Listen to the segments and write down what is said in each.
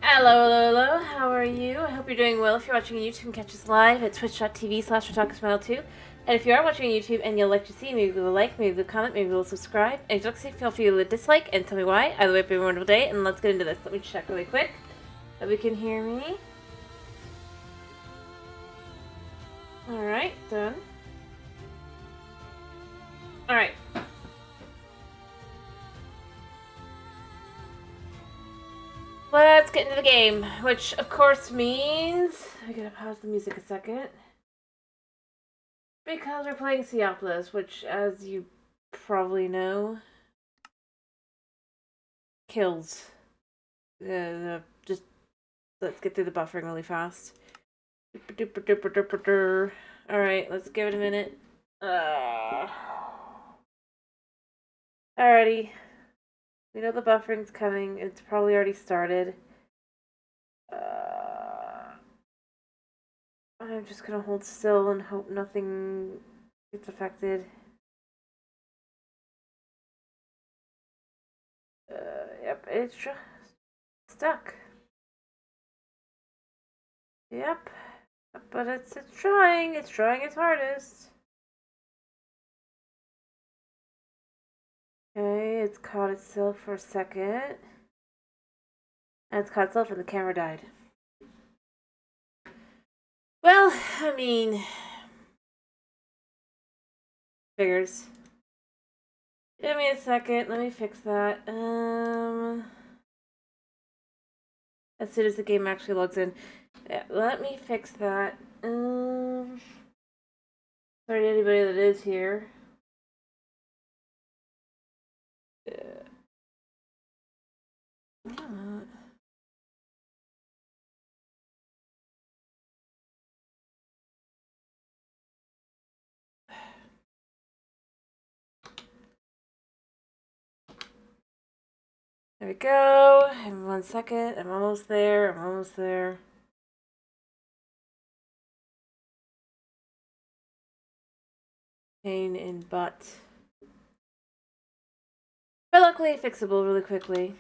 Hello, hello, hello. How are you? I hope you're doing well. If you're watching on YouTube, you can catch us live at twitch.tv/WeTalkSmile2. And if you are watching on YouTube and you'd like to see, maybe leave a like, maybe leave a comment, maybe we'll subscribe. And if you''d like to see, feel free to dislike and tell me why. Either way, have a wonderful day, and let's get into this. Let me check really quick that we can hear me. Alright, done. Alright. Let's get into the game, which of course means I gotta pause the music a second because we're playing Seaopolis, which, as you probably know, kills. Just let's get through the buffering really fast. Alright, let's give it a minute. Alrighty. We know the buffering's coming. It's probably already started. I'm just gonna hold still and hope nothing gets affected. Yep, it's just stuck. Yep, but it's trying its hardest. Okay, it's caught itself for a second. And it's caught itself and the camera died. Well, I mean, figures. Give me a second, let me fix that. As soon as the game actually logs in. Yeah, let me fix that. Sorry to anybody that is here. There we go. In 1 second. I'm almost there. I'm almost there. Pain in butt. But luckily fixable really quickly.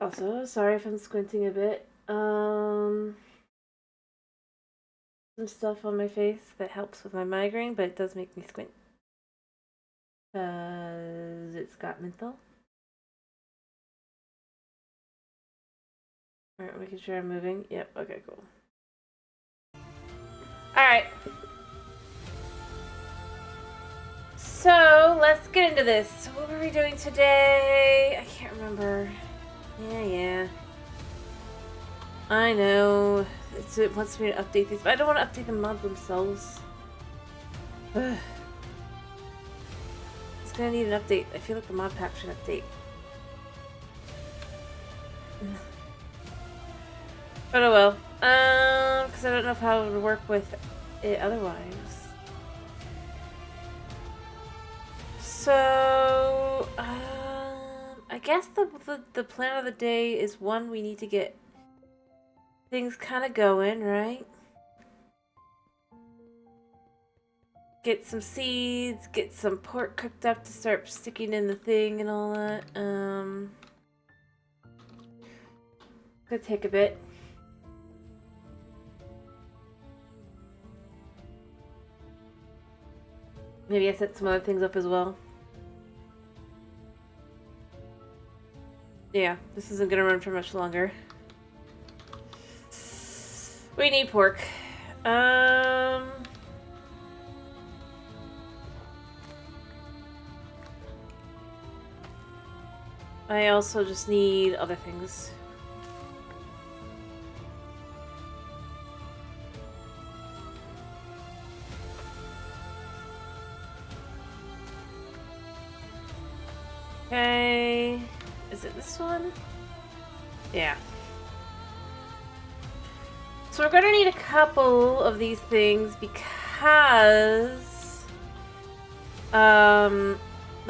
Also, sorry if I'm squinting a bit. Some stuff on my face that helps with my migraine, but it does make me squint. Because it's got menthol. Alright, making sure I'm moving. Yep, okay, cool. Alright. So, let's get into this. What were we doing today? I can't remember. Yeah. I know. It wants me to update these, but I don't want to update the mobs themselves. Ugh. It's gonna need an update. I feel like the mod pack should update. But oh well. Because I don't know how it would work with it otherwise. So, I guess the plan of the day is one, we need to get things kind of going, right? Get some seeds, get some pork cooked up to start sticking in the thing and all that. Could take a bit. Maybe I set some other things up as well. Yeah, this isn't gonna run for much longer. We need pork. I also just need other things. Okay. Is it this one? Yeah. So we're gonna need a couple of these things because the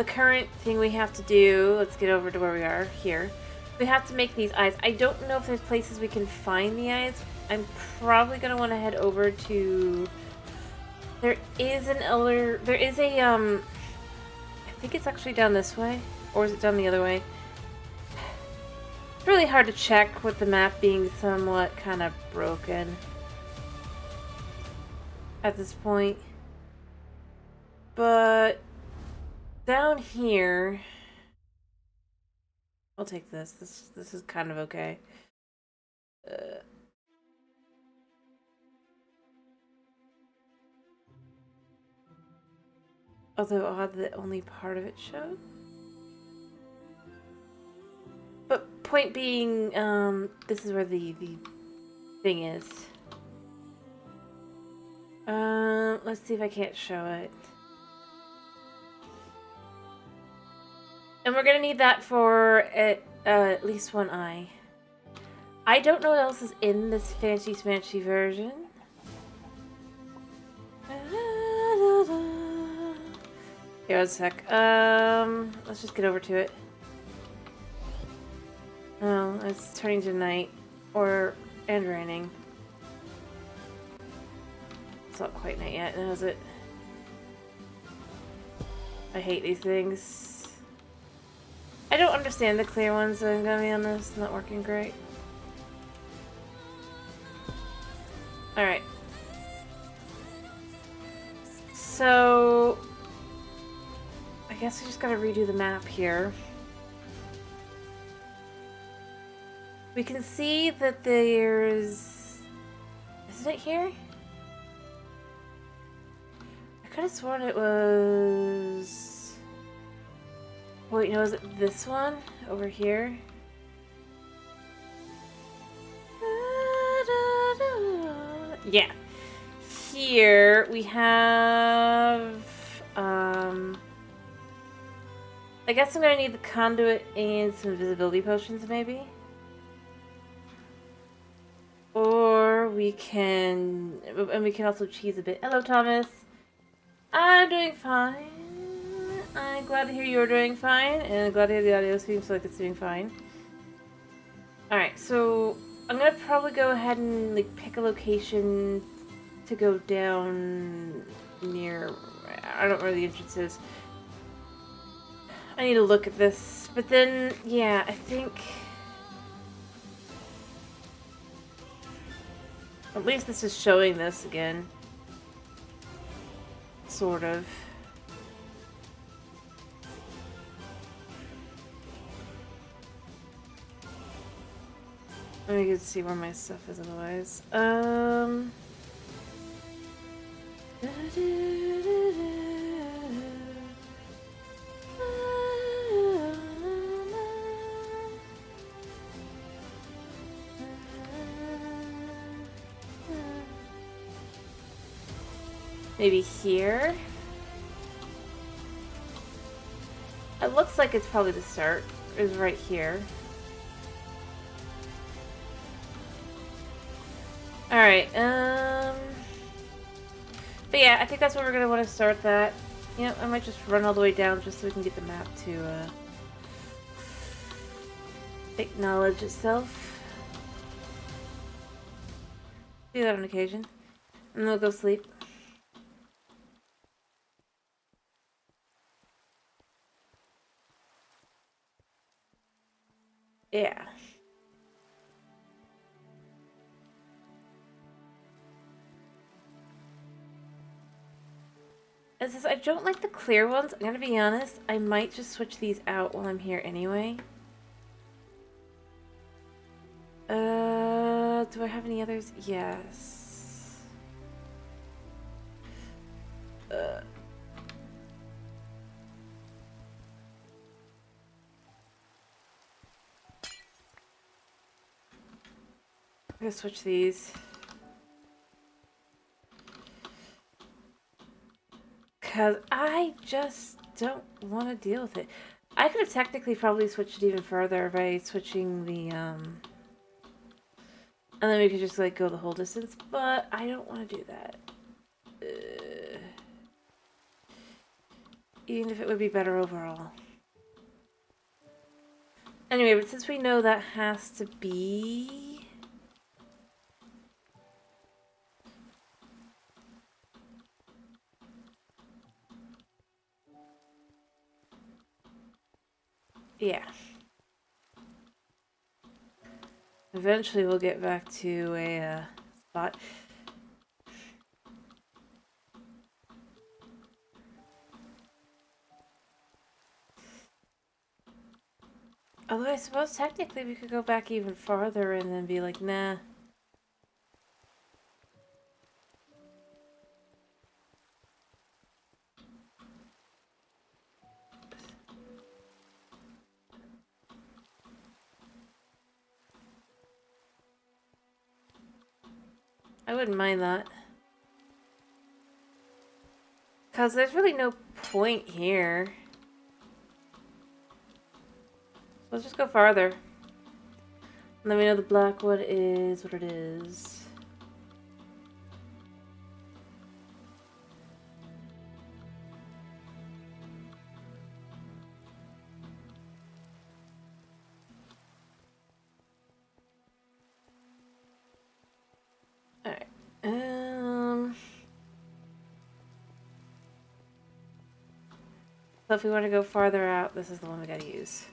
current thing we have to do, let's get over to where we are here. We have to make these eyes. I don't know if there's places we can find the eyes. I'm probably gonna want to head over to, there is a think it's actually down this way. Or is it down the other way? It's really hard to check with the map being somewhat kind of broken at this point. But down here, I'll take this. This is kind of okay. Although odd that only part of it showed. But point being, this is where the thing is. Let's see if I can't show it. And we're gonna need that for at least one eye. I don't know what else is in this fancy smanchy version. Here, one sec. Let's just get over to it. Oh, it's turning to night. And raining. It's not quite night yet, is it? I hate these things. I don't understand the clear ones, so I'm gonna be honest, not working great. Alright. So I guess I just gotta redo the map here. We can see that there's... Isn't it here? I could have sworn it was... Wait, no, is it this one? Over here? Yeah. Here we have... I guess I'm gonna need the conduit and some invisibility potions, maybe? Or we can... And we can also cheese a bit. Hello, Thomas. I'm doing fine. I'm glad to hear you're doing fine, and I'm glad to hear the audio seems like it's doing fine. Alright, so I'm gonna probably go ahead and like pick a location to go down near... I don't know where the entrance is. I need to look at this. But then, yeah, I think... At least this is showing this again. Sort of. Let me get to see where my stuff is otherwise. Maybe here? It looks like it's probably the start. Is right here. Alright, but yeah, I think that's where we're gonna want to start that. You know, I might just run all the way down just so we can get the map to, acknowledge itself. Do that on occasion. And then we'll go sleep. Yeah. And since I don't like the clear ones, I'm gonna be honest, I might just switch these out while I'm here anyway. Do I have any others? Yes. I'm gonna switch these. Because I just don't want to deal with it. I could have technically probably switched it even further by switching the, and then we could just, like, go the whole distance, but I don't want to do that. Even if it would be better overall. Anyway, but since we know that has to be... Yeah. Eventually we'll get back to a spot. Although I suppose technically we could go back even farther and then be like, nah. I wouldn't mind that. Because there's really no point here. Let's just go farther. And then we know the Blackwood is what it is. Alright. So if we want to go farther out, this is the one we gotta use.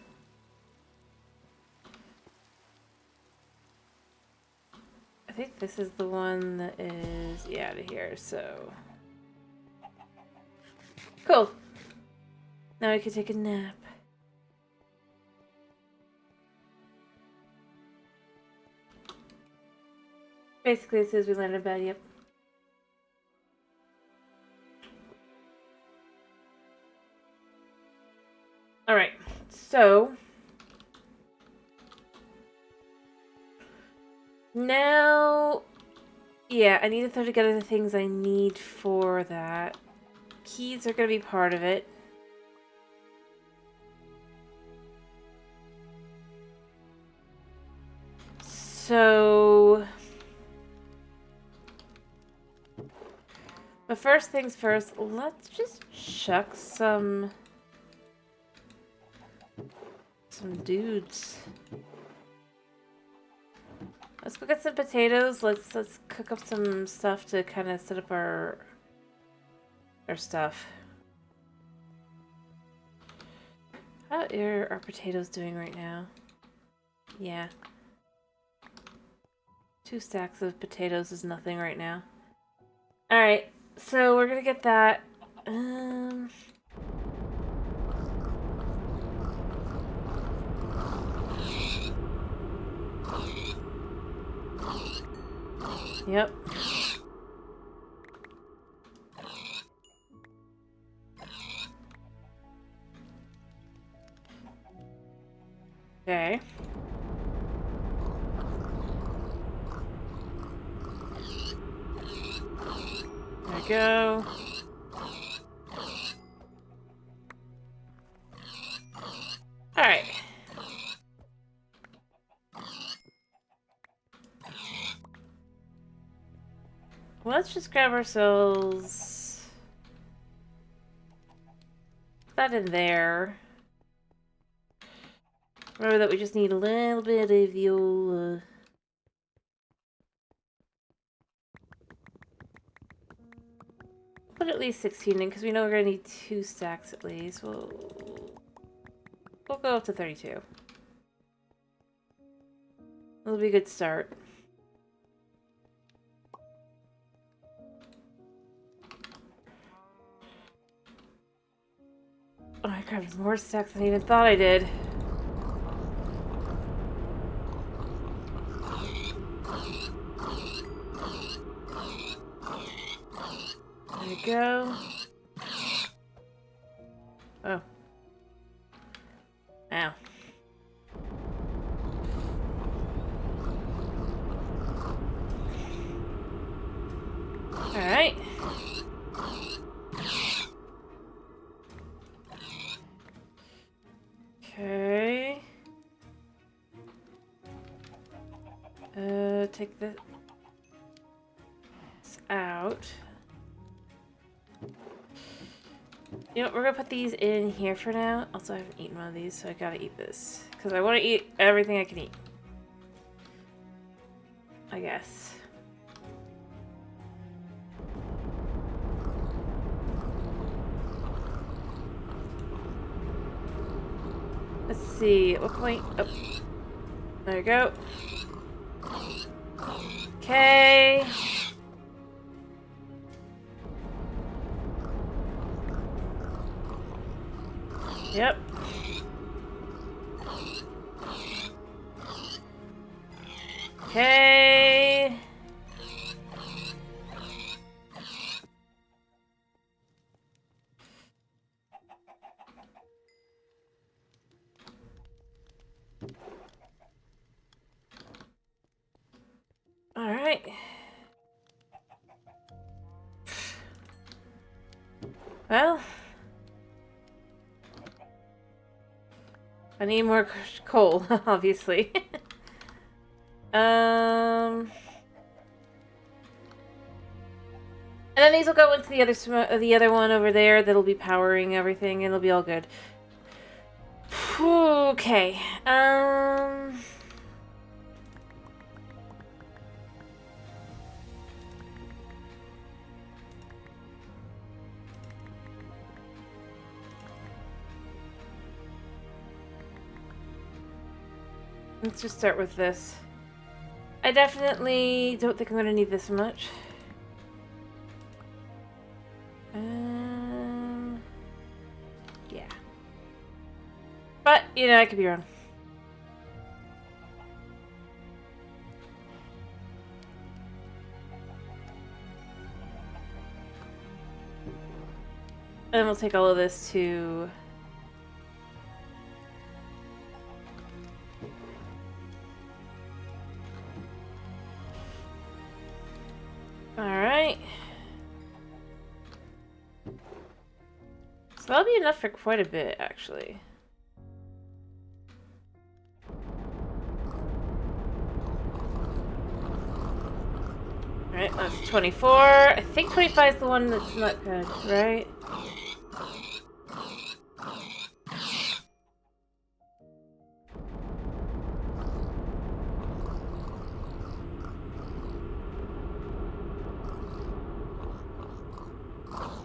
I think this is the one that is, yeah, out of here, so. Cool. Now we can take a nap. Basically, as soon as we land in bed, yep. Alright, so. Now, yeah, I need to throw together the things I need for that. Keys are going to be part of it. So, but first things first, let's just chuck some dudes. Let's go get some potatoes. Let's cook up some stuff to kind of set up our stuff. How are our potatoes doing right now? Yeah. 2 stacks of potatoes is nothing right now. Alright, so we're gonna get that. Yep. Okay. There we go. Alright. Let's just grab ourselves that in there. Remember that we just need a little bit of your put at least 16 in because we know we're gonna need 2 stacks at least. We'll go up to 32. That'll be a good start. Oh, I grabbed more stacks than I even thought I did. There we go. Oh. Ow. Alright. Okay. Take this out. You know what, we're gonna put these in here for now. Also, I haven't eaten one of these, so I gotta eat this. Because I want to eat everything I can eat. I guess. Let's see, at what point? Oh, there you go. Okay. Yep. Okay. All right. Well, I need more coal, obviously. And then these will go into the other one over there that'll be powering everything, and it'll be all good. Okay. Let's just start with this. I definitely don't think I'm going to need this much. Yeah. But, you know, I could be wrong. And we'll take all of this to... Alright. So that'll be enough for quite a bit, actually. Alright, that's 24. I think 25 is the one that's not good, right?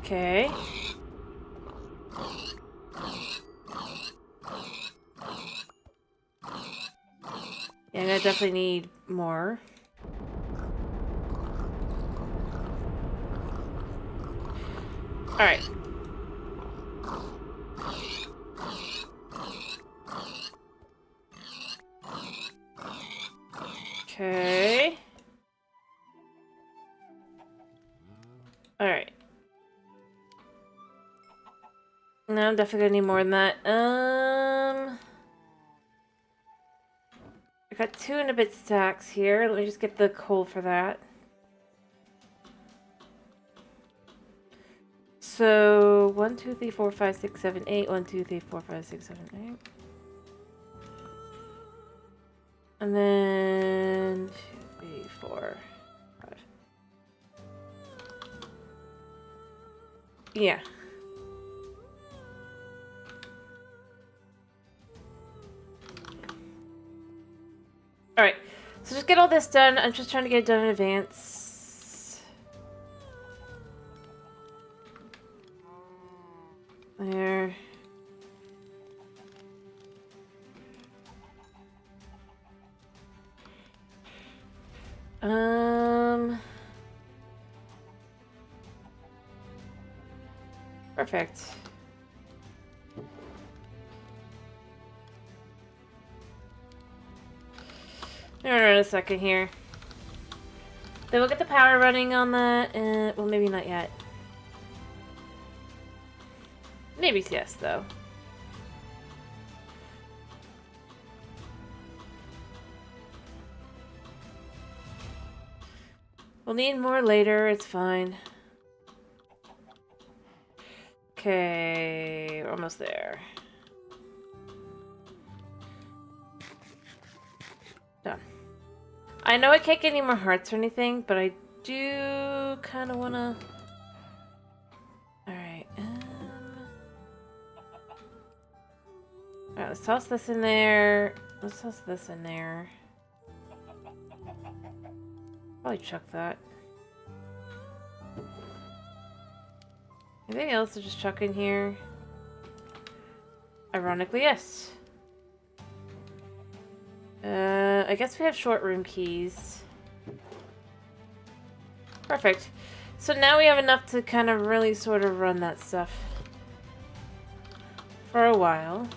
Okay. Yeah, I'm gonna definitely need more. Alright. Okay. Alright. No, I'm definitely gonna need more than that. I got 2 and a bit stacks here. Let me just get the coal for that. So 1, 2, 3, 4, 5, 6, 7, 8. 1, 2, 3, 4, 5, 6, 7, 8. And then 2, 3, 4, 5. Yeah. Alright. So just get all this done. I'm just trying to get it done in advance. There. Perfect. Hold on a second here. Then we'll get the power running on that, and well, maybe not yet. Maybe yes, though. We'll need more later, it's fine. Okay, we're almost there. Done. I know I can't get any more hearts or anything, but I do kind of want to... Alright. Alright, let's toss this in there. Let's toss this in there. Probably chuck that. Anything else to just chuck in here? Ironically, yes. I guess we have short room keys. Perfect. So now we have enough to kind of really sort of run that stuff for a while.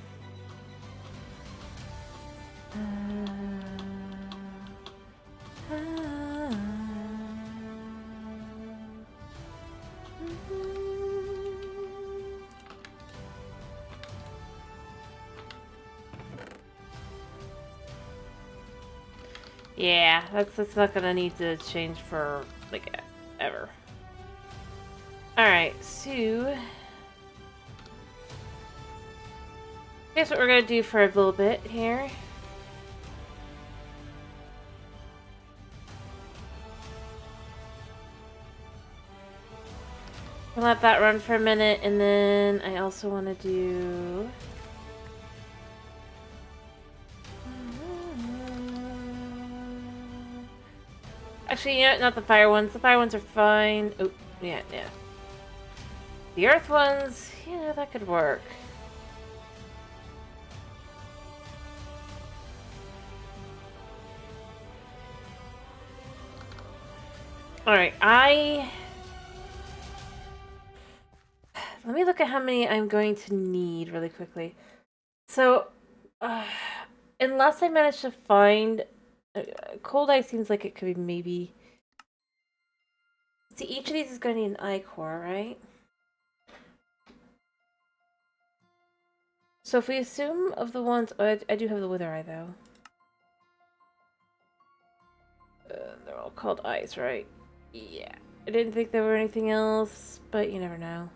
Yeah, that's not gonna need to change for like ever. Alright, so here's what we're gonna do for a little bit here. We'll let that run for a minute, and then I also want to do... Actually, yeah, not the fire ones. The fire ones are fine. Oh, yeah. The earth ones, yeah, that could work. Alright, let me look at how many I'm going to need really quickly. So, unless I manage to find... cold ice seems like it could be maybe... See, each of these is going to need an eye core, right? So if we assume of the ones... Oh, I do have the wither eye, though. They're all called eyes, right? Yeah. I didn't think there were anything else, but you never know.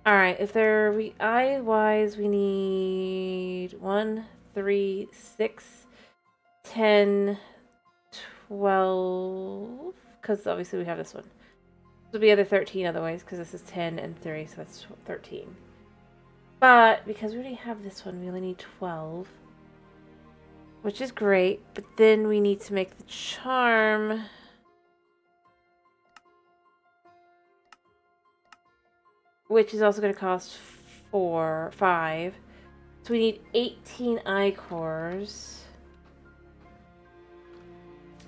Alright, if they're eye-wise, we need 1, 3, 6, 10, 12... Because obviously we have this one. This will be other 13 otherwise, because this is 10 and 3, so that's 13. But, because we already have this one, we only need 12. Which is great, but then we need to make the charm... Which is also going to cost 5. So we need 18 eye cores.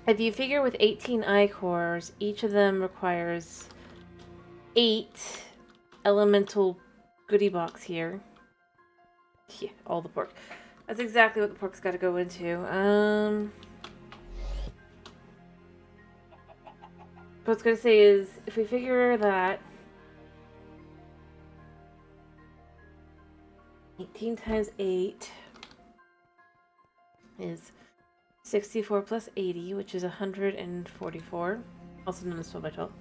If you figure with 18 eye cores, each of them requires 8 elemental goodie box here. Yeah, all the pork. That's exactly what the pork's got to go into. What I was going to say is, if we figure that 18 times 8 is 64 plus 80, which is 144. Also known as 12 by 12.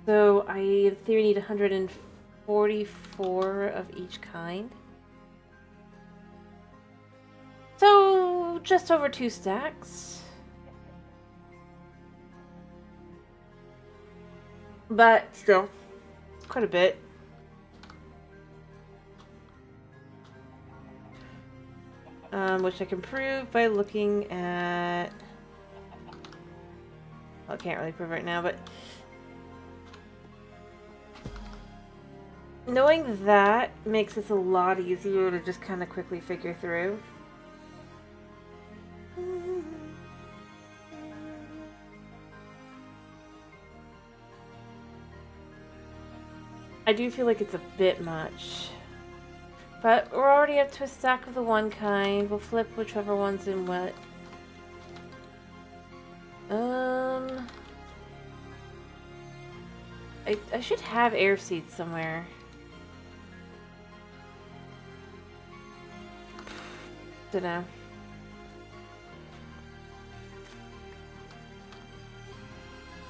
So I, in theory, need 144 of each kind. So just over 2 stacks. But still, quite a bit. Which I can prove by looking at... Well, I can't really prove right now, but... Knowing that makes this a lot easier to just kind of quickly figure through. I do feel like it's a bit much. But we're already up to a stack of the one kind. We'll flip whichever one's in what. I should have air seeds somewhere. Dunno.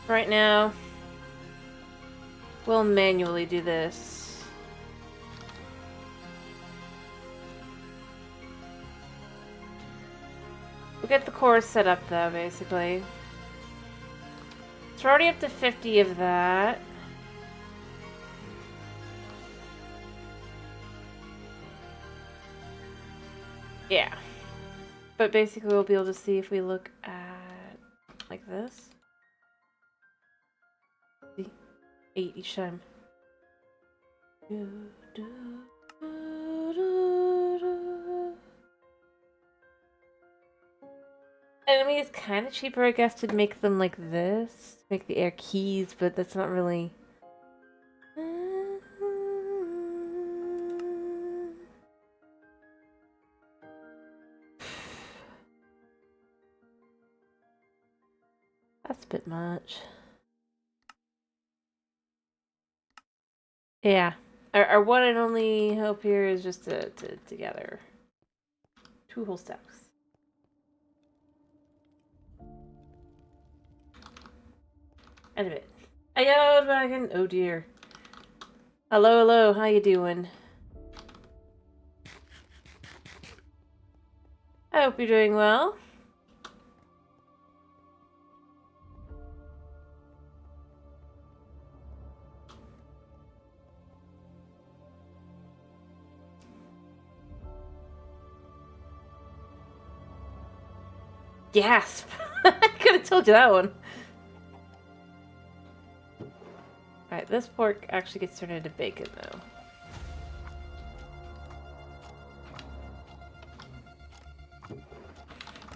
Right now, we'll manually do this. We'll get the cores set up though, basically. So we're already up to 50 of that. Yeah. But basically we'll be able to see if we look at like this. See? 8 each time. mean, it's kind of cheaper, I guess, to make them like this. Make the air keys, but that's not really... That's a bit much. Yeah. Our one and only hope here is just to gather 2 whole stacks. And a bit. Ayo, dragon! Oh dear. Hello, hello, how you doing? I hope you're doing well. Gasp! I could have told you that one. Alright, this pork actually gets turned into bacon, though.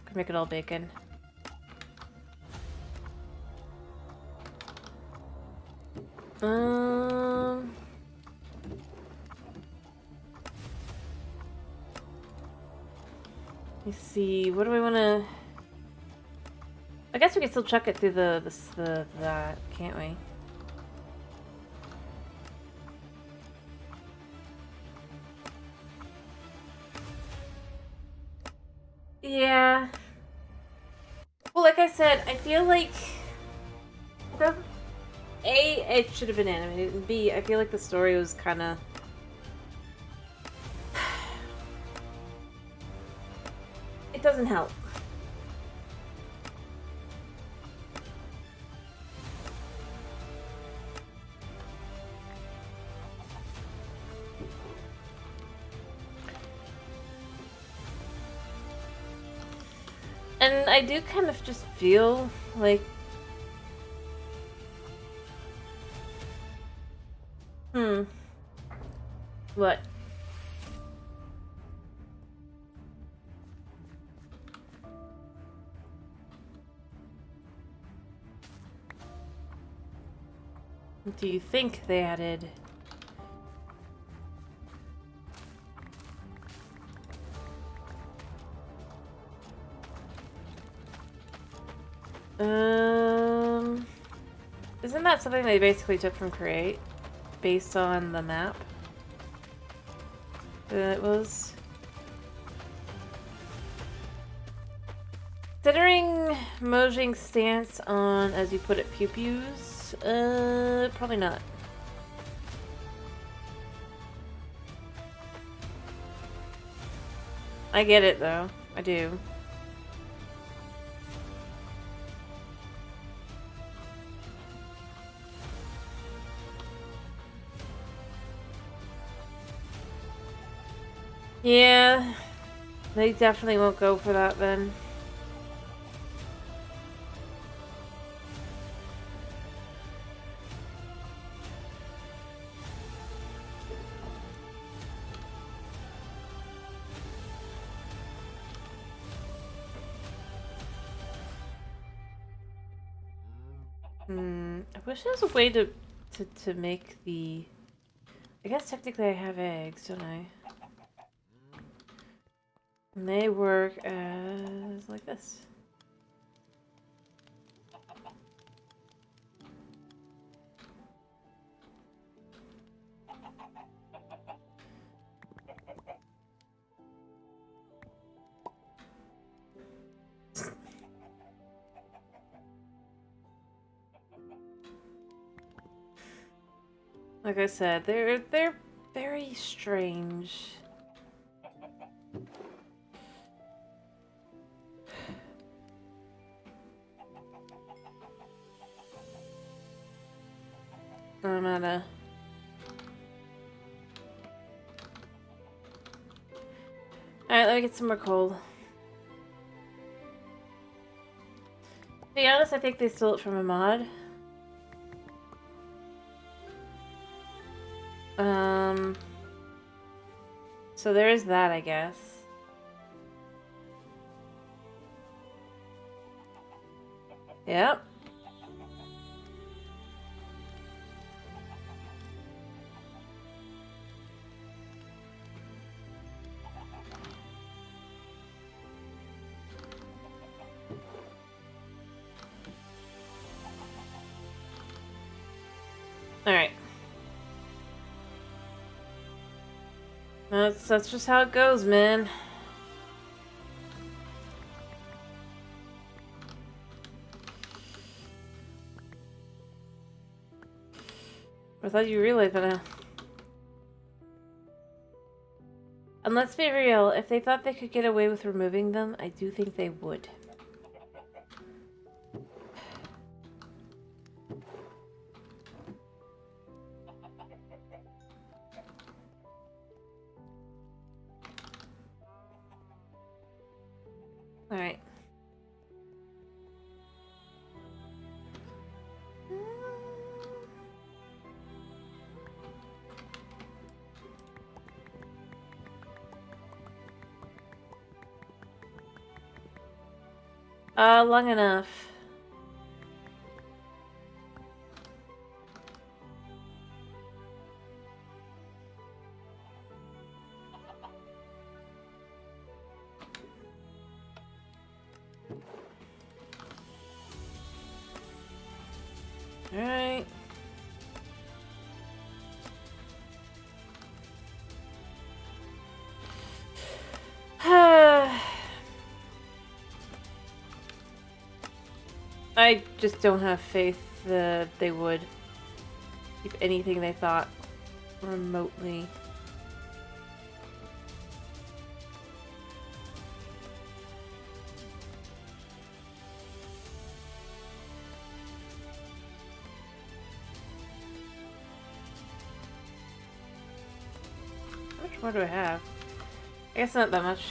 Could make it all bacon. Let's see, what do I want to... I guess we can still chuck it through that, can't we? Yeah. Well, like I said, I feel like... A, it should have been animated, and B, I feel like the story was kind of... It doesn't help. And I do kind of just feel like... What? What do you think they added? Isn't that something they basically took from Create? Based on the map? It was... Considering Mojang's stance on, as you put it, pew-pews, probably not. I get it, though. I do. Yeah, they definitely won't go for that then. I wish there was a way to make the... I guess technically I have eggs, don't I? And they work as like this. Like I said, they're very strange. I'm out of... Alright, let me get some more coal. To be honest, I think they stole it from a mod. So there is that, I guess. Yep. Alright. That's just how it goes, man. I thought you realized that now. And let's be real, if they thought they could get away with removing them, I do think they would. Alright. Long enough. Alright. I just don't have faith that they would keep anything they thought remotely. How much more do I have? I guess not that much.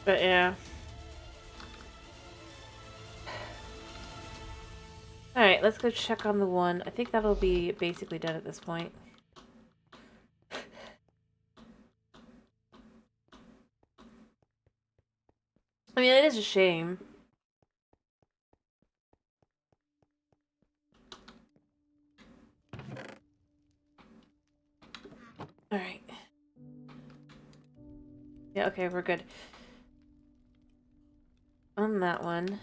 But yeah. Alright, let's go check on the one. I think that'll be basically done at this point. I mean, it is a shame. Alright. Yeah, okay, we're good. On that one.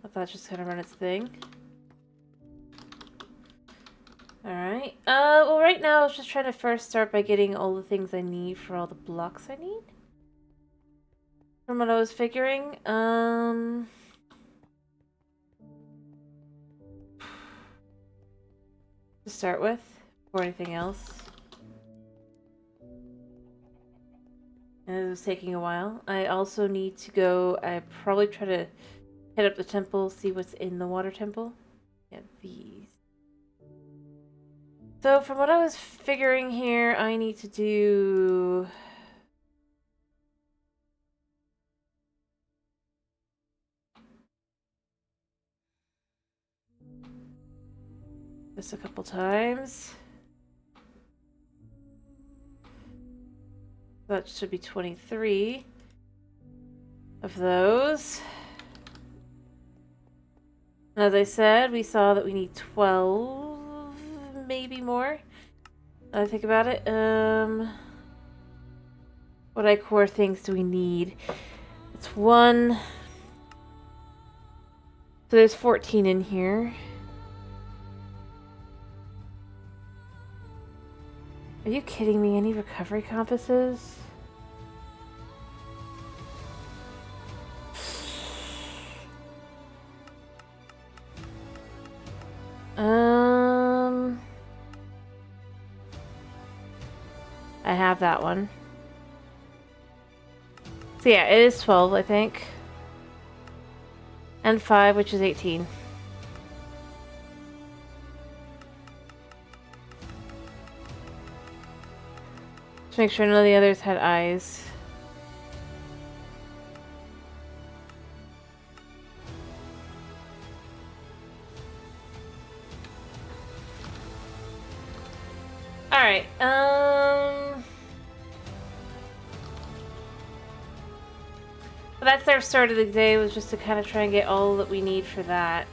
Let that just kind of run its thing. Alright. Well, right now I was just trying to first start by getting all the things I need for all the blocks I need. From what I was figuring. To start with, or anything else. And it was taking a while. I also need to go, I probably try to hit up the temple, see what's in the water temple. Yeah, these. So from what I was figuring here, I need to do... this a couple times. That should be 23 of those. And as I said, we saw that we need 12, maybe more. Now I think about it. What ichor things do we need? It's 1. So there's 14 in here. Are you kidding me? Any recovery compasses? I have that one. So yeah, it is 12, I think. And 5, which is 18. To make sure none of the others had eyes. Alright, that's our start of the day, was just to kind of try and get all that we need for that.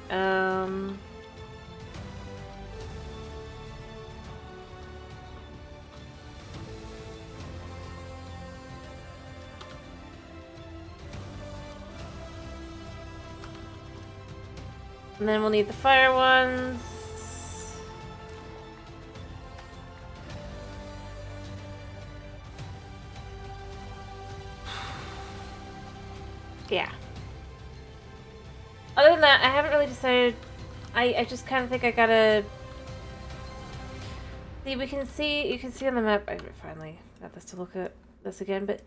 And then we'll need the fire ones. Yeah. Other than that, I haven't really decided. I just kind of think I gotta see. You can see on the map. I finally got this to look at this again, but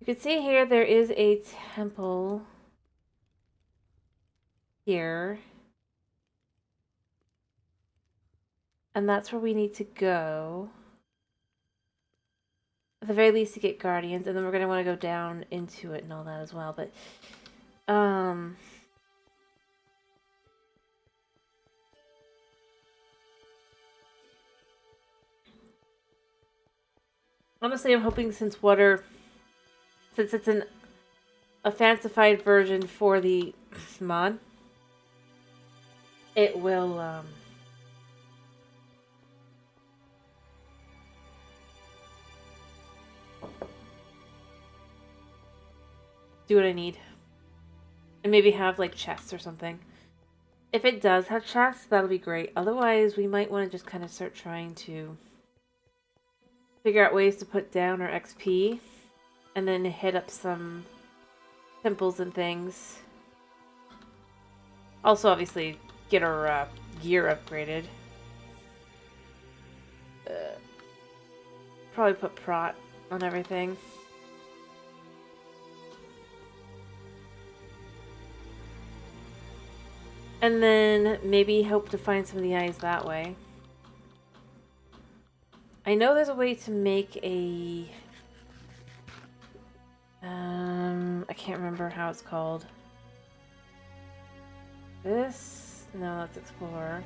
you can see here there is a temple here, and that's where we need to go. At the very least to get guardians, and then we're gonna want to go down into it and all that as well. But honestly, I'm hoping since it's a fancified version for the mod, it will do what I need. And maybe have like chests or something. If it does have chests, that'll be great. Otherwise, we might want to just kind of start trying to figure out ways to put down our XP and then hit up some temples and things. Also, obviously, get our gear upgraded. Probably put prot on everything. And then maybe hope to find some of the eyes that way. I know there's a way to make a... I can't remember how it's called. This? No, let's explore.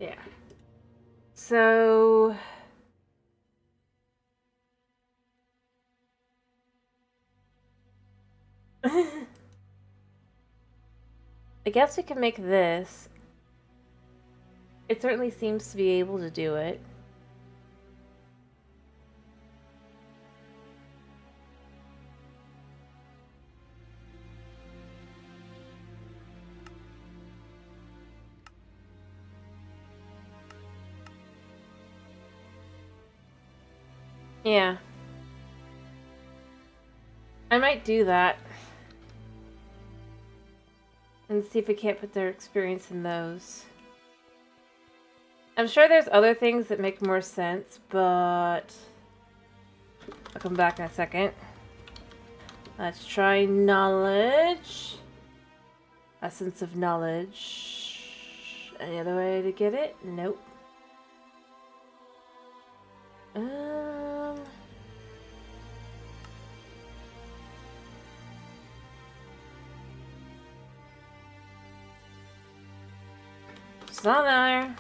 Yeah. So... I guess we can make this. It certainly seems to be able to do it. Yeah. I might do that. And see if we can't put their experience in those. I'm sure there's other things that make more sense, but... I'll come back in a second. Let's try knowledge. Essence of knowledge. Any other way to get it? Nope. It's not there.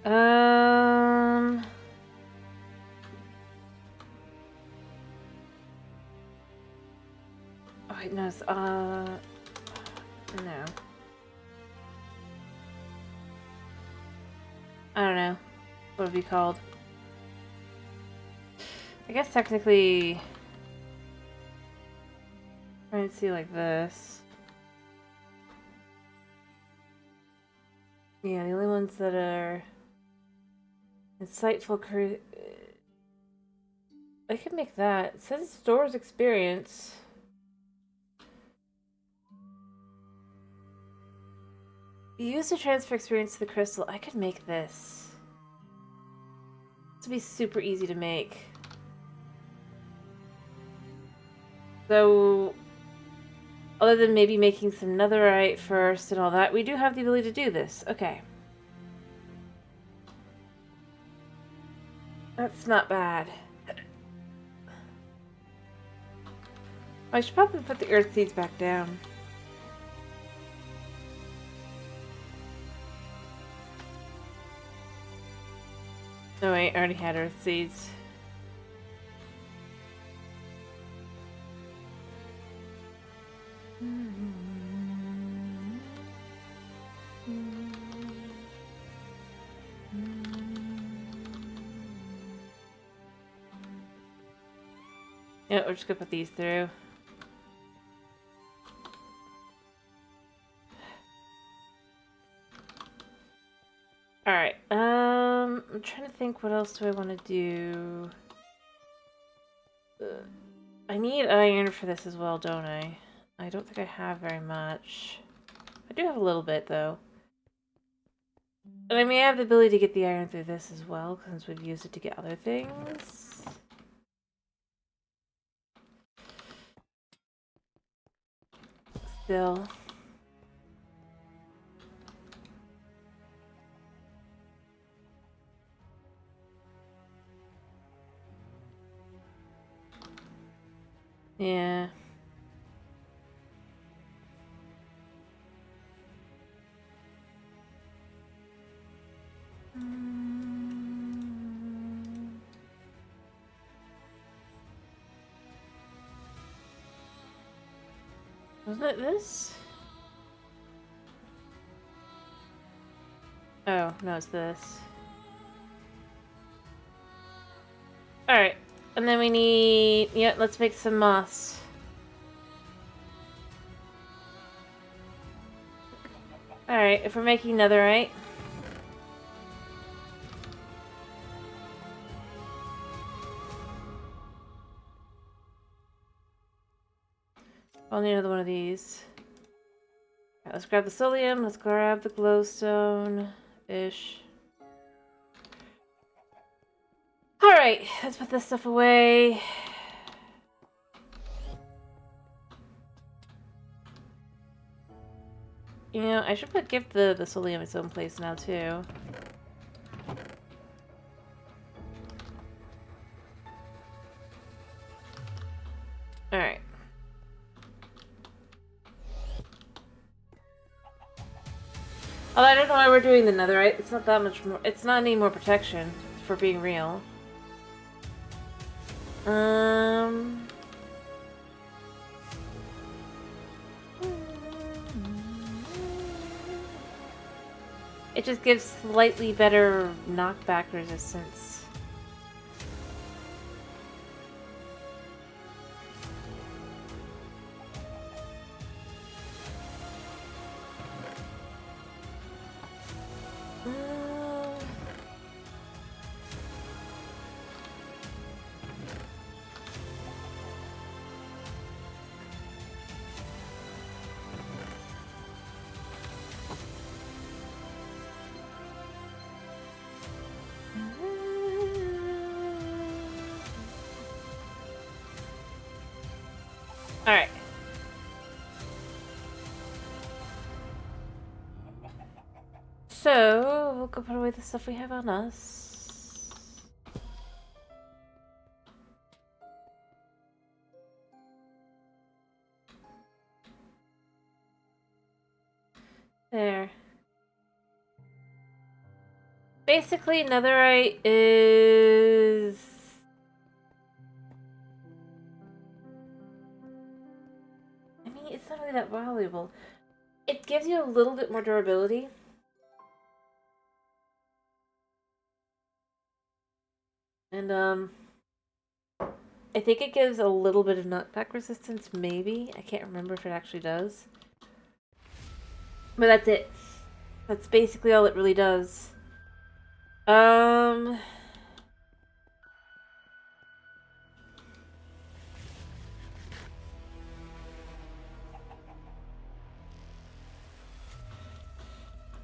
Oh, wait, no, it's, no. I don't know. What would it be called? I guess technically... Trying to see like this. Yeah, the only ones that are... Insightful... I could make that. It says it stores experience. Use to transfer experience to the crystal. I could make this. This would be super easy to make. So, other than maybe making some netherite first and all that, we do have the ability to do this. Okay. That's not bad. I should probably put the earth seeds back down. Oh wait, I already had earth seeds. Yeah, we're just gonna put these through. Alright, I'm trying to think what else do I want to do. I need iron for this as well, don't I? I don't think I have very much. I do have a little bit, though. And I may have the ability to get the iron through this as well, since we've used it to get other things. Still. Yeah. Wasn't it this? Oh, no, it's this. Alright. And then we need... Yeah, let's make some moss. Alright, if we're making netherite... I'll need another one of these. Right, let's grab the solium, let's grab the glowstone-ish. Alright, let's put this stuff away. You know, I should give the solium its own place now, too. Alright. Although I don't know why we're doing the netherite. It's not that much more. It's not any more protection, for being real. It just gives slightly better knockback resistance. Alright. So, we'll go put away the stuff we have on us. There. Basically, netherite is... I mean, it's not really that valuable. It gives you a little bit more durability. And, I think it gives a little bit of knockback resistance, maybe. I can't remember if it actually does. But that's it. That's basically all it really does.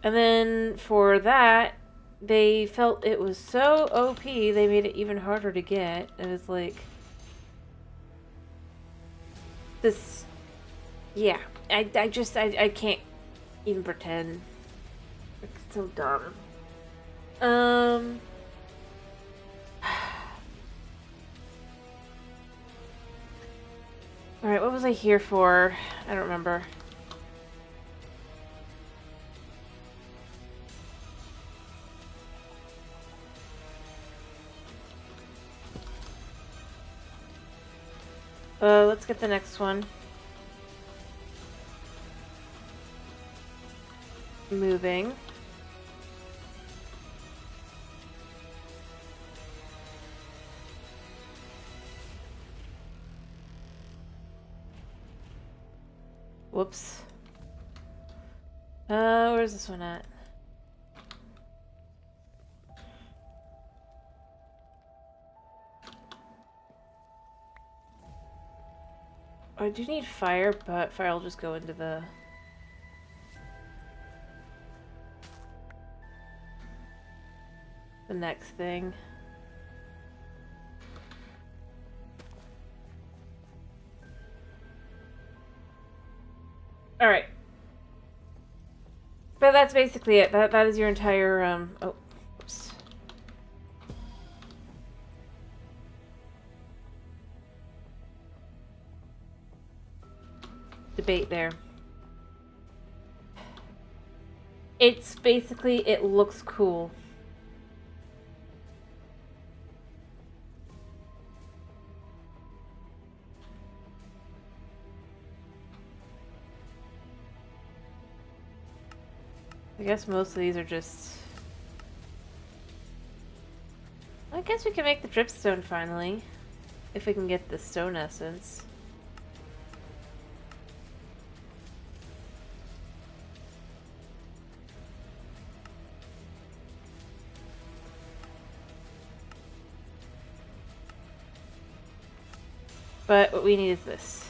And then for that, they felt it was so OP, they made it even harder to get. It was like... This... Yeah. I can't even pretend. It's so dumb. Alright, what was I here for? I don't remember. Let's get the next one. Moving. Whoops. Where's this one at? I do need fire, but fire will just go into the... next thing. Alright. But that's basically it. That is your entire, oh, oops. Debate there. It's basically, it looks cool. I guess most of these are just... I guess we can make the dripstone finally. If we can get the stone essence. But what we need is this.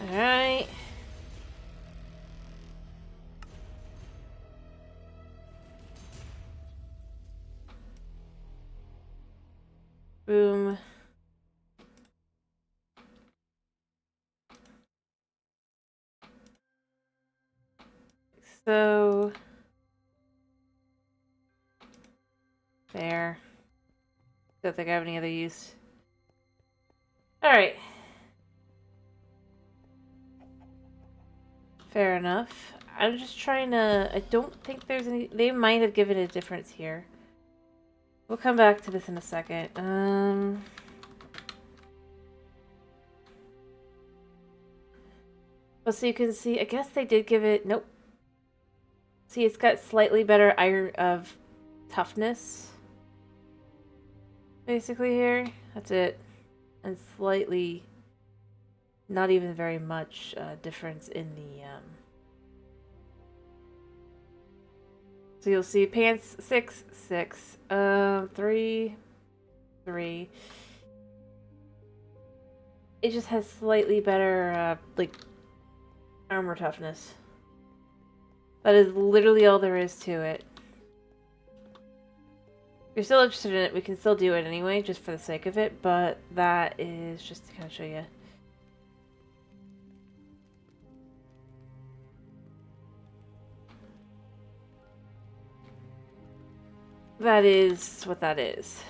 Alright. Boom. So... there. Don't think I have any other use. Alright. Fair enough. I'm just trying to... I don't think there's any... They might have given a difference here. We'll come back to this in a second. Well, so you can see... I guess they did give it... Nope. See, it's got slightly better iron of toughness. Basically here. That's it. And slightly... not even very much difference in the... So you'll see pants 6, 6, 3, 3. It just has slightly better, like, armor toughness. That is literally all there is to it. If you're still interested in it, we can still do it anyway, just for the sake of it, but that is just to kind of show you. That is what that is.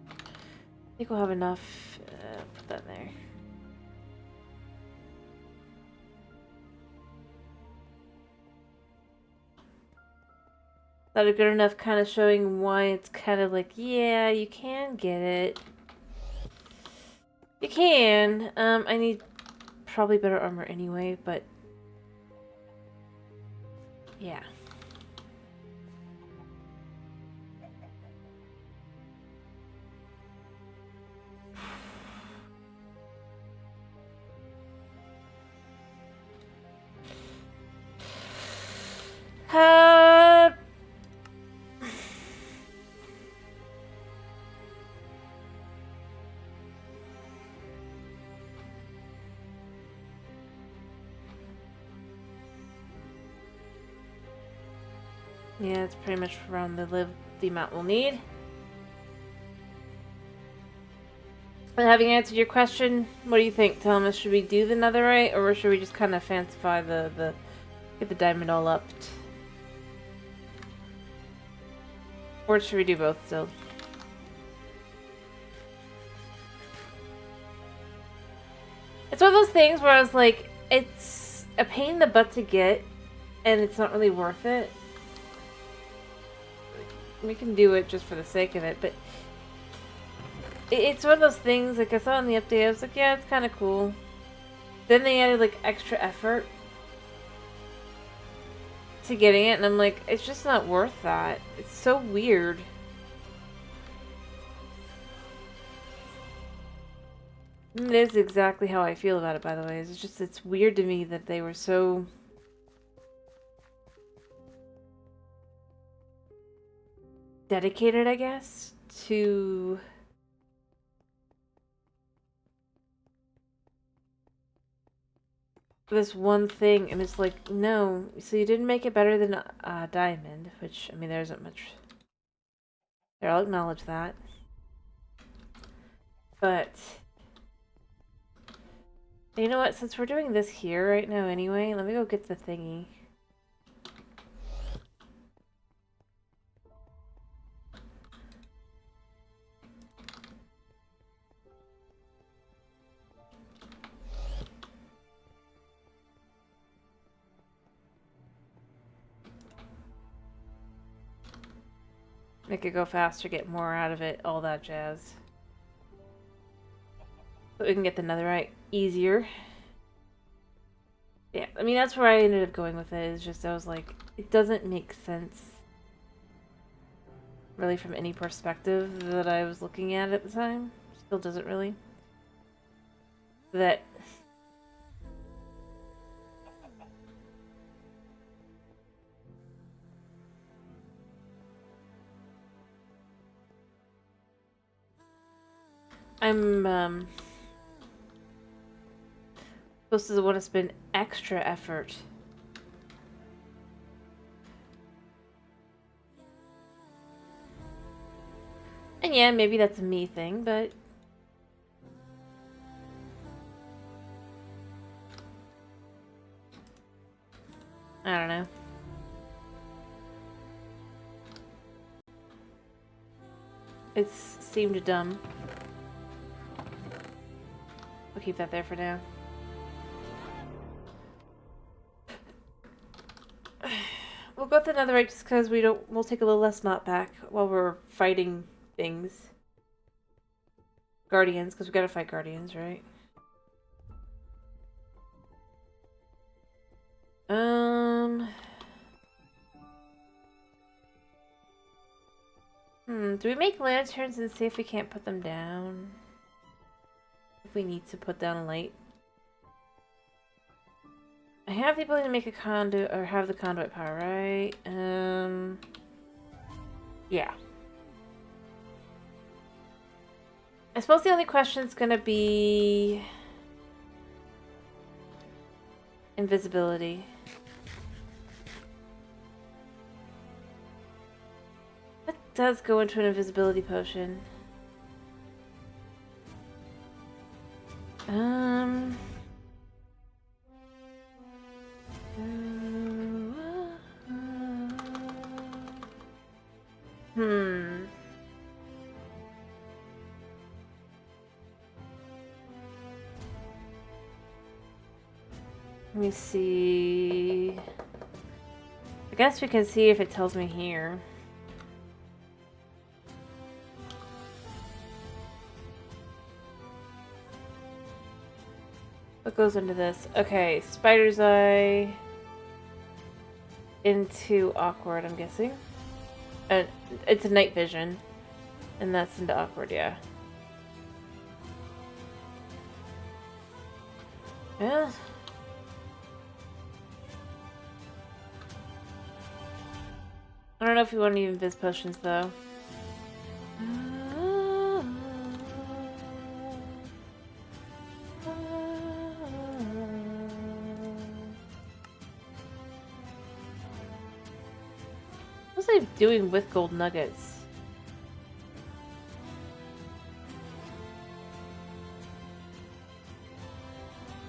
I think we'll have enough. Put that in there. That are good enough, kind of showing why it's kind of like, yeah, you can get it. You can. I need probably better armor anyway, but yeah. Yeah, it's pretty much around the amount we'll need. But having answered your question, what do you think, Thomas? Should we do the netherite, or should we just kind of fancify get the diamond all up? Or should we do both still? It's one of those things where I was like, it's a pain in the butt to get, and it's not really worth it. We can do it just for the sake of it, but it's one of those things, like I saw in the update, I was like, yeah, it's kind of cool. Then they added like extra effort to getting it, and I'm like, it's just not worth that. It's so weird. And it is exactly how I feel about it, by the way. It's just, it's weird to me that they were so dedicated, I guess, to this one thing, and it's like, no, so you didn't make it better than diamond, which, I mean, there isn't much there, I'll acknowledge that, but you know what, since we're doing this here right now anyway, let me go get the thingy. Make it go faster, get more out of it, all that jazz. So we can get the netherite easier. Yeah, I mean, that's where I ended up going with it, is just, I was like, it doesn't make sense. Really, from any perspective that I was looking at the time. Still doesn't really. That... I'm, supposed to want to spend extra effort. And yeah, maybe that's a me thing, but... I don't know. It seemed dumb. We'll keep that there for now. We'll go with the netherite just because we'll take a little less mop back while we're fighting things. Guardians, because we gotta fight guardians, right? Do we make lanterns and see if we can't put them down? If we need to put down a light. I have the ability to make a conduit, or have the conduit power, right? Yeah. I suppose the only question is gonna be... invisibility. That does go into an invisibility potion. Let me see. I guess we can see if it tells me here. What goes into this? Okay, spider's eye into awkward, I'm guessing. It's a night vision, and that's into awkward, yeah. Yeah. I don't know if we want any invis potions though. was I doing with gold nuggets?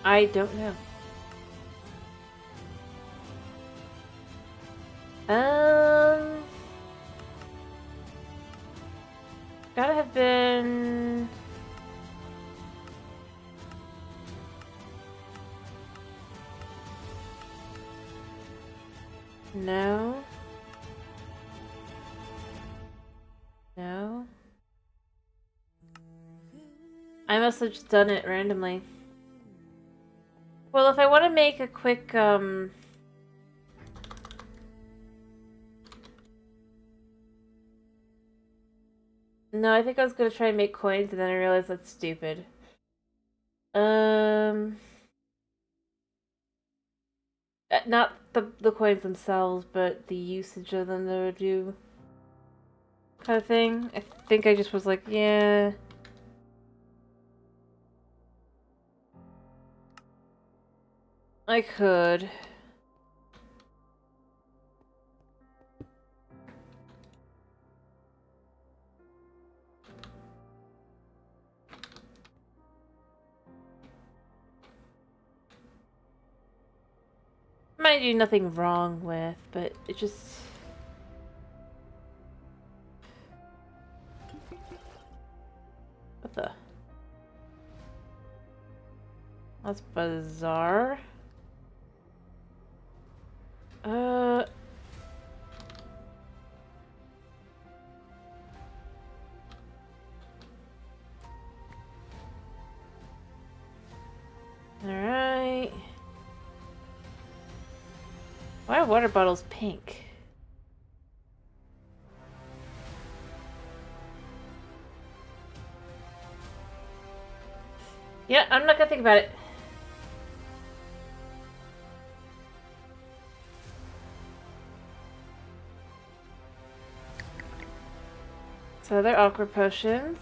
I don't know. Gotta have been... No. No. I must have just done it randomly. Well, if I want to make a quick, No, I think I was gonna try and make coins, and then I realized that's stupid. Not the coins themselves, but the usage of them that would do kind of thing. I think I just was like, yeah. I could. Might do nothing wrong with, but it just... What the? That's bizarre. Alright. Why are water bottles pink? Yeah, I'm not gonna think about it. So they're awkward potions.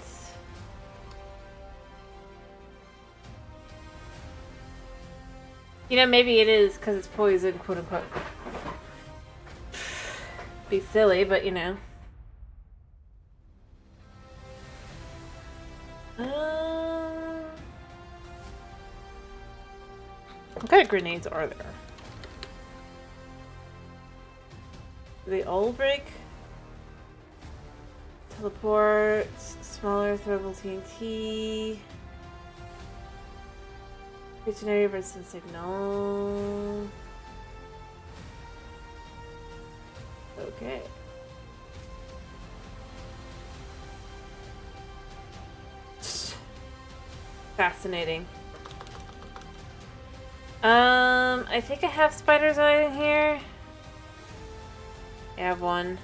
You know, maybe it is because it's poison, quote unquote. Be silly, but you know. What kind of grenades are there? Do they all break? Teleport, smaller throwable TNT. Stationary versus signal. Okay. Fascinating. I think I have spider's eye in here. I have one.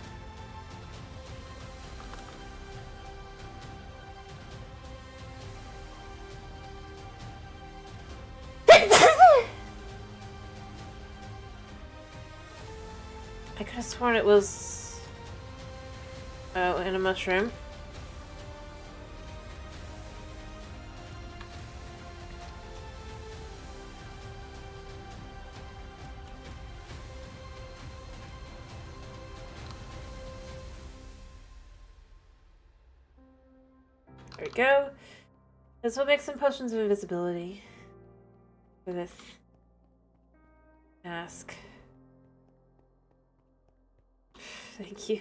I could have sworn it was... Oh, in a mushroom. There we go. This will make some potions of invisibility for this mask. Thank you.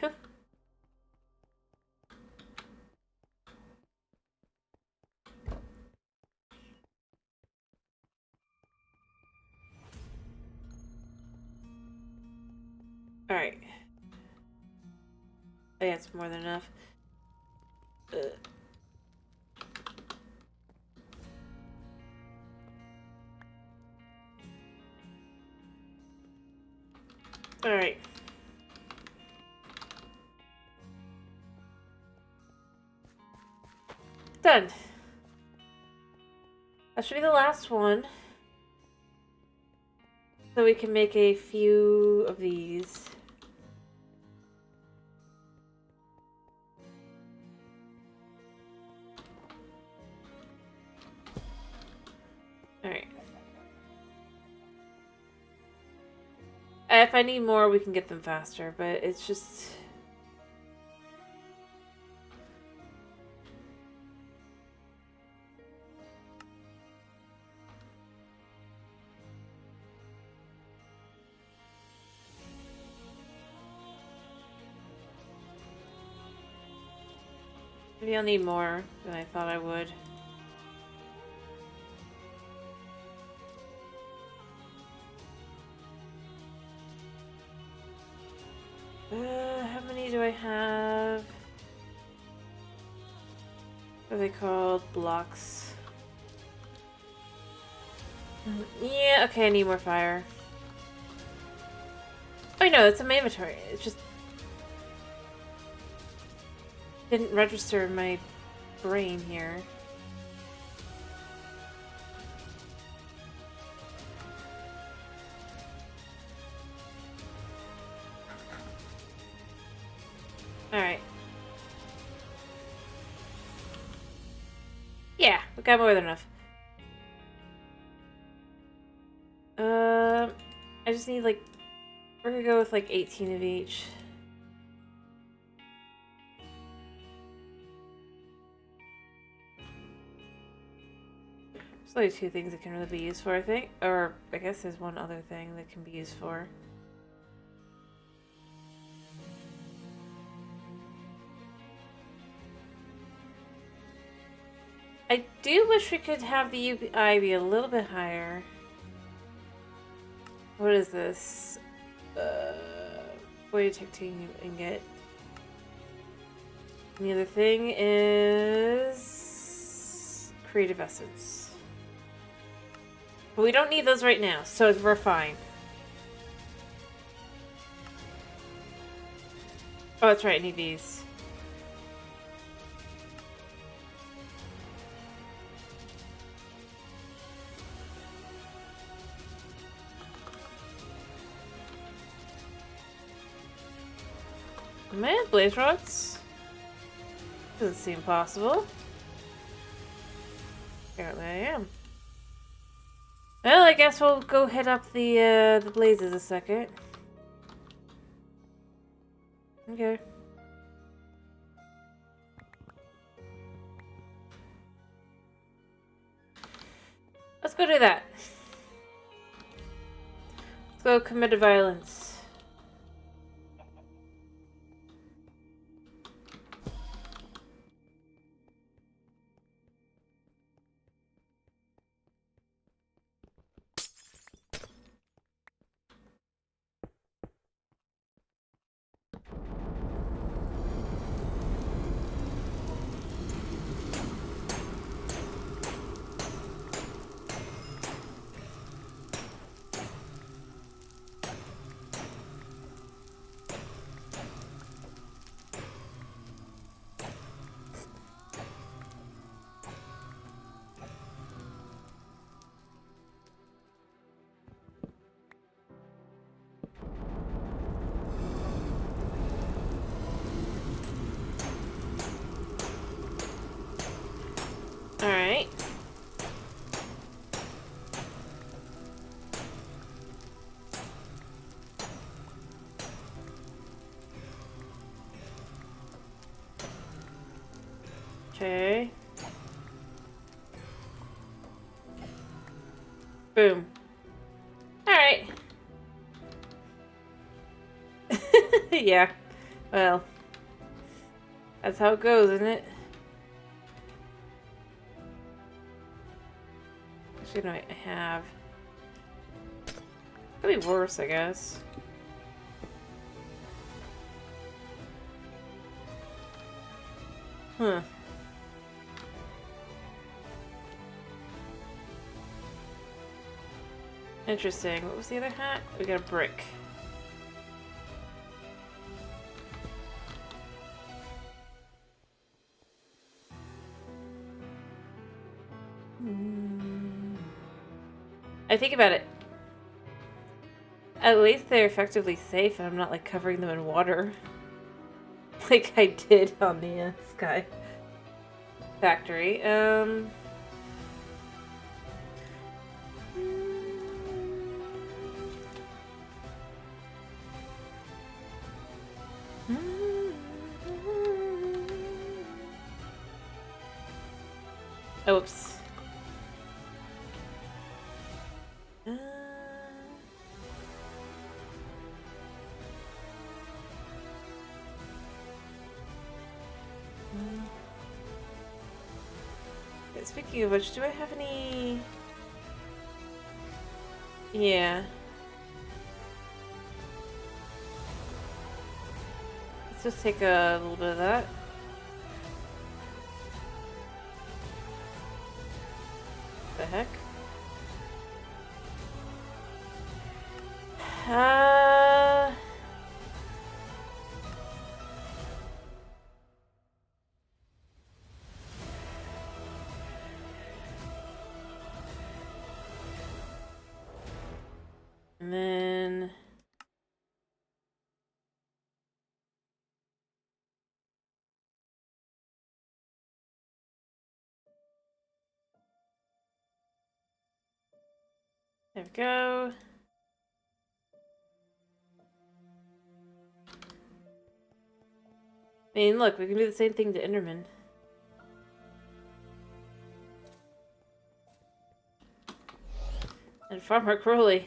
Alright. I think that's more than enough. Alright. Done. That should be the last one. So we can make a few of these. Alright. If I need more, we can get them faster, but it's just... Maybe I'll need more than I thought I would. How many do I have? What are they called? Blocks. Yeah, okay, I need more fire. Oh, no, it's in my inventory. It's just... didn't register in my brain here. Alright. Yeah, we got more than enough. I just need like... we're gonna go with like 18 of each. There's only two things it can really be used for, I think. Or, I guess there's one other thing that can be used for. I do wish we could have the UPI be a little bit higher. What is this? Void detecting ingot. And the other thing is... creative essence. But we don't need those right now, so we're fine. Oh, that's right, I need these. Man, blaze rods? Doesn't seem possible. Apparently I am. Well, I guess we'll go hit up the blazes a second. Okay. Let's go do that. Let's go commit violence. Alright. Okay. Boom. Alright. Yeah. Well. That's how it goes, isn't it? Actually, no, I have. Could be worse, I guess. Huh. Interesting. What was the other hat? We got a brick. I think about it. At least they're effectively safe and I'm not like covering them in water. Like I did on the Sky Factory. Oops. Speaking of which, do I have any... Yeah. Let's just take a little bit of that. The heck? And then... There we go. I mean, look, we can do the same thing to Enderman. And Farmer Crowley.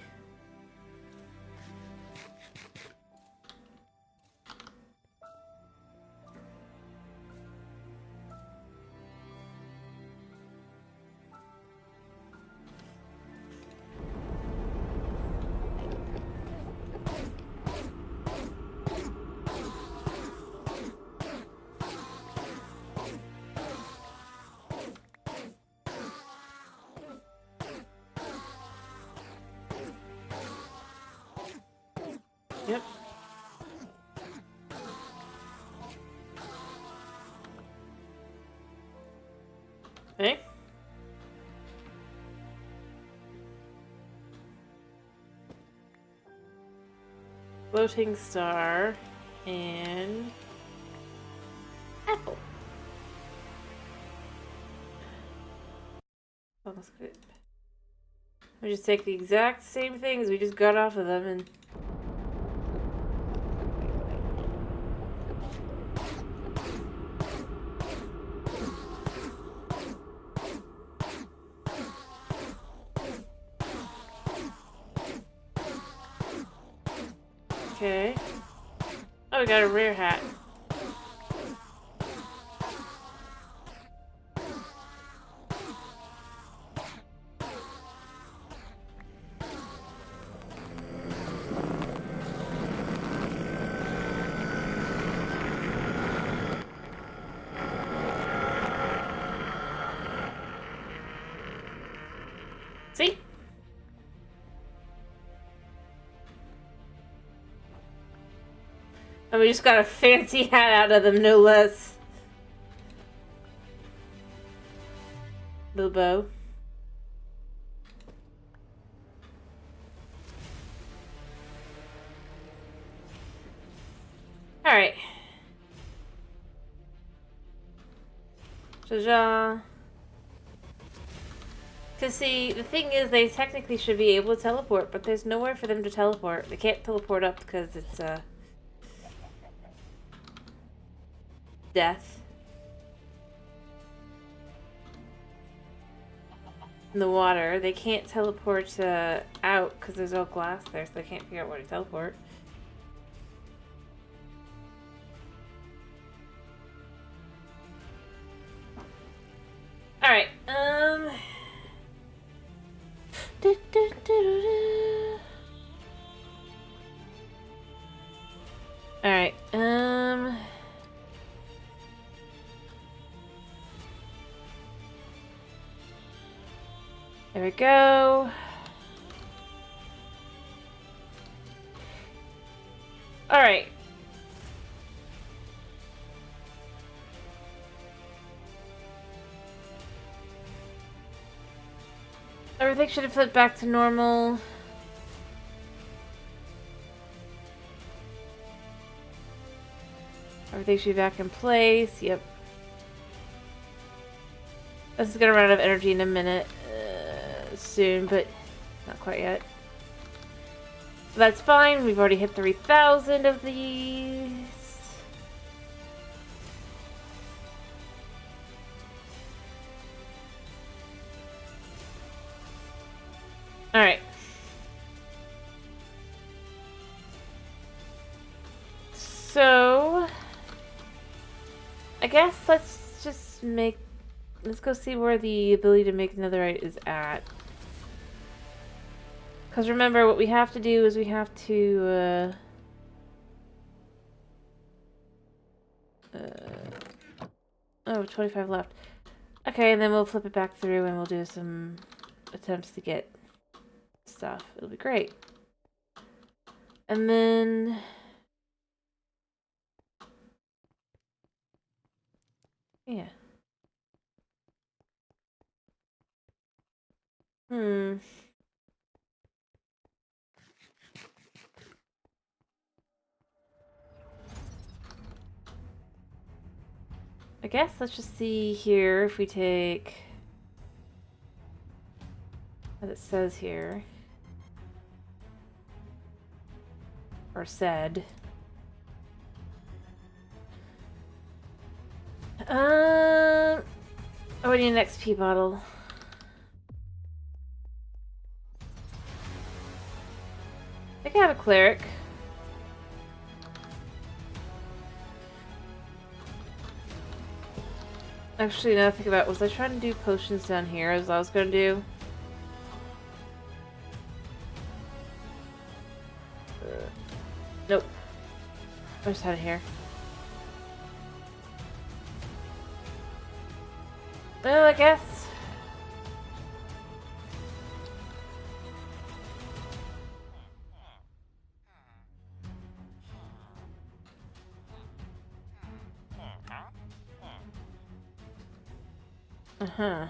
Yep. Okay. Floating star and apple. Oh, that's good. We just take the exact same things we just got off of them and okay. Oh, we got a rare hat. See? And we just got a fancy hat out of them, no less. Little bow. Alright. Ja. Because see, the thing is, they technically should be able to teleport, but there's nowhere for them to teleport. They can't teleport up because it's, death. In the water. They can't teleport out because there's all glass there, so they can't figure out where to teleport. Alright, Alright, there we go. Alright. Everything should have flipped back to normal. Everything should be back in place. Yep. This is gonna run out of energy in a minute. Soon, but not quite yet. That's fine. We've already hit 3,000 of these. Alright. So... I guess let's just make... Let's go see where the ability to make netherite is at. Because remember, what we have to do is we have to... oh, 25 left. Okay, and then we'll flip it back through and we'll do some attempts to get stuff. It'll be great. And then... yeah. I guess let's just see here if we take... as it says here. Or said. Oh, we need an XP bottle. I think I have a cleric. Actually, now I think about it, was I trying to do potions down here as I was going to do? Nope. I just had it here. Well, I guess. Uh-huh.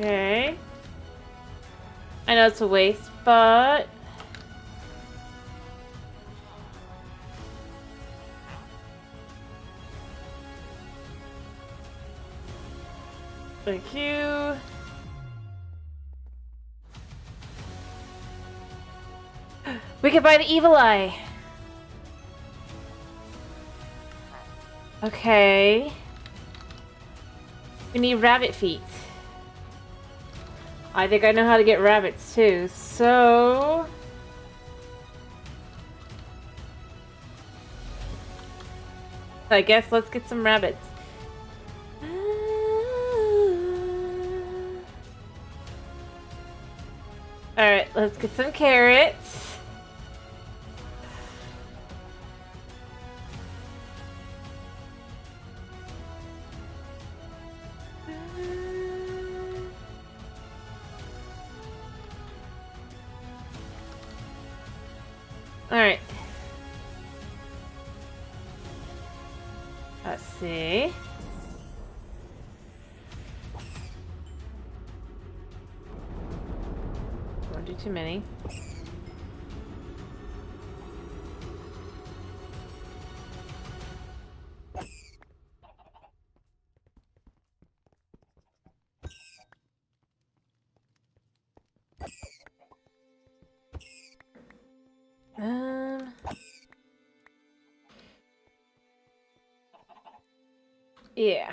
Okay. I know it's a waste, but... thank you. We could buy the evil eye. Okay. We need rabbit feet. I think I know how to get rabbits too, so... I guess let's get some rabbits. Alright, let's get some carrots. Alright. Let's see. Don't do too many. Yeah.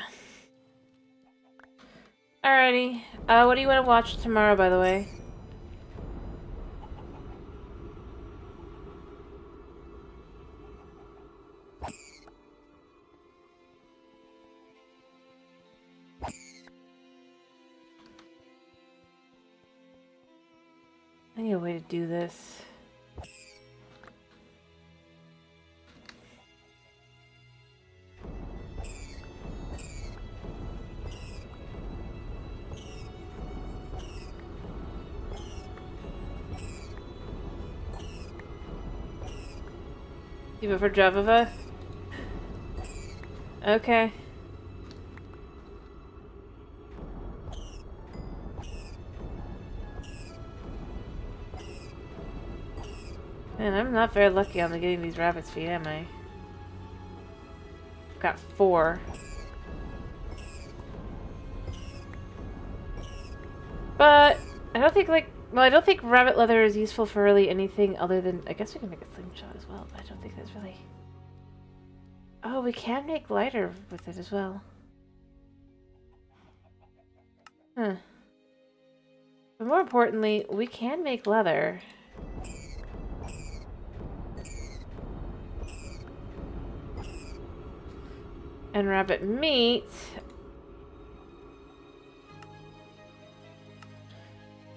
Alrighty. What do you want to watch tomorrow, by the way? I need a way to do this. You vote for Java? Okay. Man, I'm not very lucky on getting these rabbit's feet, am I? I've got 4. But I don't think, like, well, I don't think rabbit leather is useful for really anything other than, I guess we can make a slingshot as well, but I don't think that's really... Oh, we can make lighter with it as well. Huh. But more importantly, we can make leather. And rabbit meat...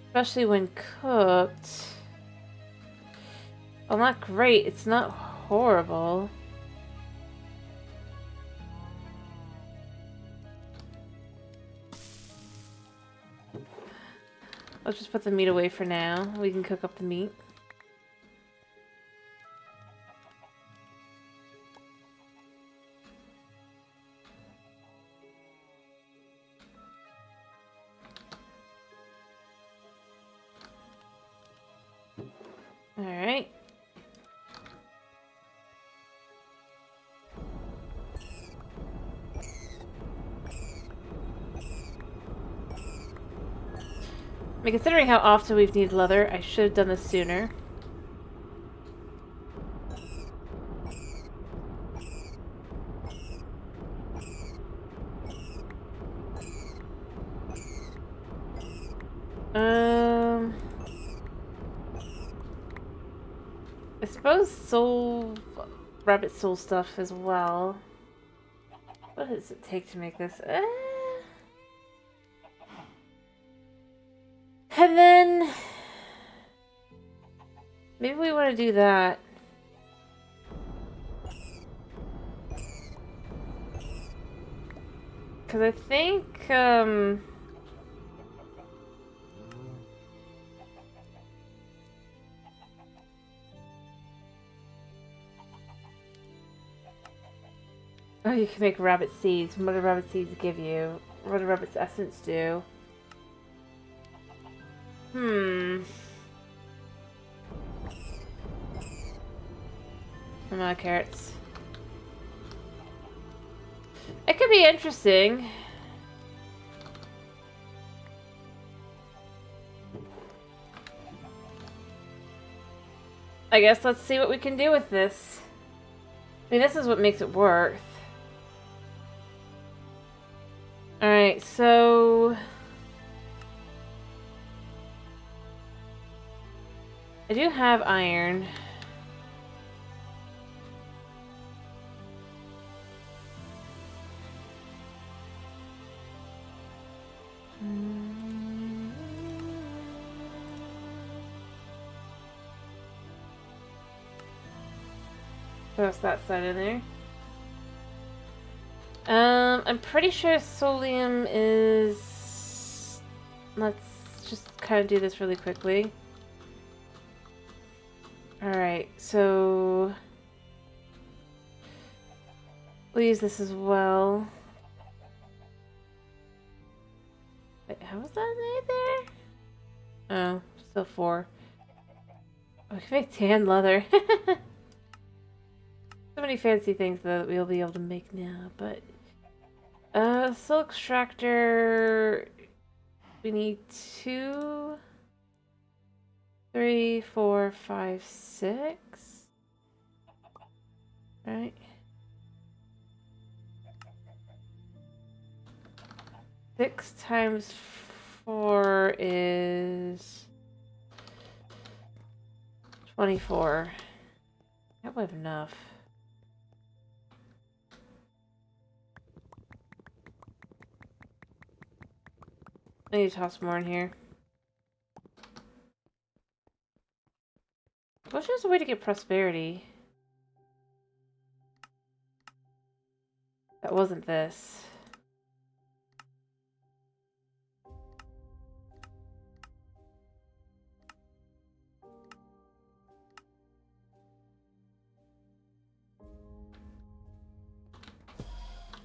Especially when cooked. Well, not great. It's not horrible. Let's just put the meat away for now. We can cook up the meat. Alright. I mean, considering how often we've needed leather, I should have done this sooner. I suppose rabbit soul stuff as well. What does it take to make this? And then maybe we want to do that. Because I think, oh, you can make rabbit seeds. What do rabbit seeds give you? What do rabbit's essence do? I'm out of carrots. It could be interesting. I guess let's see what we can do with this. I mean, this is what makes it worth. Alright, so... I do have iron. Toss that side in there. I'm pretty sure Solium is... Let's just kind of do this really quickly. Alright, so... we'll use this as well. Wait, how was that made there? Oh, still 4. Oh, we can make tan leather. So many fancy things that we'll be able to make now, but... silk extractor... We need 2... 3, 4, 5, 6. Right. 6 times 4 is 24. I hope I have enough. I need to toss more in here. What's just a way to get prosperity? That wasn't this.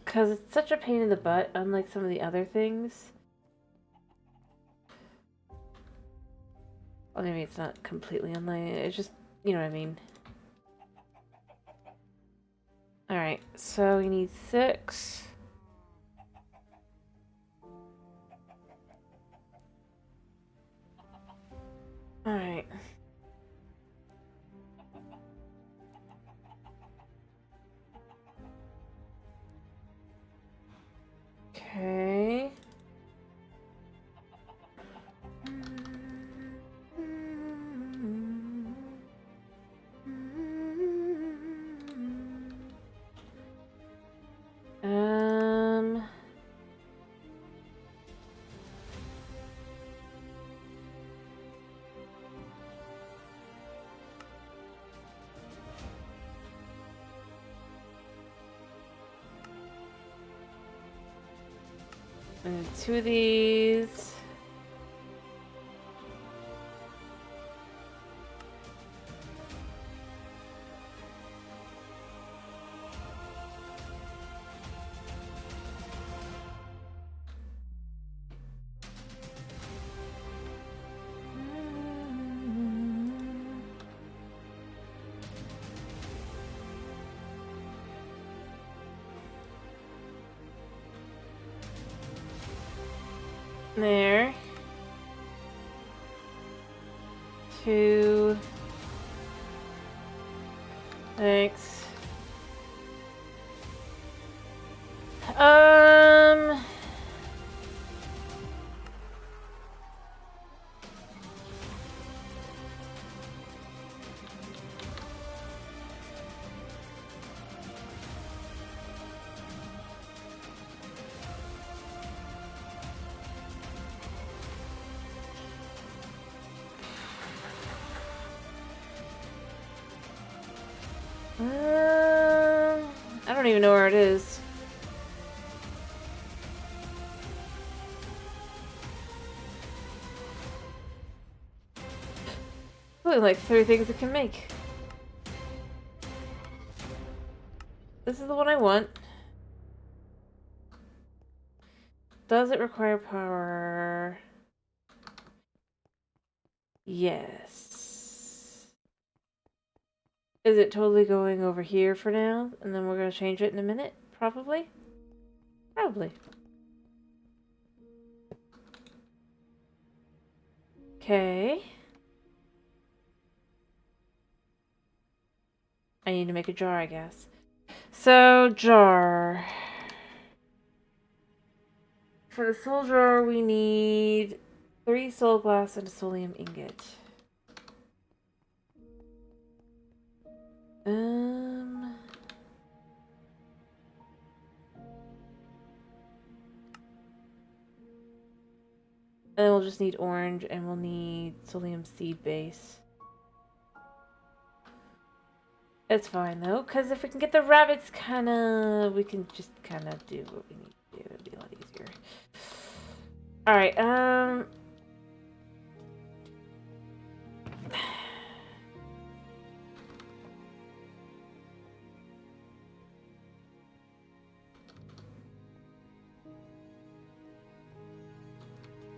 Because it's such a pain in the butt, unlike some of the other things. Well, maybe it's not completely unlike. It's just you know what I mean. Alright, so we need 6. Alright. Okay. And 2 of these. There. 2. Thanks. I don't even know where it is. Only like 3 things it can make. This is the one I want. Does it require power? Yes. Is it totally going over here for now? And then we're going to change it in a minute? Probably? Probably. Okay. I need to make a jar, I guess. So, jar. For the soul jar, we need 3 soul glass and a soulium ingot. And we'll just need orange, and we'll need soulium seed base. It's fine though, because if we can get the rabbits, we can just kind of do what we need to do. It'll be a lot easier. Alright,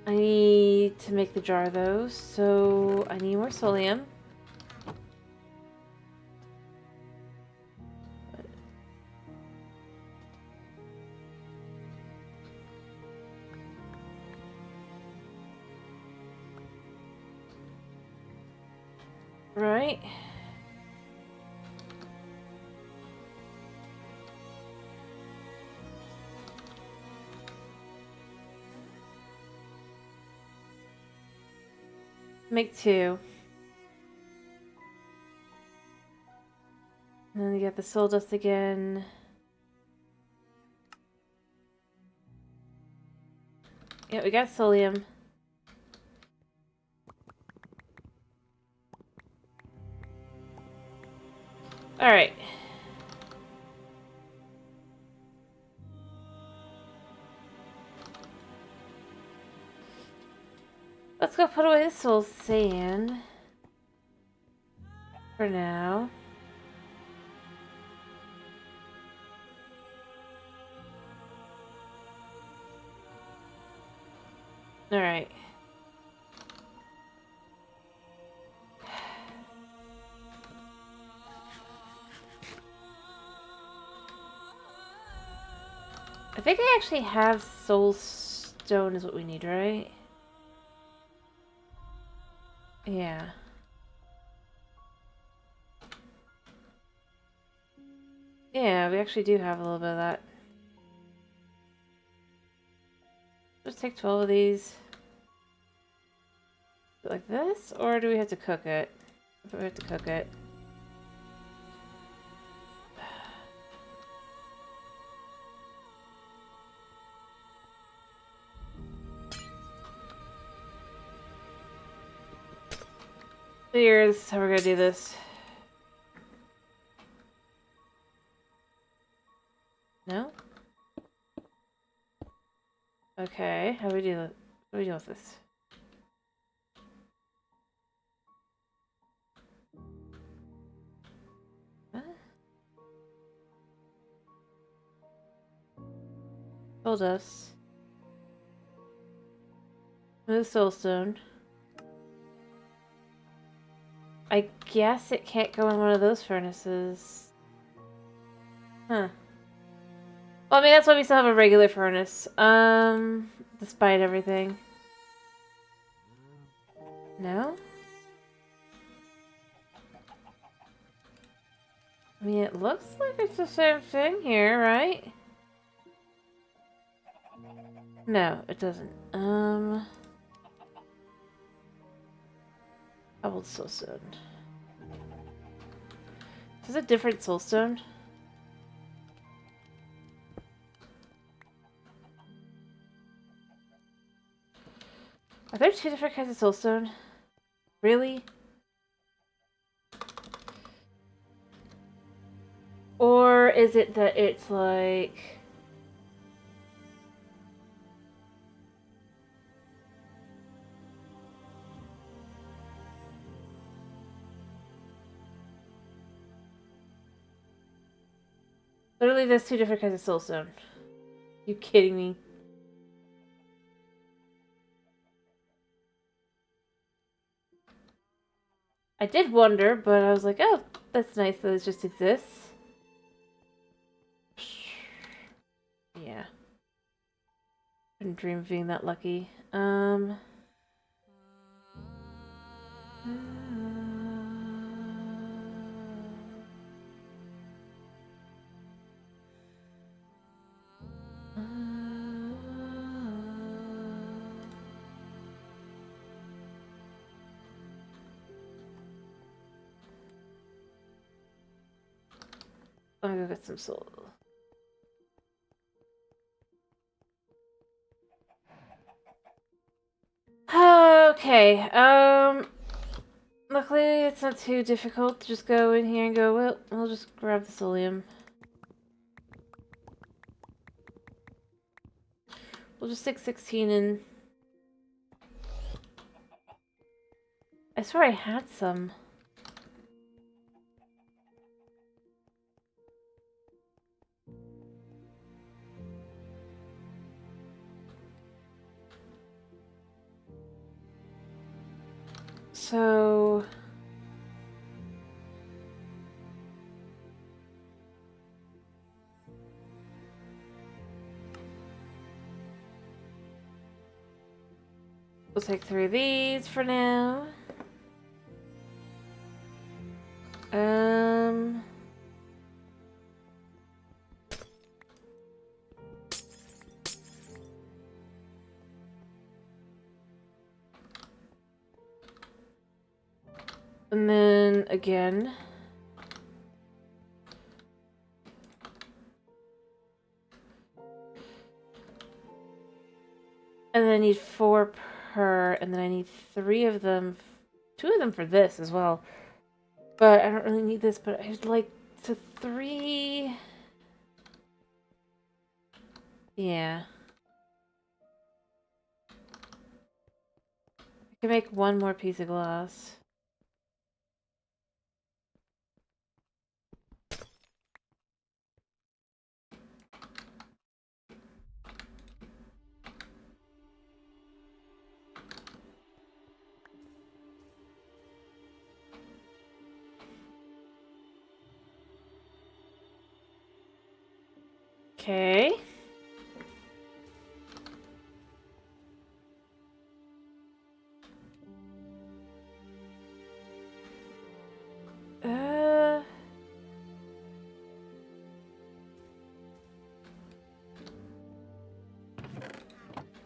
I need to make the jar though, so I need more soulium. Right. Make 2. And then you get the soul dust again. Yeah, we got soulium. Alright. Let's go put away the soul sand. For now. Alright. I think I actually have soul stone is what we need, right? Yeah. Yeah, we actually do have a little bit of that. Let's take 12 of these. Like this? Or do we have to cook it? I thought we have to cook it. Here's how we're gonna do this. No? Okay, how do we do it? What do we do with this? Huh? Told us. Move soulstone. I guess it can't go in one of those furnaces. Huh. Well, I mean, that's why we still have a regular furnace. Despite everything. No? I mean, it looks like it's the same thing here, right? No, it doesn't. Cobbled soulstone. Is this a different soulstone? Are there two different kinds of soulstone? Really? Or is it that it's like... Literally, there's two different kinds of soulstone. You kidding me? I did wonder, but I was like, oh, that's nice that it just exists. Yeah. Couldn't dream of being that lucky. Let me go get some soul. Okay, luckily it's not too difficult to just go in here and go, well, I'll just grab the solium. We'll just stick 16 in. I swear I had some. So... we'll take 3 of these for now. And then again. And then I need 4 per, and then I need 3 of them, 2 of them for this as well. But I don't really need this, but I'd like to 3... Yeah. I can make 1 more piece of glass. Okay.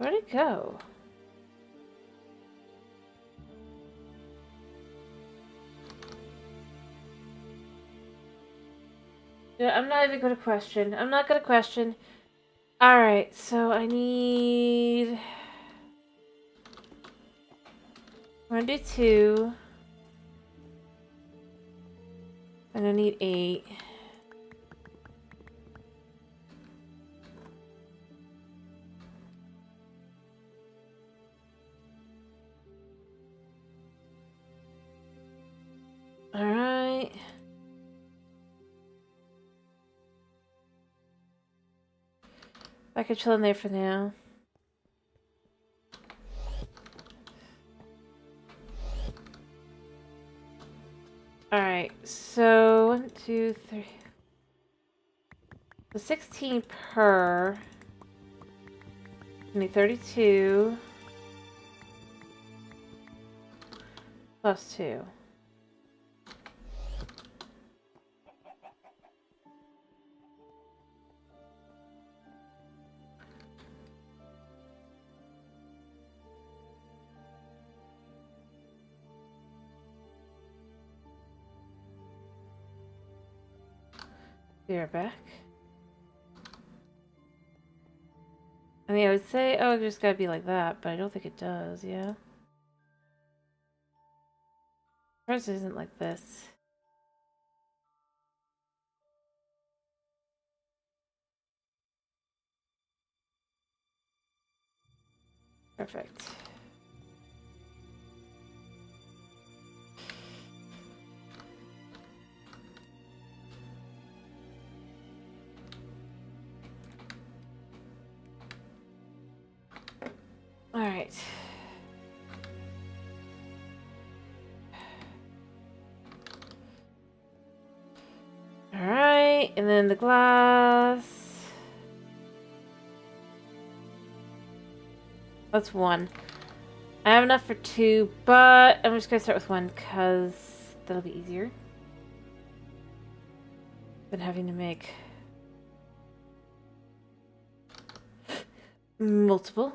Where'd it go? Yeah, I'm not even gonna question. I'm not gonna question. Alright, so I need... I'm gonna do 2. And I need 8. Alright. I could chill in there for now. Alright, so 1, 2, 3. The 16 per. I need 32. Plus 2. Be right back. I mean, I would say, oh, it just gotta be like that, but I don't think it does, yeah? First, it isn't like this. Perfect. Alright. Alright, and then the glass. That's 1. I have enough for 2, but I'm just gonna start with 1 because that'll be easier than having to make multiple.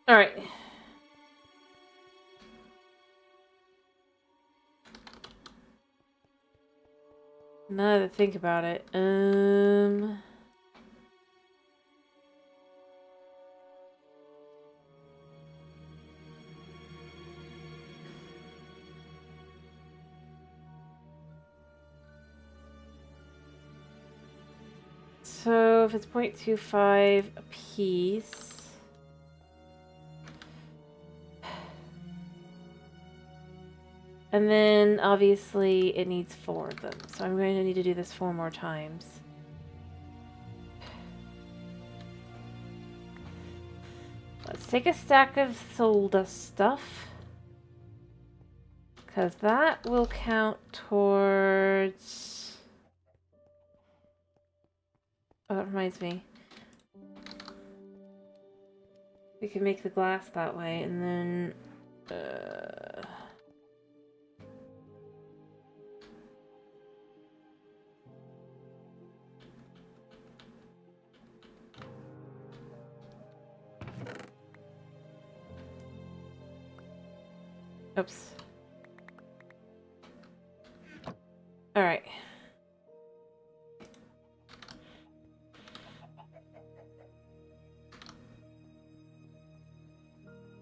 Alright. Now that I think about it, so if it's 0.25 a piece, and then obviously it needs 4 of them, so I'm going to need to do this 4 more times. Let's take a stack of soul dust stuff, because that will count towards... Oh, that reminds me. We can make the glass that way, and then... Oops. Alright.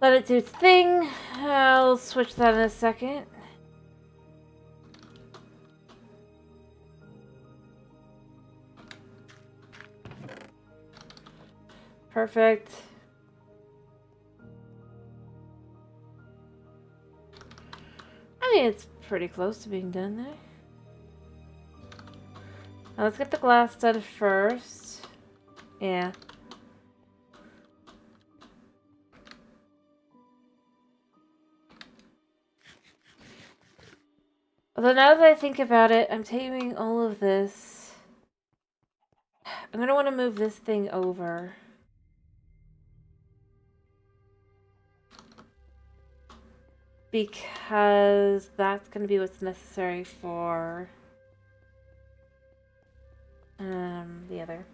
Let it do its thing. I'll switch that in a second. Perfect. I mean, it's pretty close to being done there. Now let's get the glass done first. Yeah. Although now that I think about it, I'm taking all of this. I'm going to want to move this thing over. Because that's going to be what's necessary for the other.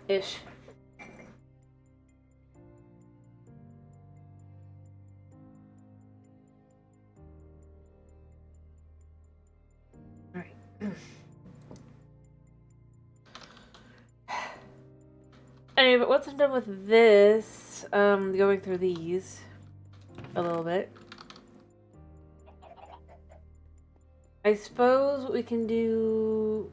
Ish. Alright. Anyway, but once I'm done with this, going through these a little bit, I suppose what we can do...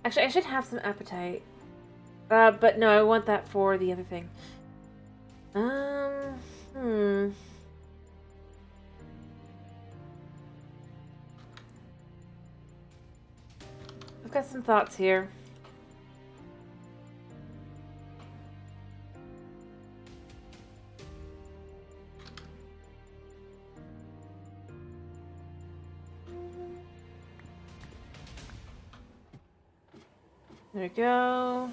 Actually, I should have some appetite. But no, I want that for the other thing. I've got some thoughts here. There we go.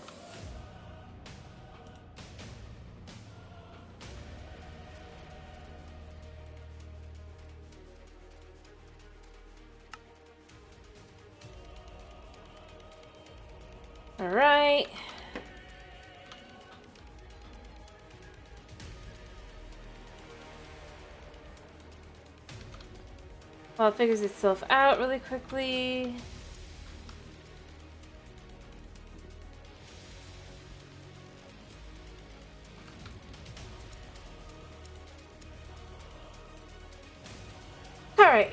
All right. Well, it figures itself out really quickly. All right.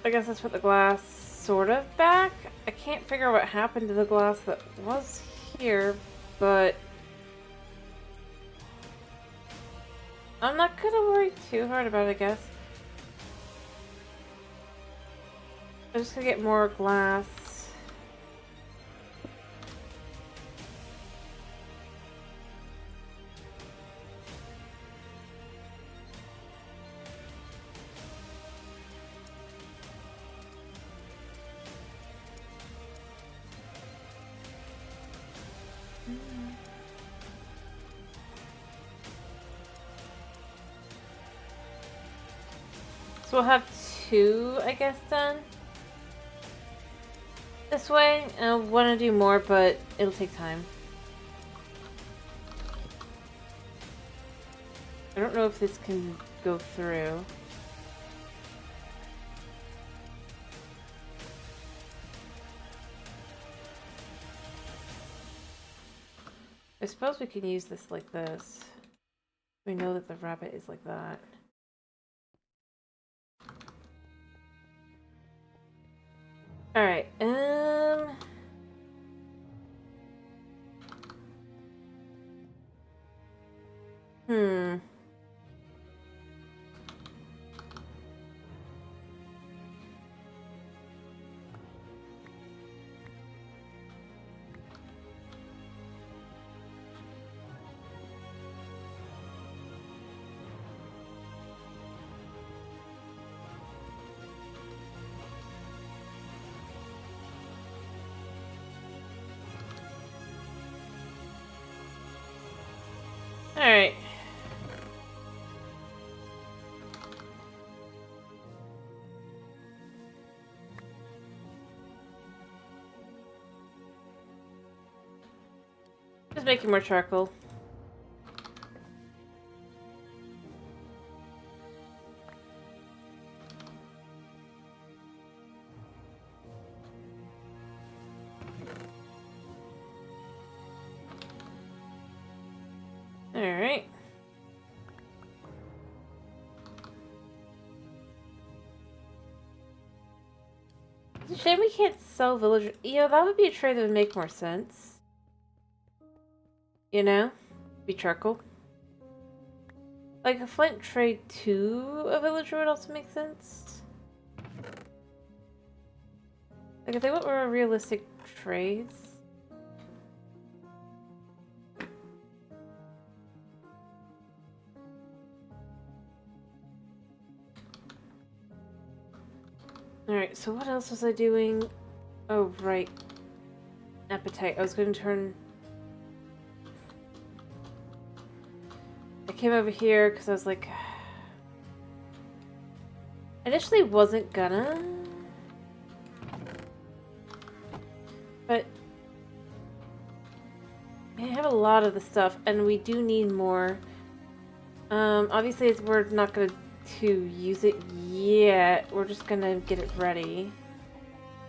I guess let's put the glass sort of back. I can't figure out what happened to the glass that was here, but I'm not gonna worry too hard about it, I guess. I'm just gonna get more glass. So we'll have 2, I guess, done this way. I want to do more, but it'll take time. I don't know if this can go through. I suppose we can use this like this. We know that the rabbit is like that. Alright, Alright. Just making more charcoal. Alright. It's a shame we can't sell villager. You know, that would be a trade that would make more sense. You know? Be charcoal. Like a flint trade to a villager would also make sense. Like if they went more realistic trades. Alright, so what else was I doing? Oh, right. Appetite. I was going to turn... I came over here because I was like... Initially wasn't gonna, but I have a lot of the stuff, and we do need more. Obviously we're not gonna use it yet. We're just gonna get it ready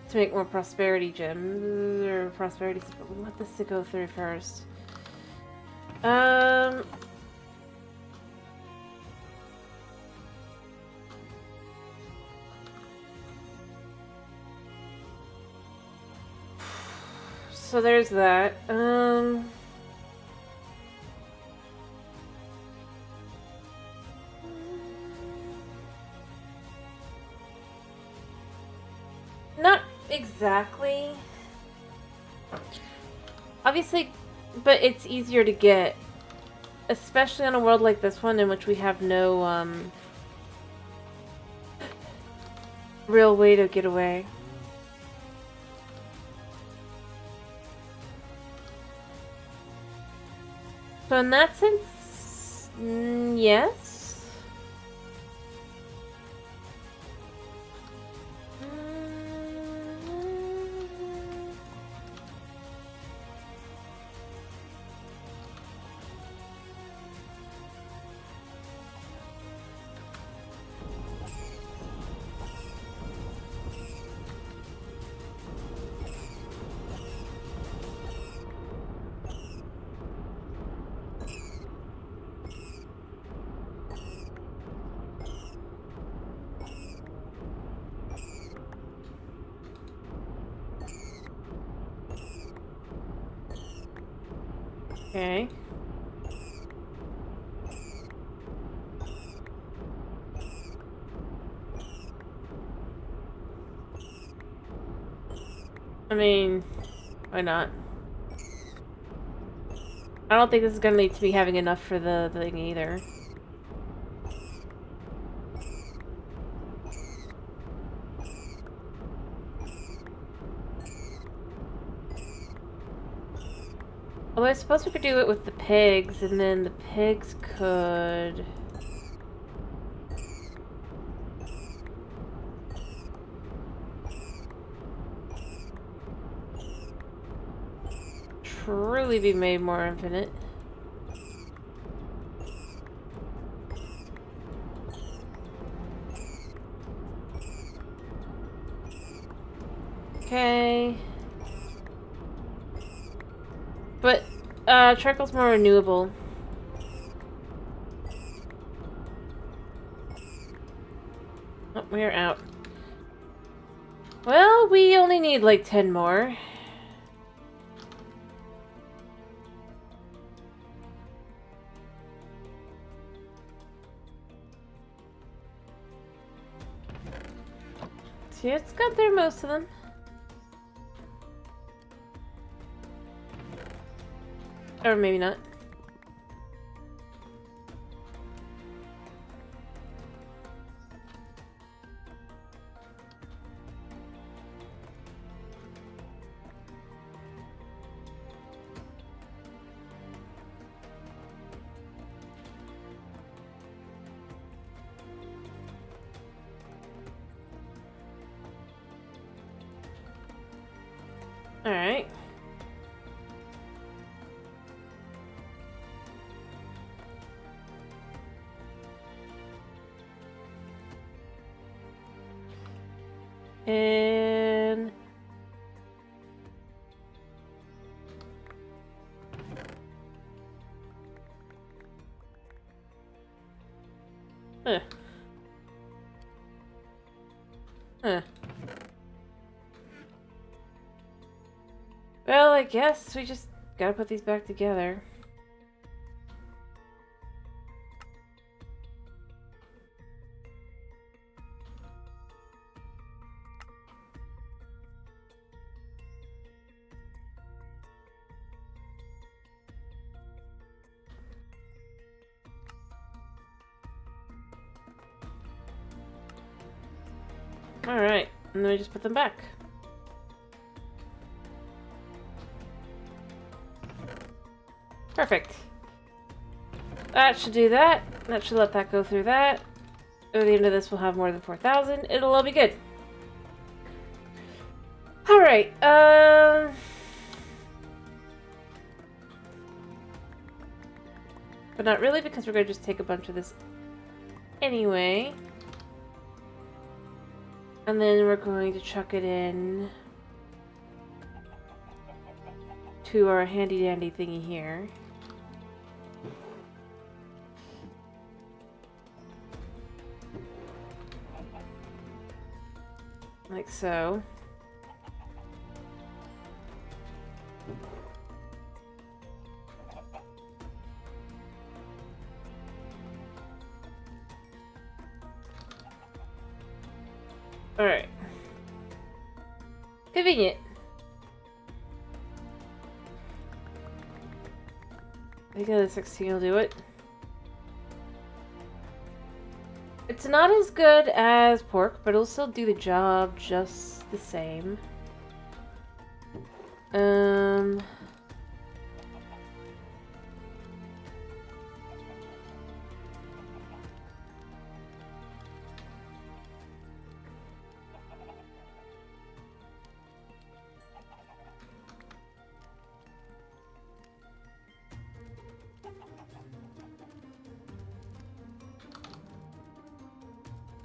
to make more prosperity gems or prosperity. But we want this to go through first. So there's that. Not exactly. Obviously, but it's easier to get, especially on a world like this one in which we have no real way to get away. So in that sense, yes. Okay. I mean, why not? I don't think this is gonna lead to me having enough for the thing either. Although I suppose we could do it with the pigs, and then the pigs could... truly be made more infinite. Okay. But, charcoal's more renewable. Oh, we're out. Well, we only need like 10 more. See, it's got through most of them. Or maybe not. Alright. And... Huh. Huh. Well, I guess we just gotta put these back together. Alright, and then we just put them back. Perfect. That should do that. That should let that go through that. At the end of this, we'll have more than 4,000. It'll all be good. Alright, but not really, because we're going to just take a bunch of this anyway. And then we're going to chuck it in to our handy-dandy thingy here. Like so. Alright. Convenient. I think the 16 will do it. It's not as good as pork, but it'll still do the job just the same.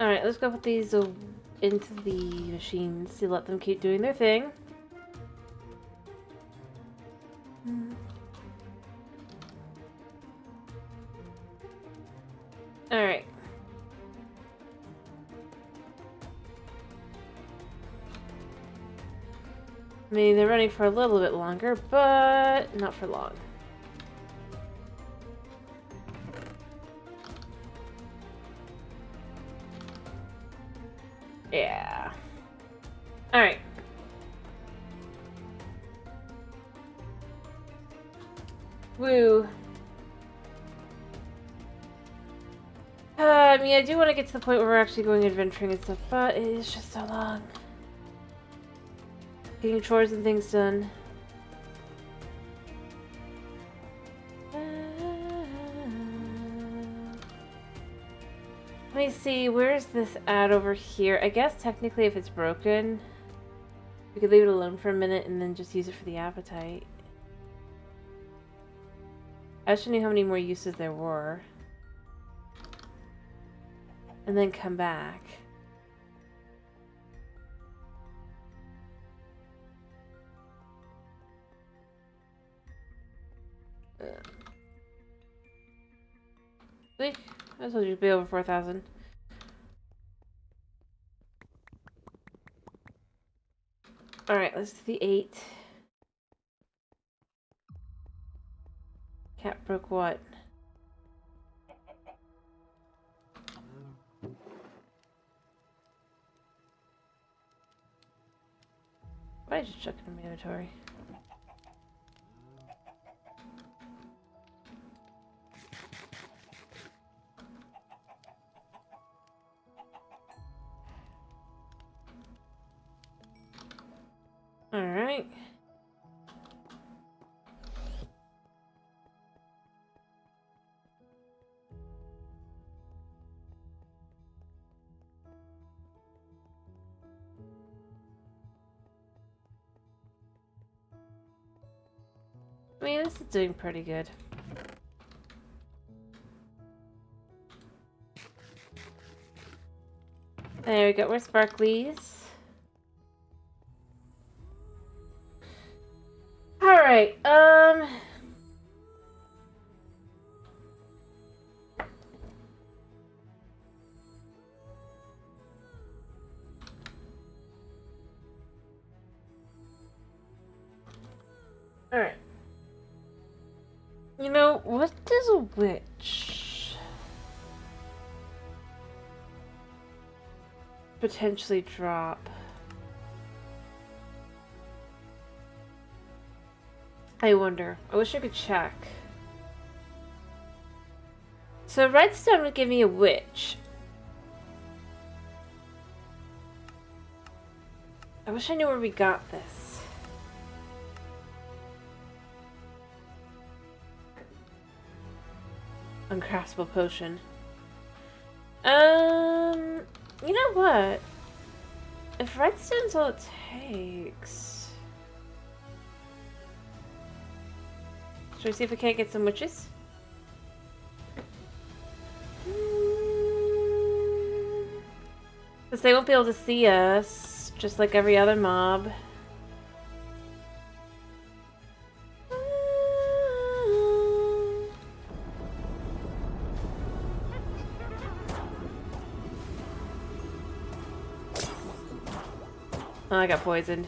Alright, let's go put these into the machines to let them keep doing their thing. Alright. I mean, they're running for a little bit longer, but not for long. Yeah. Alright. Woo. I mean, I do want to get to the point where we're actually going adventuring and stuff, but it is just so long. Getting chores and things done. Let me see, where's this at over here? I guess technically if it's broken, we could leave it alone for a minute and then just use it for the appetite. I just knew how many more uses there were. And then come back. See? I told you to be over 4,000. Alright, let's do the 8. Cat broke what? Why did you chuck it in my inventory? Alright. I mean, this is doing pretty good. There we go, we're sparklies. Alright, Alright. You know, what does a witch potentially drop? I wonder. I wish I could check. So redstone would give me a witch. I wish I knew where we got this. Uncraftable potion. You know what? If redstone's all it takes... Should we see if we can't get some witches? Because they won't be able to see us, just like every other mob. Oh, I got poisoned.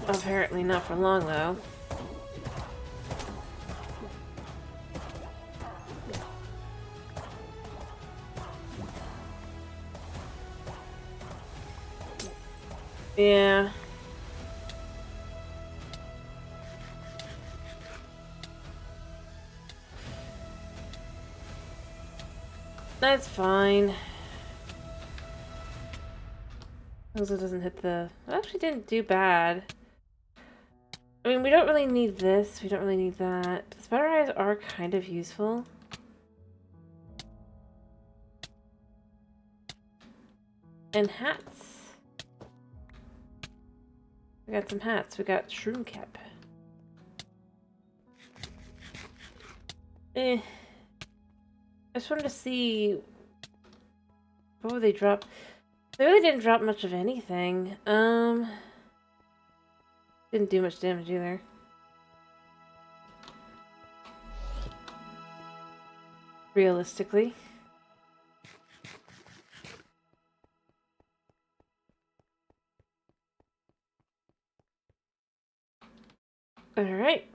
Apparently not for long, though. Yeah. That's fine. As long as it doesn't hit the... It actually didn't do bad. I mean, we don't really need this. We don't really need that. The spider eyes are kind of useful. And hats. We got some hats. We got shroom cap. I just wanted to see... What would they drop? They really didn't drop much of anything. Didn't do much damage either. Realistically. Alright.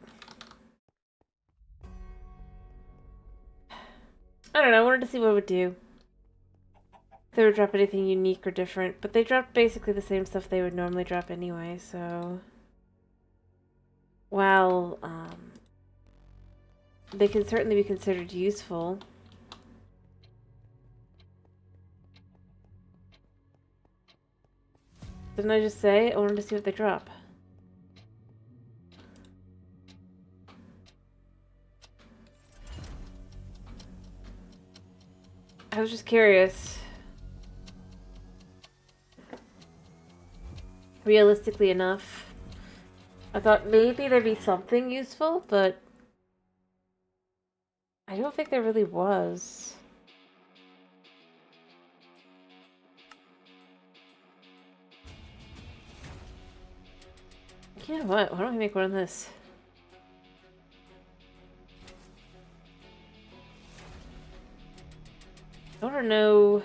I don't know, I wanted to see what it would do. If they would drop anything unique or different, but they dropped basically the same stuff they would normally drop anyway, so... While, they can certainly be considered useful. Didn't I just say I wanted to see what they drop? I was just curious. Realistically enough, I thought maybe there'd be something useful, but I don't think there really was. You know what? Why don't we make one of this? I want to know...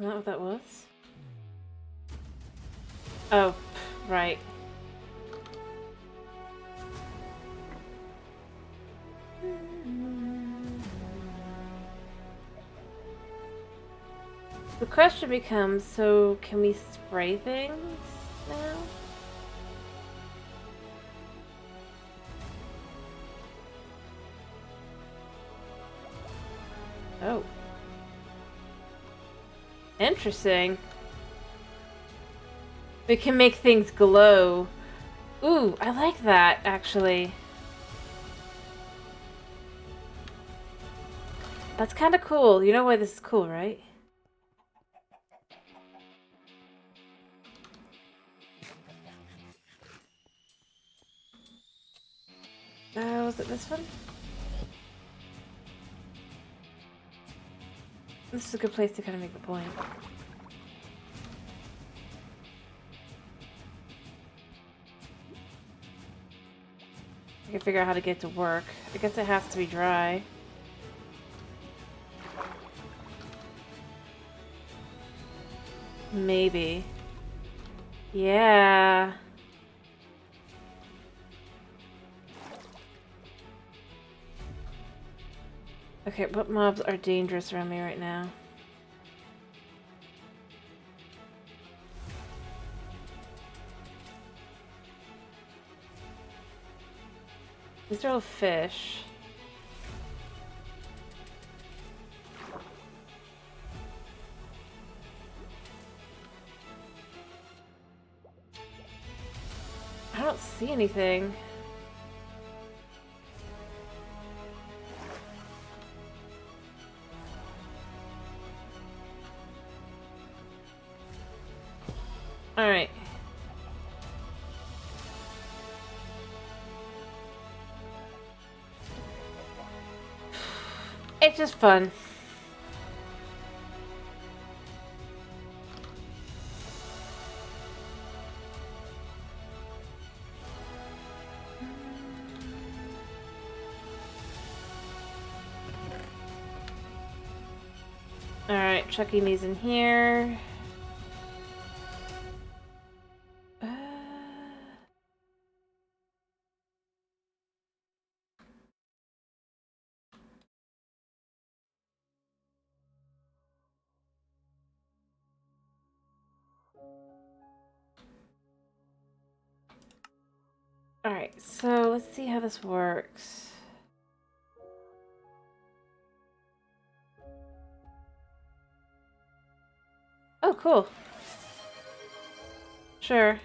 Not what that was? Oh, right. The question becomes, so can we spray things now? Oh. Interesting. We can make things glow. Ooh, I like that, actually. That's kind of cool. You know why this is cool, right? Was it this one? This is a good place to kind of make the point. I can figure out how to get it to work. I guess it has to be dry. Maybe. Yeah. Okay, what mobs are dangerous around me right now? These are all fish. I don't see anything. Alright. It's just fun. Alright, chucking these in here. Alright, so let's see how this works. Oh, cool. Sure.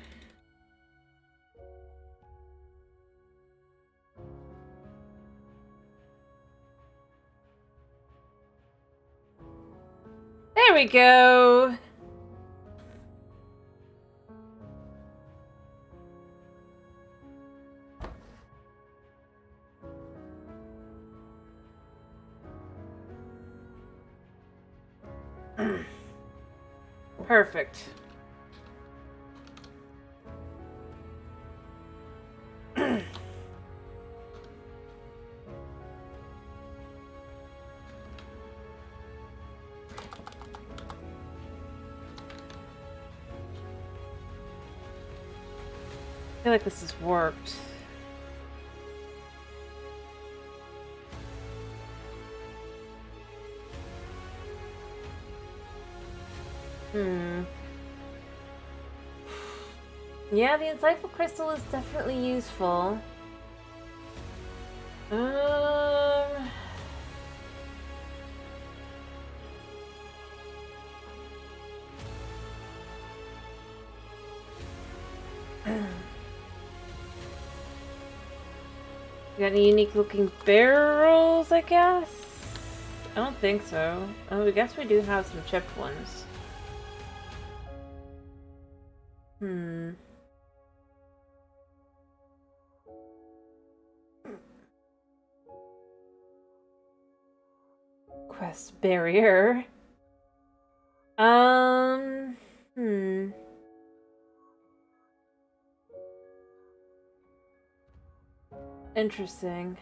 There we go! Perfect. I feel like this has worked. Yeah, the insightful crystal is definitely useful. Got any unique looking barrels, I guess? I don't think so. Oh, I guess we do have some chipped ones. Quest barrier. Interesting.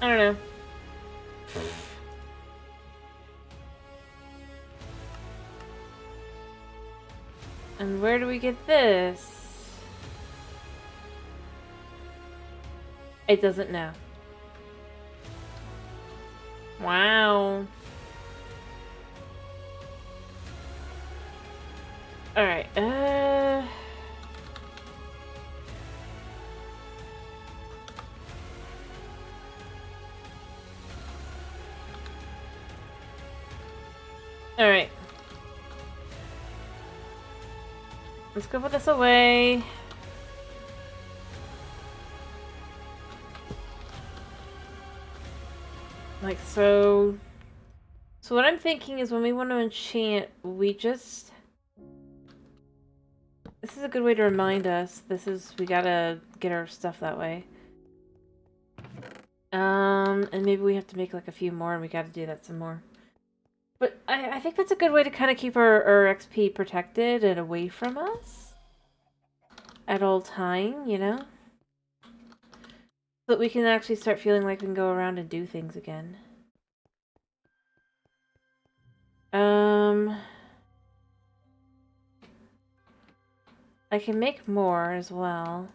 I don't know. And where do we get this? It doesn't know. Wow. Alright, Alright. Let's go put this away. Like so. So what I'm thinking is when we want to enchant, we just... This is a good way to remind us. We gotta get our stuff that way. And maybe we have to make like a few more and we gotta do that some more. But I think that's a good way to kind of keep our XP protected and away from us. At all time, you know? So that we can actually start feeling like we can go around and do things again. I can make more as well.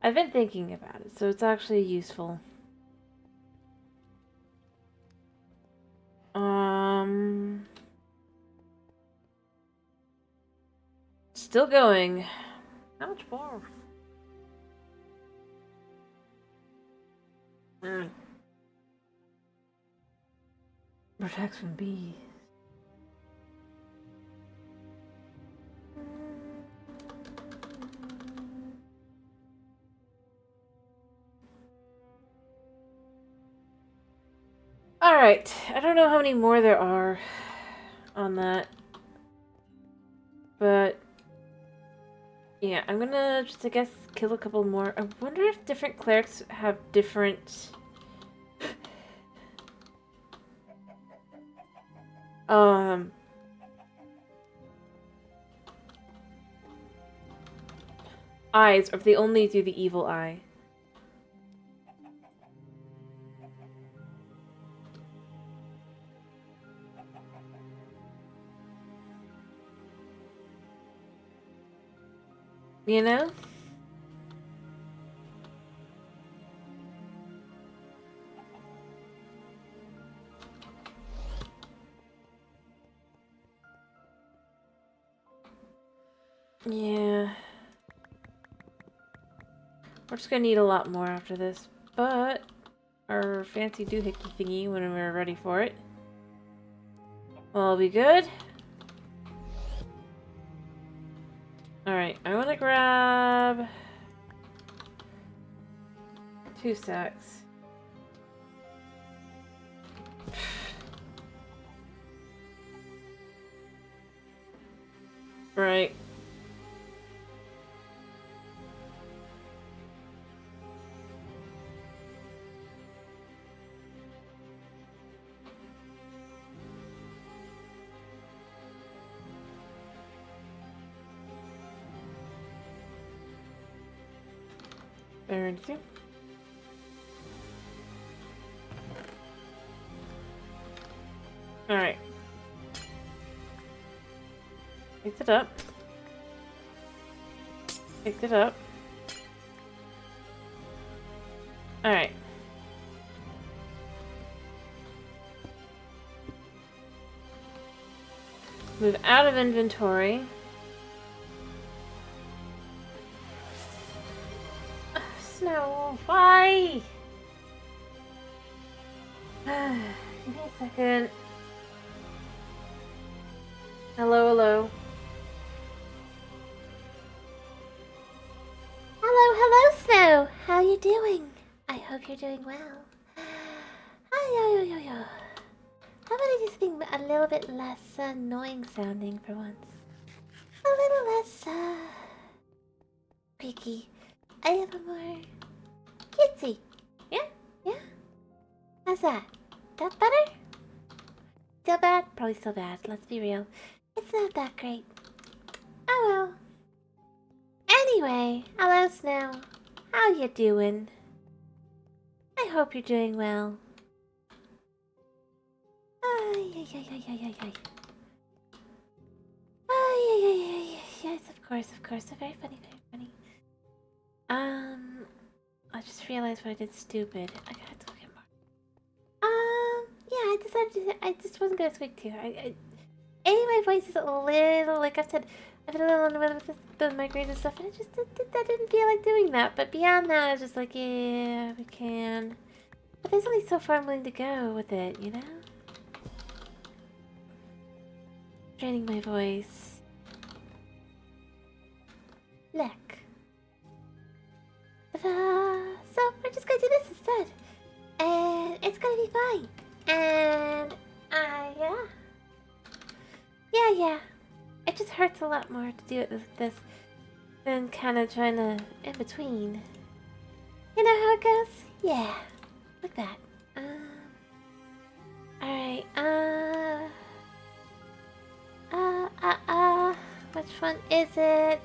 I've been thinking about it, so it's actually useful. Still going. How much more? Protects from bees. Alright, I don't know how many more there are on that. But yeah, I'm gonna just, I guess, kill a couple more. I wonder if different clerics have different eyes, or if they only do the evil eye. You know? Yeah. We're just gonna need a lot more after this, but our fancy doohickey thingy when we're ready for it will be good. Alright, I want to grab 2 sacks. Right. There we go. Alright. Picked it up. Picked it up. Alright. Move out of inventory. Snow, why? Give me a second. Hello, hello. Hello, Snow. How you doing? I hope you're doing well. Hi. How about I just being a little bit less annoying sounding for once? A little less, creaky. I have a more cutesy. Yeah? How's that? That better? Still bad? Probably still bad. Let's be real. It's not that great. Oh well. Anyway, hello Snow. How you doing? I hope you're doing well. Yes, of course. Very funny. I just realized what I did stupid. I gotta go get more. Yeah, I just wasn't gonna speak to you. Maybe my voice is a little, like I've said, I've been a little under with the migraine and stuff, and I didn't feel like doing that. But beyond that, I was just like, yeah, we can. But there's only so far I'm willing to go with it, you know? Training my voice. Look. So we're just gonna do this instead. And it's gonna be fine. And, yeah. It just hurts a lot more to do it with this than kind of trying to in between. You know how it goes? Yeah. Like that. Alright, which one is it?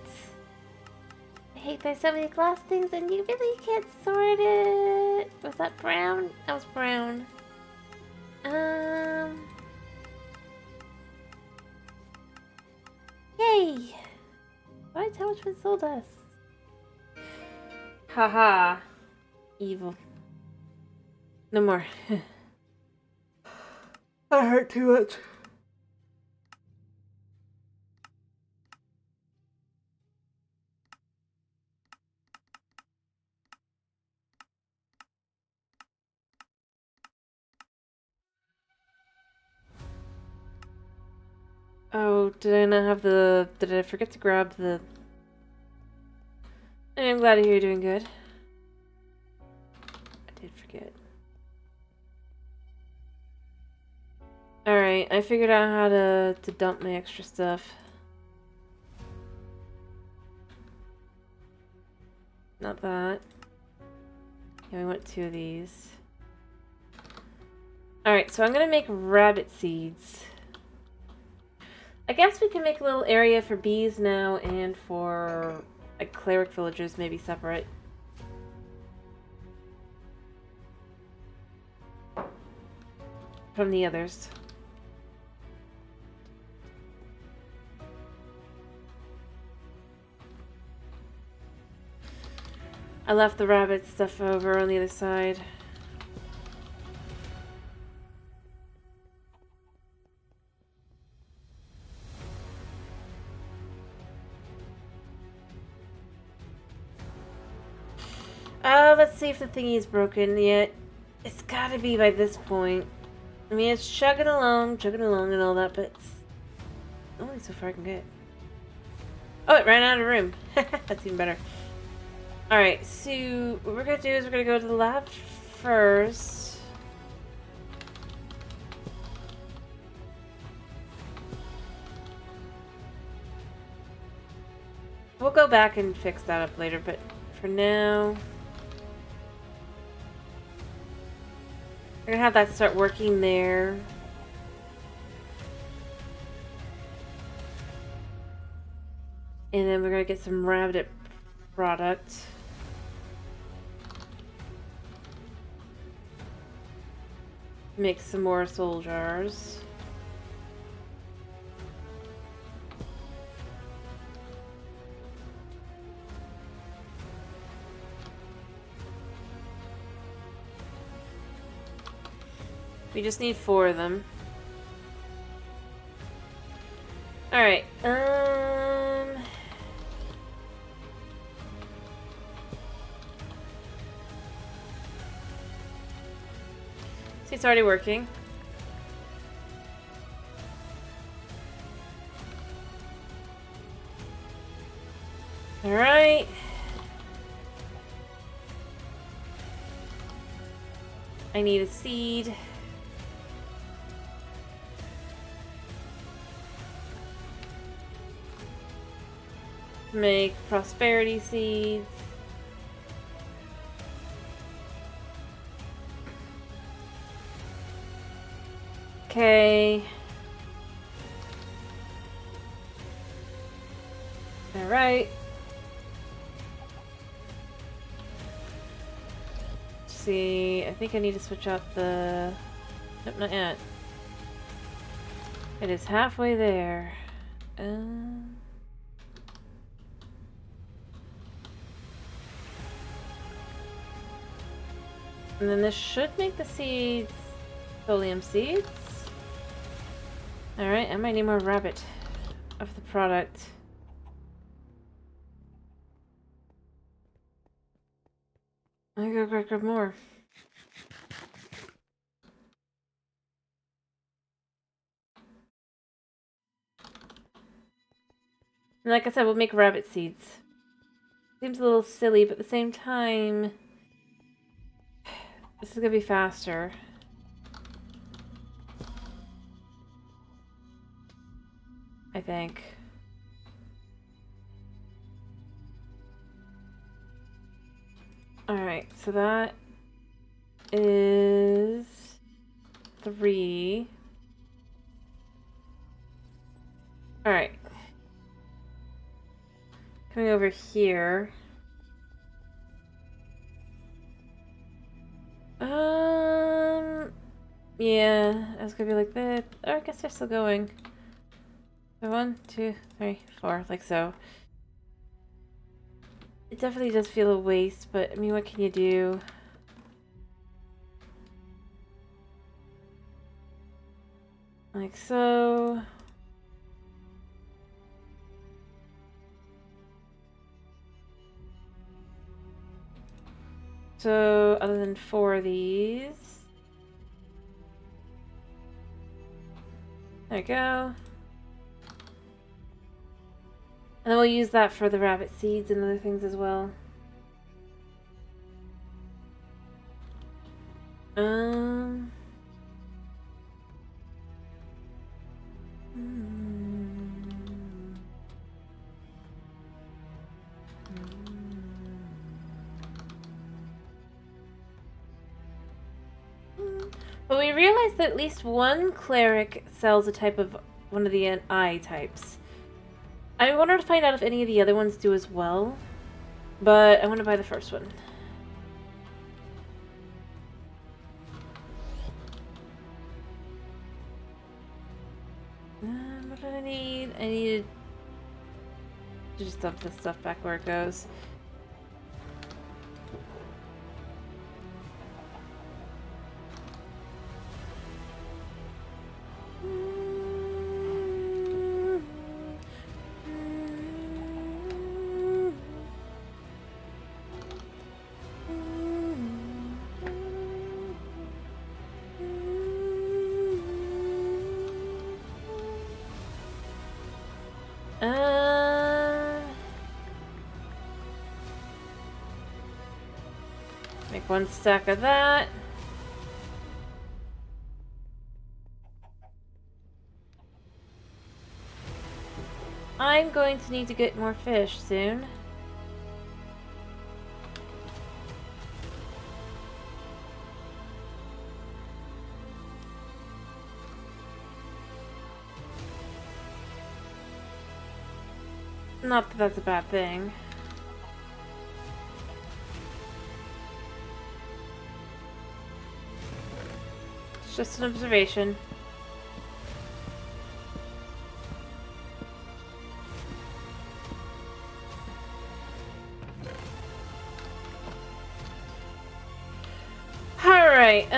I hate there's so many glass things and you really can't sort it. Was that brown? That was brown. Yay! Right, how much was sold us? Haha. Evil. No more. I hurt too much. Oh, did I not have the... Did I forget to grab the... I'm glad to hear you're doing good. I did forget. Alright, I figured out how to dump my extra stuff. Not that. Yeah, we want 2 of these. Alright, so I'm gonna make rabbit seeds. I guess we can make a little area for bees now and for like cleric villagers, maybe separate. From the others. I left the rabbit stuff over on the other side. Let's see if the thingy's broken yet. It's gotta be by this point. I mean, it's chugging along and all that, but it's only so far I can get. Oh, it ran out of room. That's even better. Alright, so what we're gonna do is we're gonna go to the lab first. We'll go back and fix that up later, but for now... We're gonna have that start working there. And then we're gonna get some rabbit product. Make some more soul jars. We just need 4 of them. Alright, see, it's already working. Alright. I need a seed. Make prosperity seeds. Okay. All right. Let's see, I think I need to switch out the... Nope, not yet. It is halfway there. And then this should make the seeds thulium seeds. Alright, I might need more rabbit of the product. I gotta grab more. And like I said, we'll make rabbit seeds. Seems a little silly, but at the same time... This is gonna be faster. I think. Alright, so that is 3. Alright. Coming over here. Yeah, I was gonna be like that. Oh, I guess they're still going. So 1, 2, 3, 4, like so. It definitely does feel a waste, but I mean, what can you do? Like so. So, other than 4 of these. There we go. And then we'll use that for the rabbit seeds and other things as well. Um. But we realized that at least one cleric sells a type of one of the eye types. I wanted to find out if any of the other ones do as well, but I want to buy the first one. What do I need? I need to just dump this stuff back where it goes. Make 1 stack of that. I'm going to need to get more fish soon. Not that that's a bad thing. It's just an observation. Alright,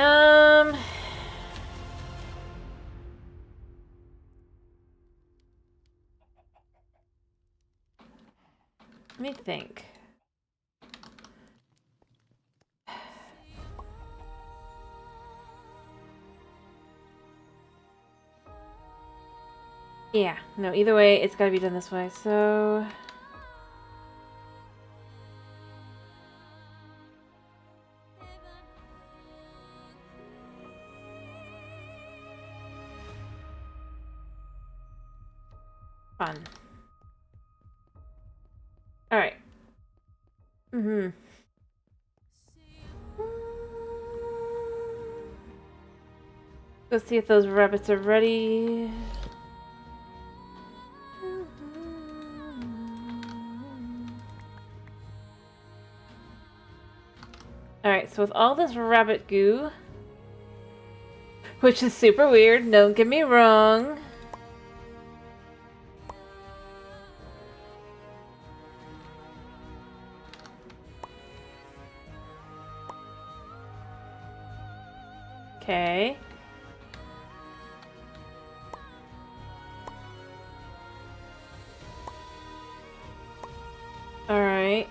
let me think. Yeah, no, either way, it's gotta be done this way, so... Fun. Alright. Go see if those rabbits are ready. Alright, so with all this rabbit goo, which is super weird, don't get me wrong. Okay. Alright,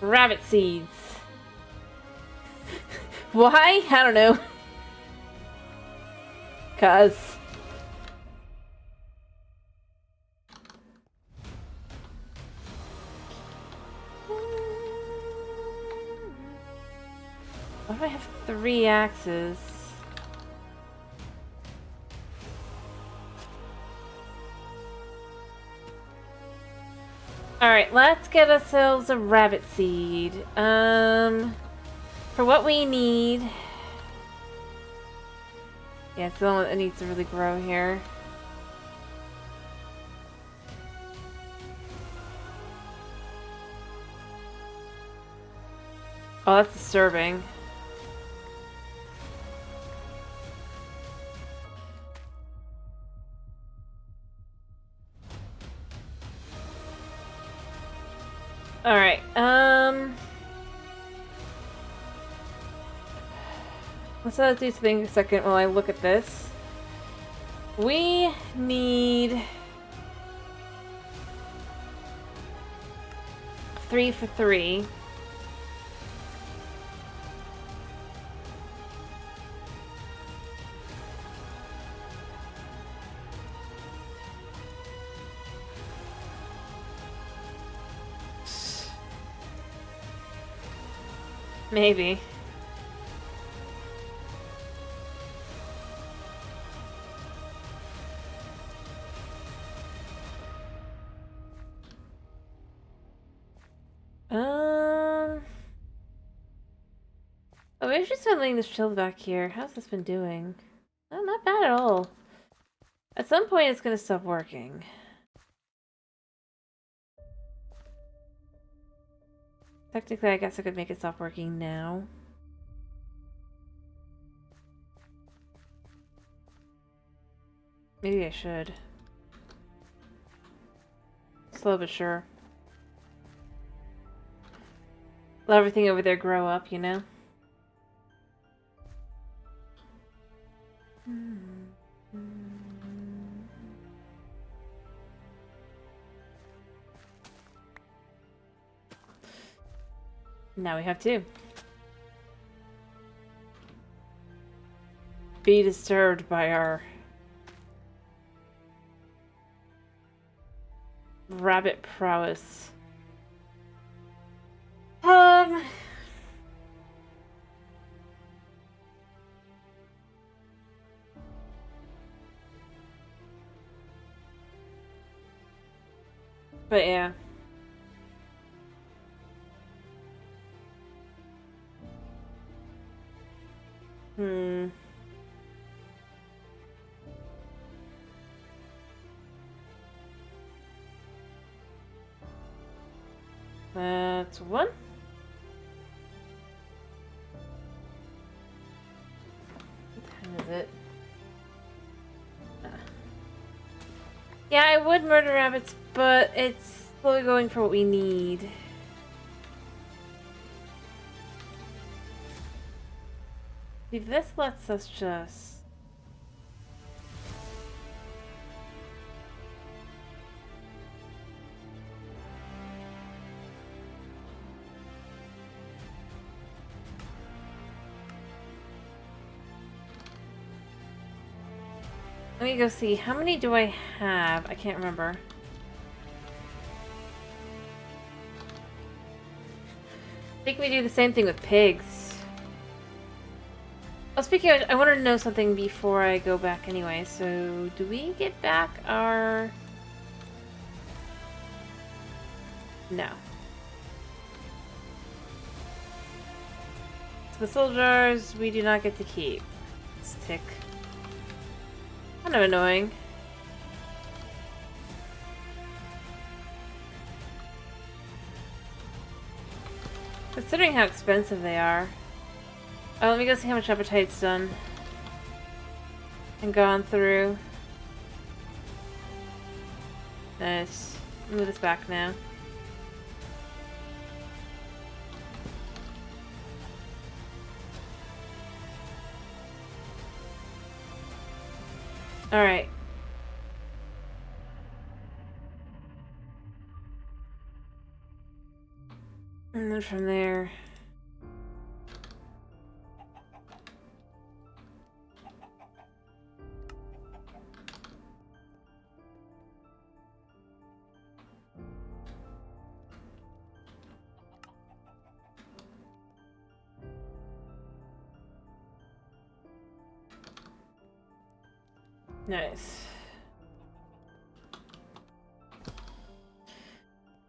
rabbit seeds. Why? I don't know. 'Cause. Why do I have 3 axes? Alright, let's get ourselves a rabbit seed. For what we need... Yeah, it's the only one that needs to really grow here. Oh, that's disturbing. Alright, let's do something a second while I look at this. We need 3 for 3. Maybe. Oh, maybe she's been letting this chill back here. How's this been doing? Oh, not bad at all. At some point, it's gonna stop working. Technically, I guess I could make it stop working now. Maybe I should. Slow but sure. Let everything over there grow up, you know? Now we have 2. Be disturbed by our rabbit prowess. But yeah. That's 1. What time is it? Yeah, I would murder rabbits, but it's slowly going for what we need. See, this lets us just... Let me go see. How many do I have? I can't remember. I think we do the same thing with pigs. Oh, speaking of which, I wanted to know something before I go back anyway. So, do we get back our... No. So the soul jars, we do not get to keep. Let's tick. Kind of annoying. Considering how expensive they are. Oh, let me go see how much appetite's done. And gone through. Nice. Move this back now. Alright. And then from there... Nice.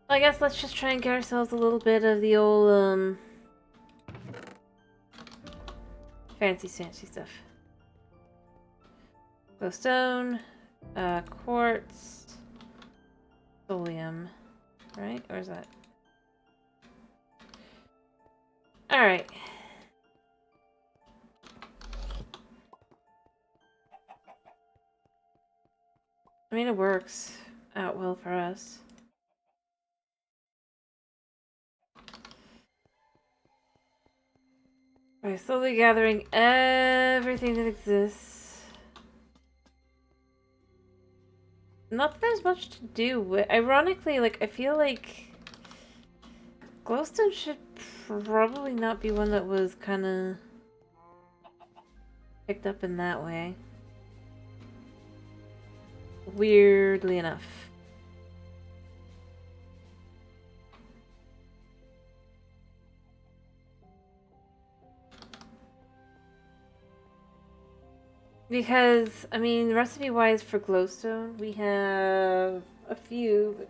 I guess let's just try and get ourselves a little bit of the old, fancy stuff. Glowstone, quartz, thulium, right? Or is that? Alright. I mean, it works out well for us. By slowly gathering everything that exists. Not that there's much to do with. Ironically, like, I feel like glowstone should probably not be one that was kind of picked up in that way. Weirdly enough. Because, I mean, recipe-wise for glowstone, we have a few, but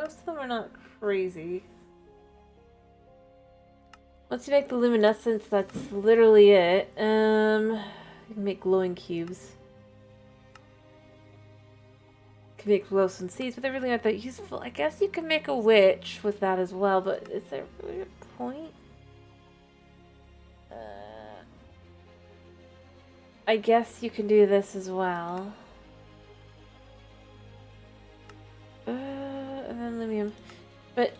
most of them are not crazy. Once you make the luminescence, that's literally it. You can make glowing cubes. You can make glowstone seeds, but they really aren't that useful. I guess you can make a witch with that as well, but is there really a point? I guess you can do this as well. And then Lumium. But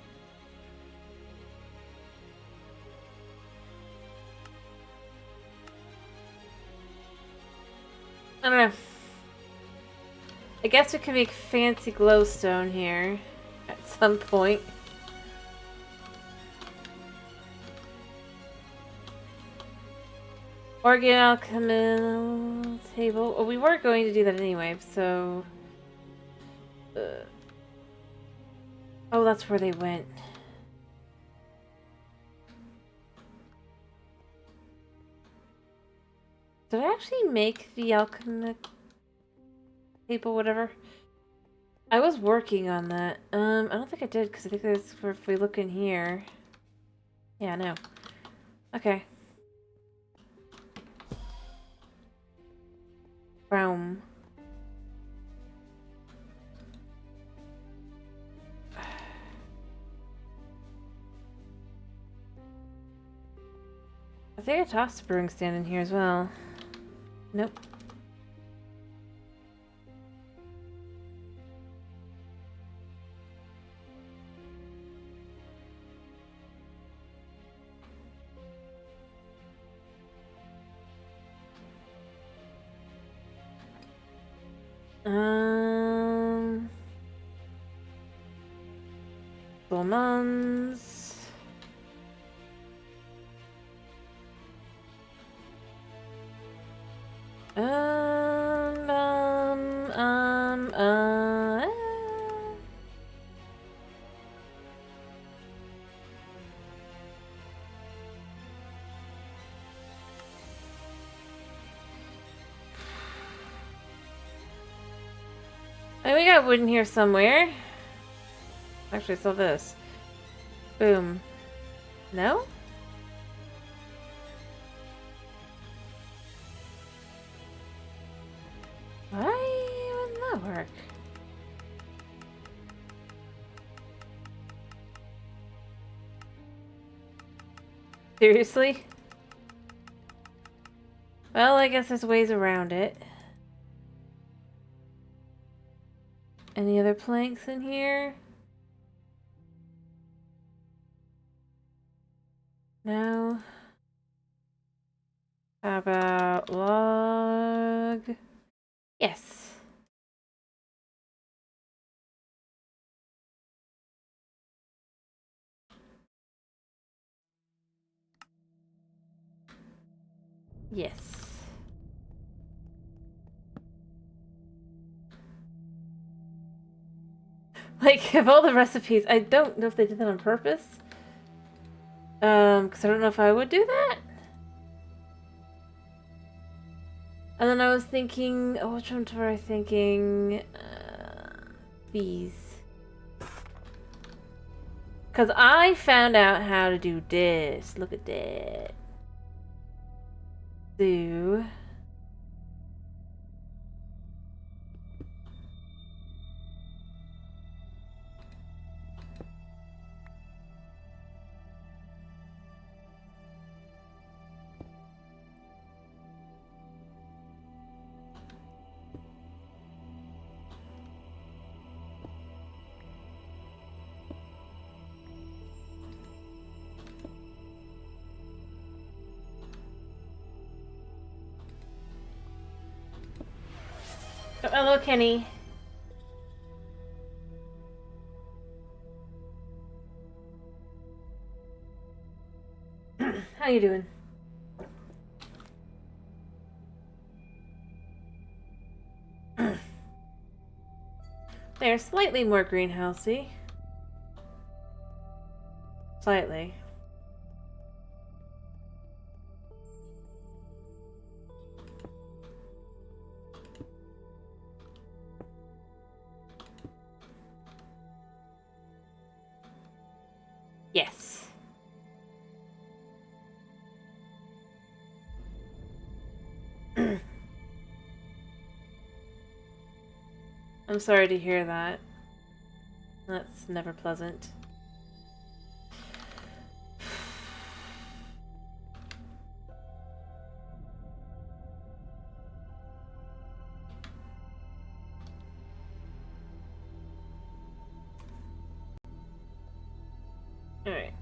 I don't know. I guess we can make fancy glowstone here at some point. Organ alchemical table. Well, we were going to do that anyway, so... Oh, that's where they went. Did I actually make the alchemic table, whatever? I was working on that. I don't think I did, because I think that's where, if we look in here... Yeah, no. Okay. Boom. I think I tossed a brewing stand in here as well. Nope. Months. Oh, we got wood in here somewhere. Actually, I saw this. Boom. No? Why wouldn't that work? Seriously? Well, I guess there's ways around it. Any other planks in here? No. How about log? Yes. Yes. Like, of all the recipes, I don't know if they did that on purpose. Because I don't know if I would do that. And then I was thinking, oh, which ones were I thinking? These. Because I found out how to do this. Look at that. So... Hello, Kenny. How you doing? They're slightly more greenhousey. Slightly. Yes. I'm sorry to hear that. That's never pleasant. Alright.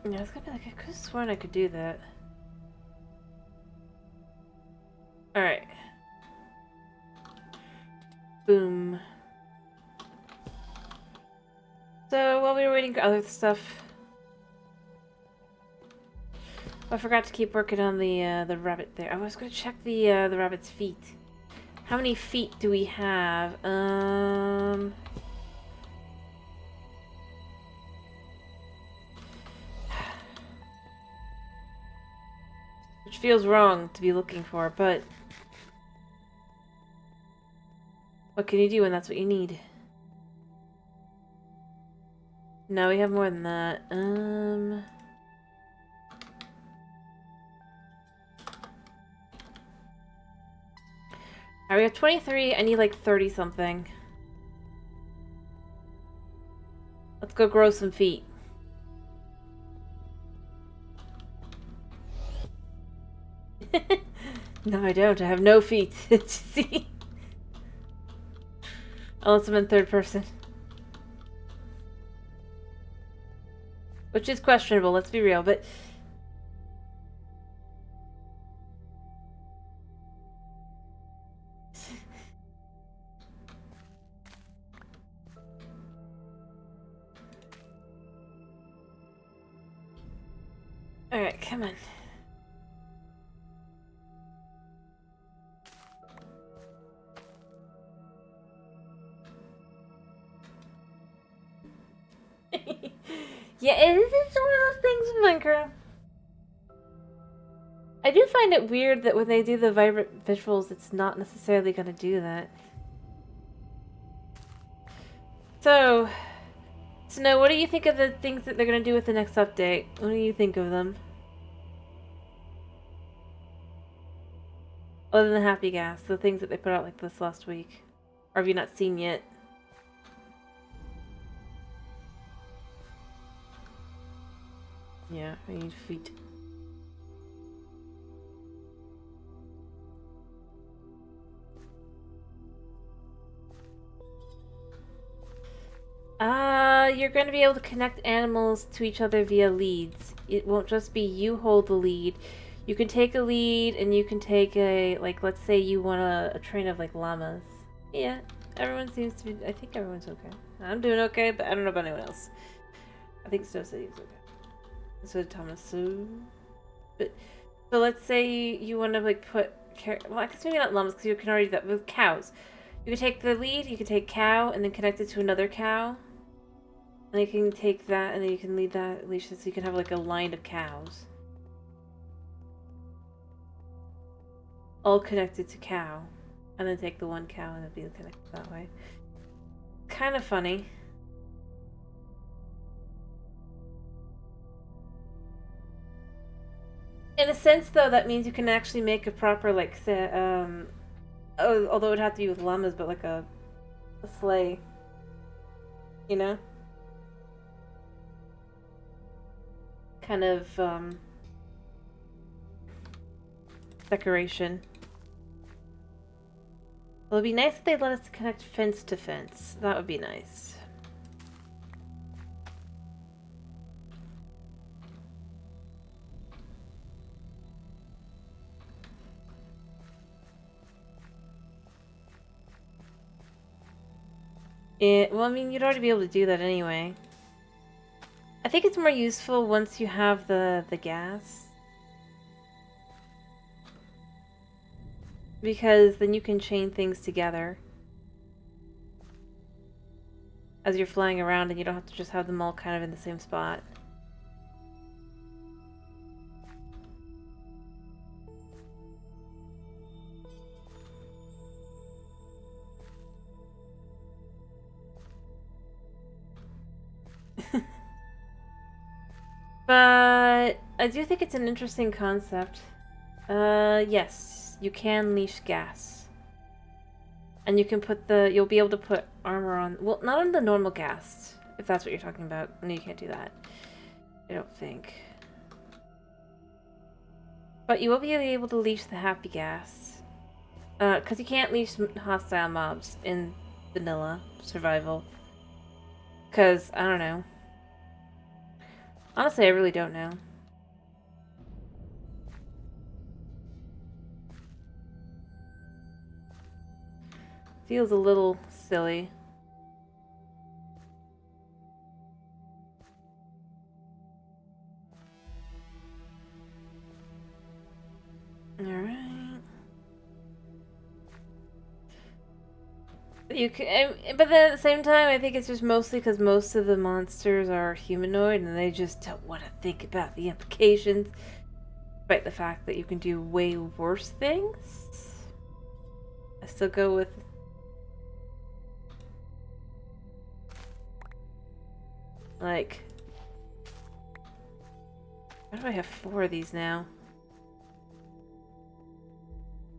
Yeah, it's gonna be like, I could have sworn I could do that. Alright. Boom. So, while we were waiting for other stuff, I forgot to keep working on the rabbit there. I was gonna check the rabbit's feet. How many feet do we have? Which feels wrong to be looking for, but what can you do when that's what you need? No, we have more than that. Alright, we have 23. I need like 30 something. Let's go grow some feet. No, I don't. I have no feet. See? Unless I'm in third person. Which is questionable, let's be real, but... Alright, come on. Yeah, it is one of those things in Minecraft. I do find it weird that when they do the vibrant visuals, it's not necessarily going to do that. So, Snow, what do you think of the things that they're going to do with the next update? What do you think of them? Other than the Happy Gas, the things that they put out like this last week. Or have you not seen yet? Yeah, I need feet. You're going to be able to connect animals to each other via leads. It won't just be you hold the lead. You can take a lead and you can take a, like, let's say you want a train of, like, llamas. Yeah, everyone seems to be, I think everyone's okay. I'm doing okay, but I don't know about anyone else. I think Snow said he was okay. So did Thomas. So let's say you want to, like, put, well, I guess maybe not llamas because you can already do that with cows. You can take the lead, you can take cow, and then connect it to another cow. And you can take that, and then you can lead that leash so you can have like a line of cows. All connected to cow. And then take the one cow and it'll be connected that way. Kind of funny. In a sense, though, that means you can actually make a proper, like, although it would have to be with llamas, but like a sleigh. You know? Kind of, decoration. Well, it'd be nice if they let us connect fence to fence. That would be nice. Well, I mean, you'd already be able to do that anyway. I think it's more useful once you have the gas. Because then you can chain things together as you're flying around and you don't have to just have them all kind of in the same spot. But I do think it's an interesting concept. Yes, you can leash gas. And you can put you'll be able to put armor on, well, not on the normal gas, if that's what you're talking about. No, you can't do that. I don't think. But you will be able to leash the happy gas. Because you can't leash hostile mobs in vanilla survival. Because, I don't know. Honestly, I really don't know. Feels a little silly. Alright. You can, but then at the same time, I think it's just mostly because most of the monsters are humanoid and they just don't want to think about the implications. Despite the fact that you can do way worse things. I still go with... Like... Why do I have 4 of these now?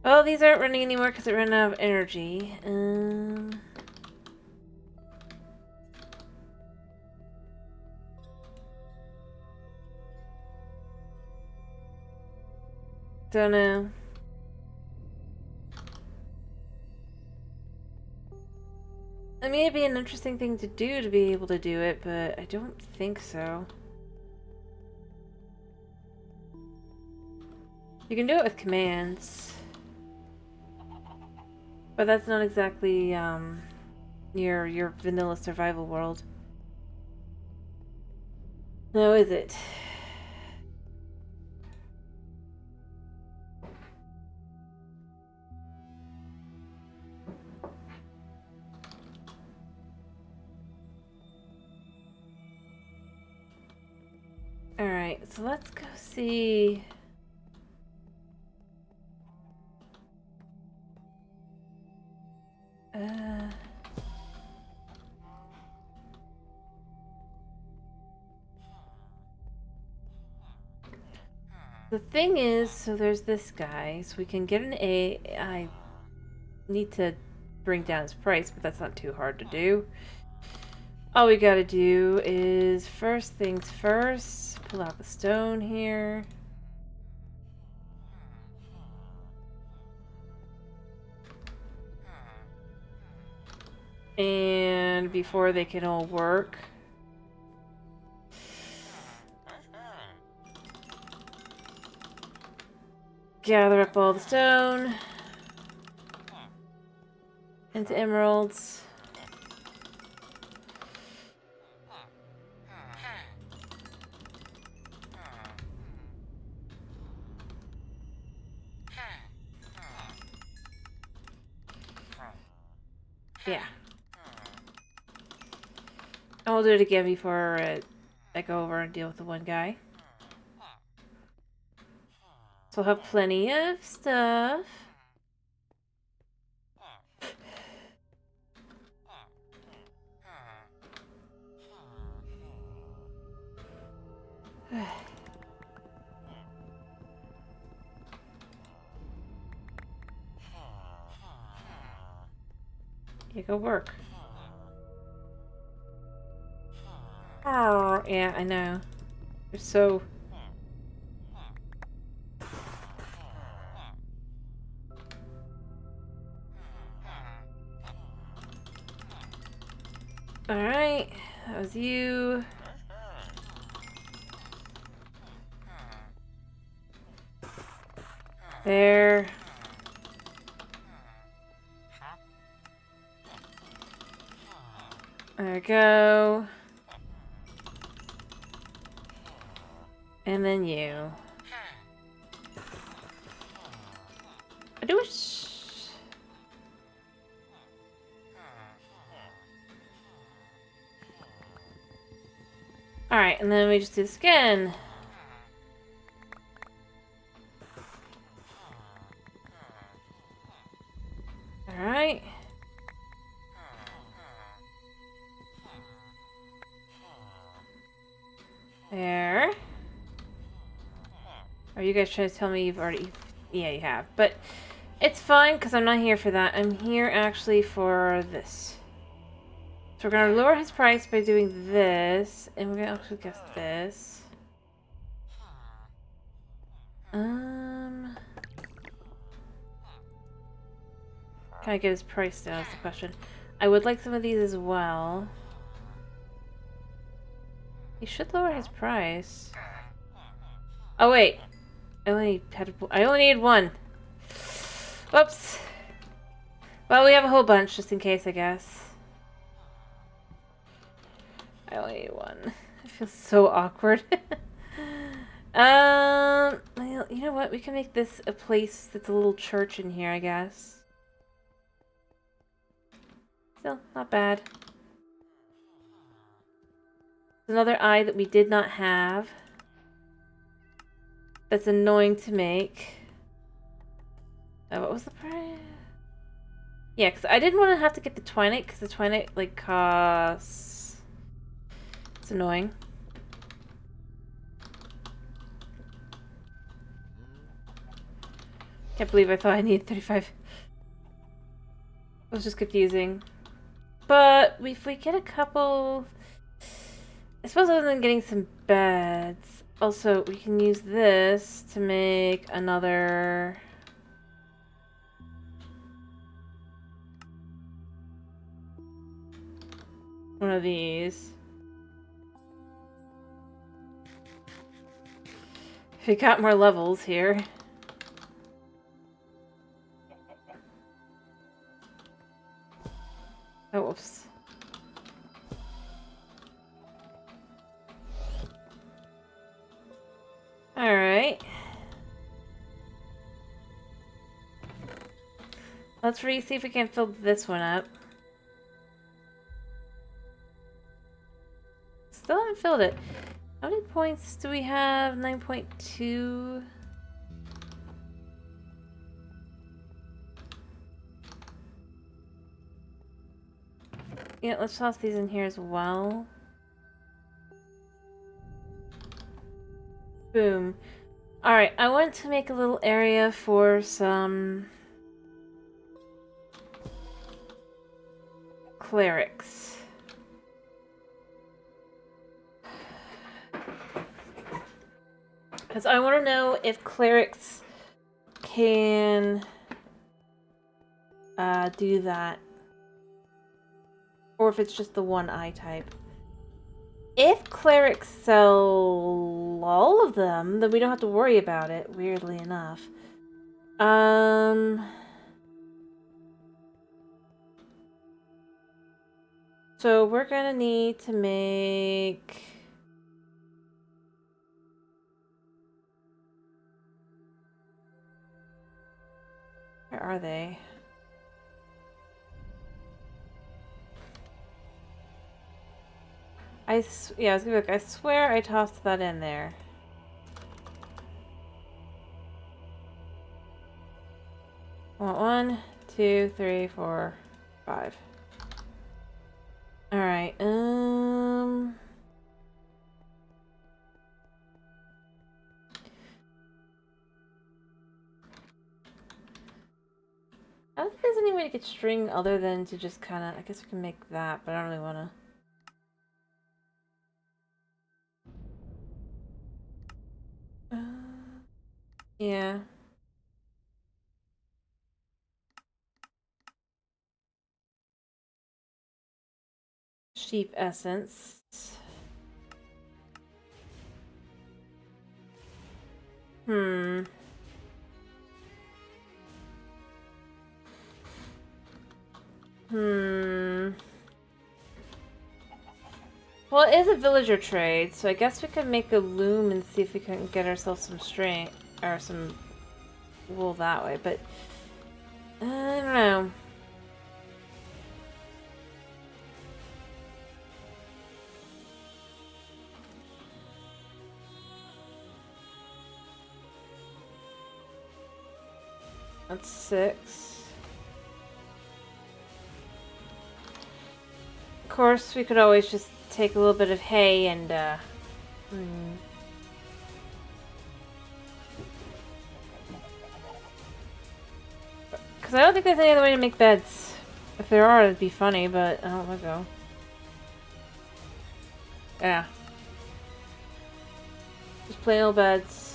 Oh, these aren't running anymore because it ran out of energy. Don't know. I mean, it'd be an interesting thing to do to be able to do it, but I don't think so. You can do it with commands. But that's not exactly, your vanilla survival world. No, is it? Alright, so let's go see... The thing is, so there's this guy, so we can get an A. I need to bring down his price, but that's not too hard to do. All we gotta do is, first things first, pull out the stone here. And before they can all work, gather up all the stone into emeralds. Yeah. And we'll do it again before I go over and deal with the one guy. So I'll have plenty of stuff. You go work. Oh, yeah, I know. You're so... Alright, that was you. There. There we go. And then you. I do wish... Alright, and then we just do this again. Alright. There. Are you guys trying to tell me you've already... Yeah, you have. But it's fine, because I'm not here for that. I'm here actually for this. So we're going to lower his price by doing this. And we're going to actually guess this. Can I get his price down is the question. I would like some of these as well. He should lower his price. Oh wait. I only need one. Whoops. Well, we have a whole bunch just in case, I guess. I only need one. It feels so awkward. Well, you know what? We can make this a place that's a little church in here, I guess. Still, not bad. Another eye that we did not have. That's annoying to make. What was the price? Yeah, because I didn't want to have to get the Twinite, because the Twinite, like, costs... It's annoying. Can't believe I thought I needed 35. It was just confusing. But if we get a couple... I suppose other than getting some beds, also we can use this to make another... one of these. We got more levels here. Oh, whoops. Alright. Let's see if we can fill this one up. Still haven't filled it. How many points do we have? 9.2. Yeah, let's toss these in here as well. Boom. Alright, I want to make a little area for some clerics. Because I want to know if clerics can do that. Or if it's just the one eye type. If clerics sell all of them, then we don't have to worry about it, weirdly enough. So we're gonna need to make... Where are they? Yeah, I was gonna be like, I swear I tossed that in there. I want 1, 2, 3, 4, 5. Alright, I don't think there's any way to get string other than to just kind of... I guess we can make that, but I don't really want to... yeah. sheep essence. Hmm. Well, it is a villager trade, so I guess we could make a loom and see if we can get ourselves some string or some wool that way, but I don't know. That's 6. Of course, we could always just take a little bit of hay and, Because I don't think there's any other way to make beds. If there are, it'd be funny, but I don't want to go. Yeah. Just plain old beds.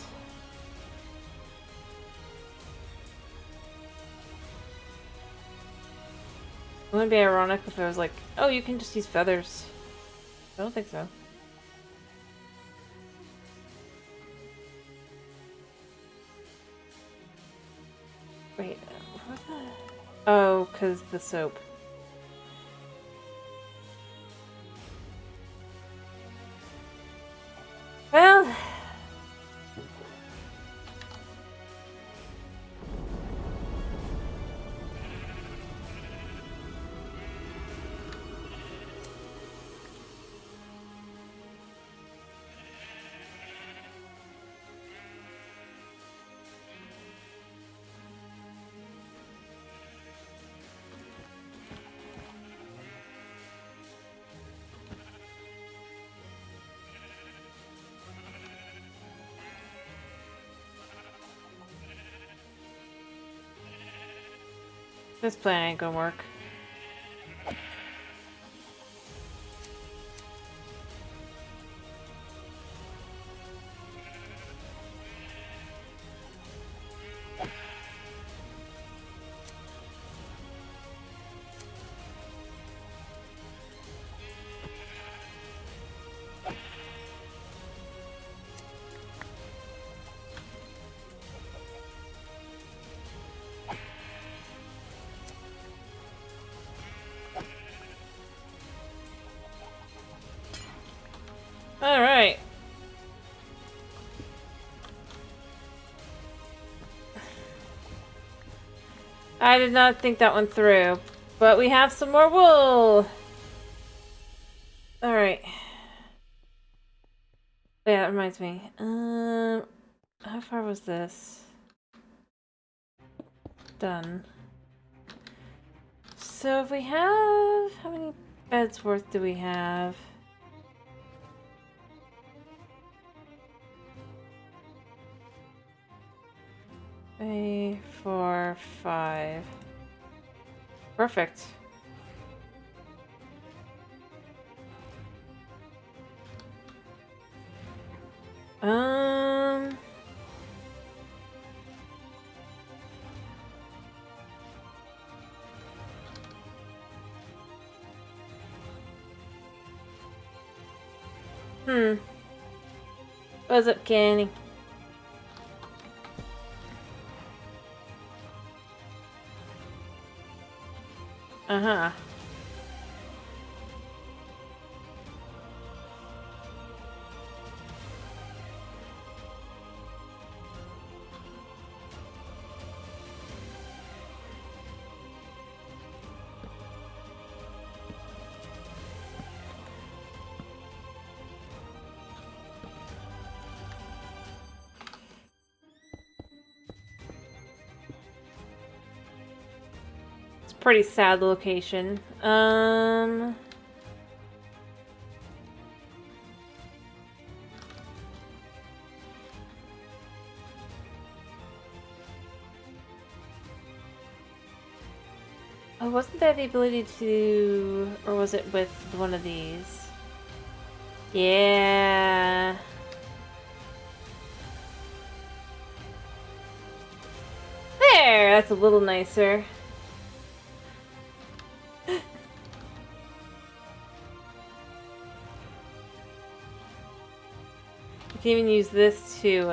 It wouldn't be ironic if I was like, oh, you can just use feathers. I don't think so. Wait, what's that? Oh, because the soap. Well... This plan ain't gonna work. Alright. I did not think that one through, but we have some more wool! Alright. Yeah, that reminds me. How far was this? Done. So if we have... How many beds worth do we have? 3, 4, 5. Perfect. What's up, Kenny? Uh-huh. Pretty sad location. Oh, wasn't there the ability to... Or was it with one of these? Yeah. There! That's a little nicer. You can even use this to,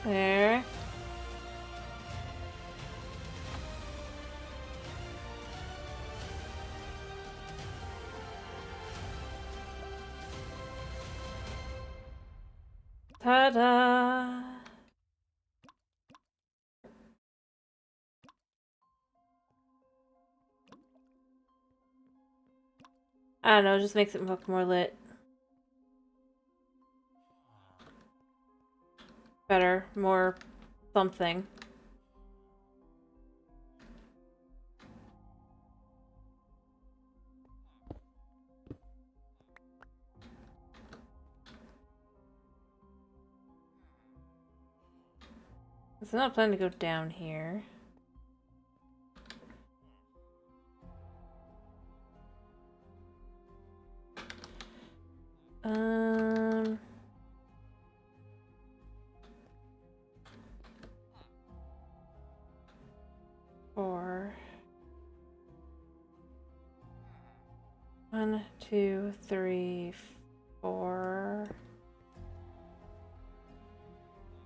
there. Ta-da! I don't know, it just makes it look more lit. Better, more something. It's not planning to go down here. Um... 4. 1, 2, 3, 4.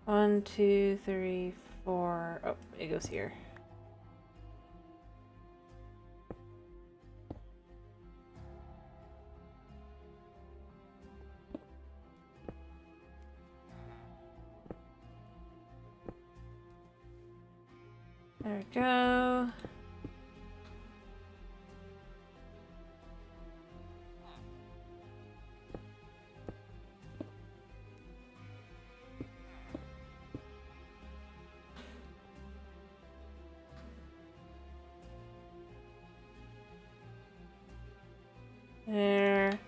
1, 2, 3, 4. Oh, it goes here. There we go. There.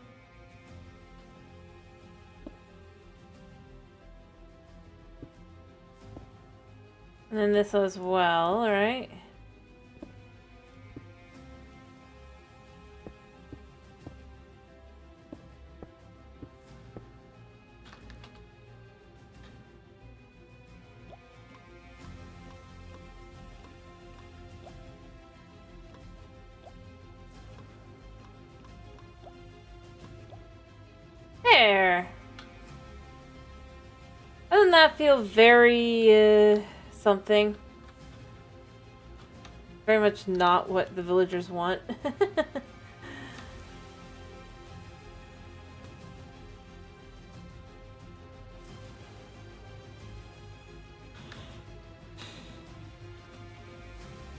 And then this as well, alright? There! Doesn't that feel very, something? Very much not what the villagers want.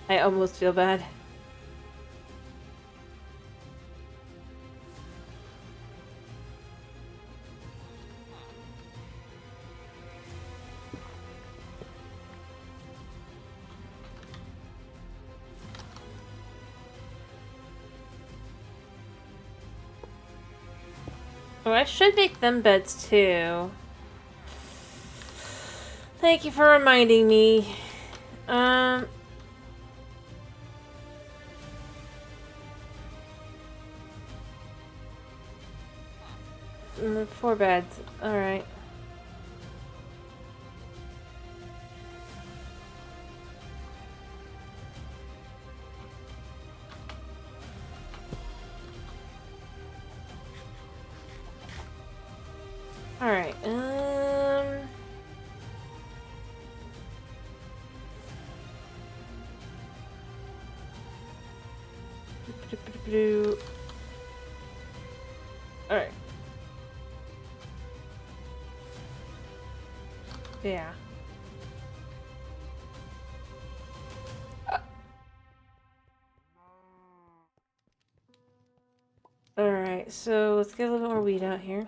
I almost feel bad. Oh, I should make them beds too. Thank you for reminding me. 4 beds. Alright. Alright, Alright. Yeah. Alright, so let's get a little bit more weed out here.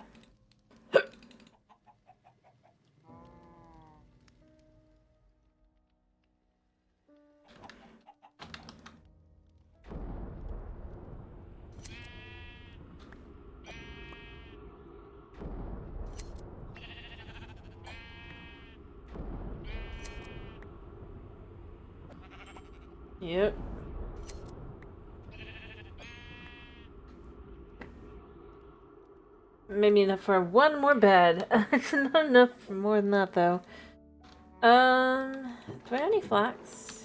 Yep. Maybe enough for one more bed. It's not enough for more than that, though. Do I have any flax?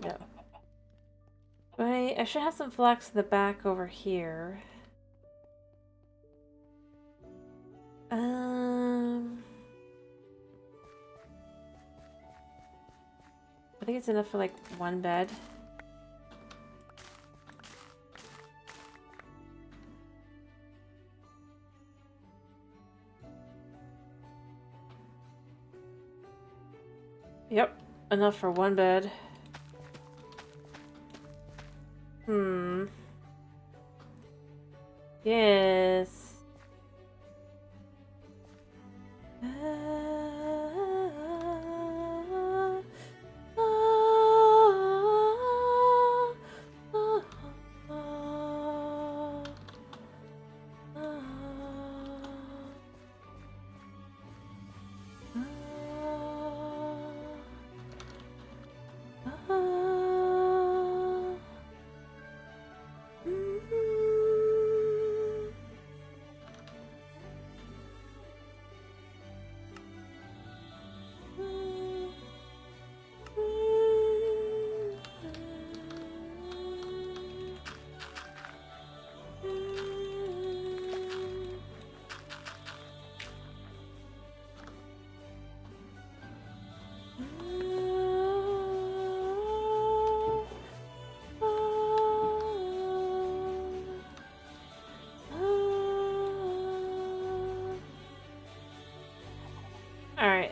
No. I should have some flax in the back over here. I think it's enough for like one bed. Yep, enough for one bed. Yes. Alright,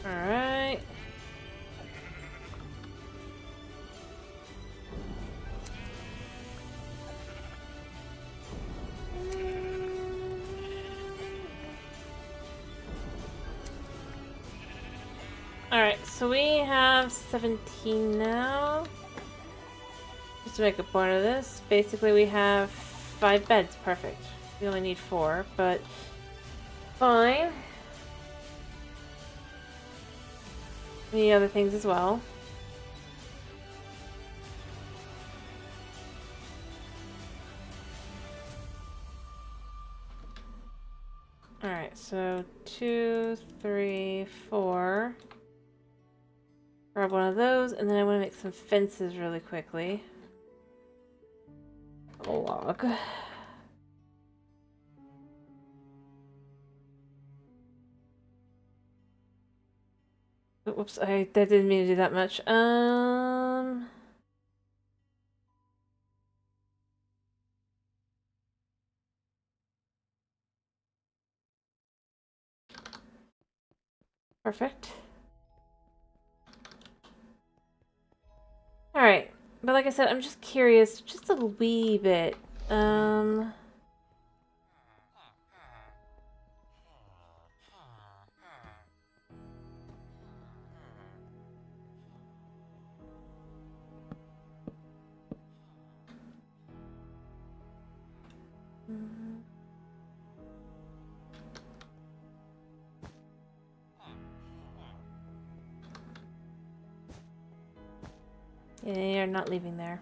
Alright. Alright, so we have 17 now. Just to make a point of this, basically we have 5 beds. Perfect. We only need 4, but fine. We need other things as well. Alright, so 2, 3, 4. Grab one of those, and then I want to make some fences really quickly. A log. Whoops, I didn't mean to do that much. Perfect. Alright, but like I said, I'm just curious, just a wee bit. Yeah, you're not leaving there.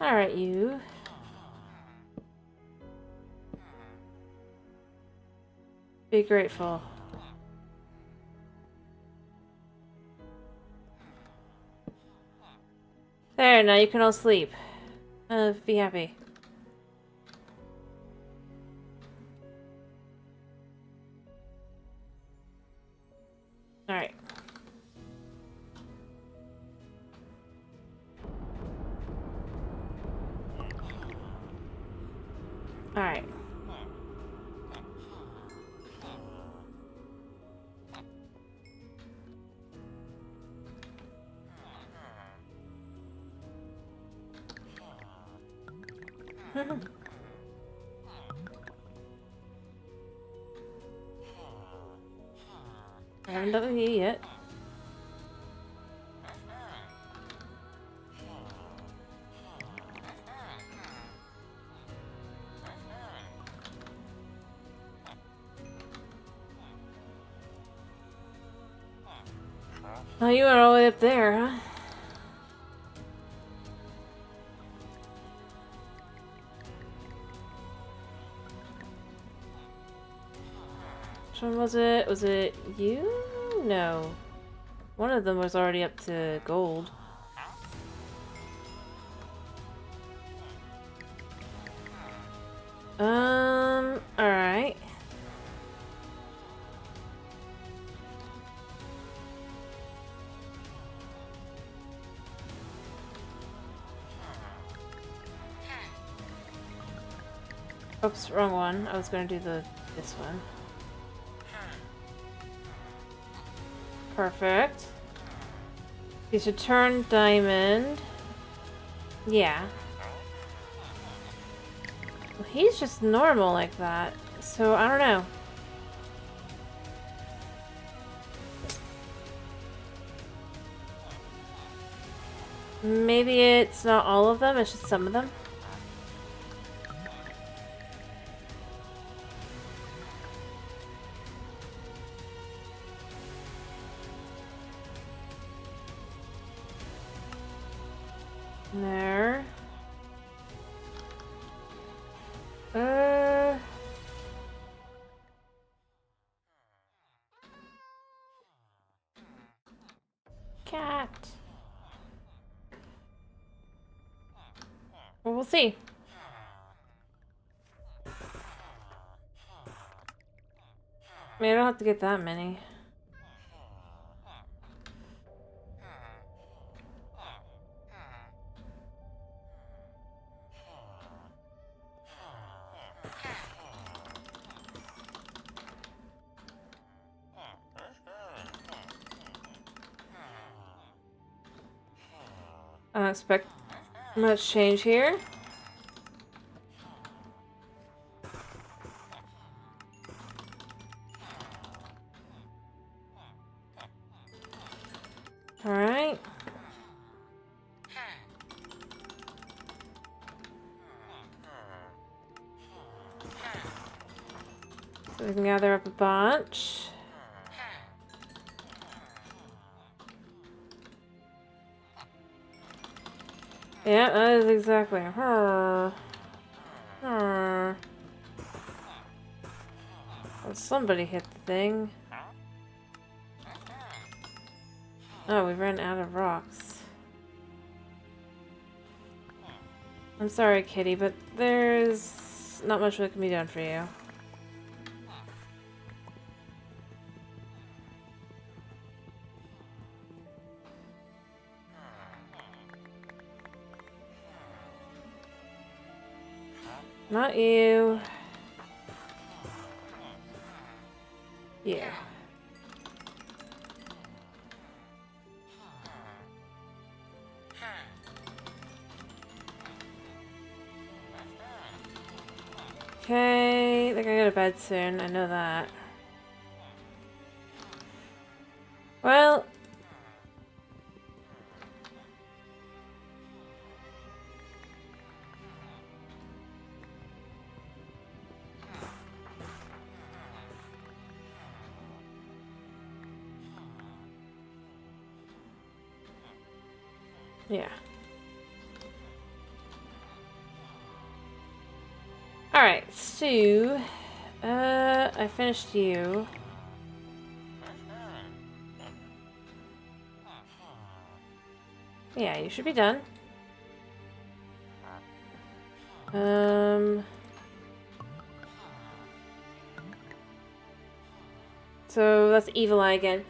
Alright, you. Be grateful. There, now you can all sleep. Be happy. Alright. Alright. I haven't done with you yet. Oh, you went all the way up there, huh? Which one was it? Was it you? No. One of them was already up to gold. Alright. Oops, wrong one. I was gonna do this one. Perfect. You should turn diamond. Yeah. Well, he's just normal like that, so I don't know. Maybe it's not all of them, it's just some of them. There. Cat. Well, we'll see. I mean, I don't have to get that many. I don't expect much change here. Alright. So we can gather up a bunch. Yeah, that is exactly her. Well, somebody hit the thing. Oh, we ran out of rocks. I'm sorry, Kitty, but there's not much that can be done for you. Not you. Yeah. Okay, I think I go to bed soon. I know that. Well. Yeah. Alright, so... I finished you. Yeah, you should be done. So that's Evil Eye again.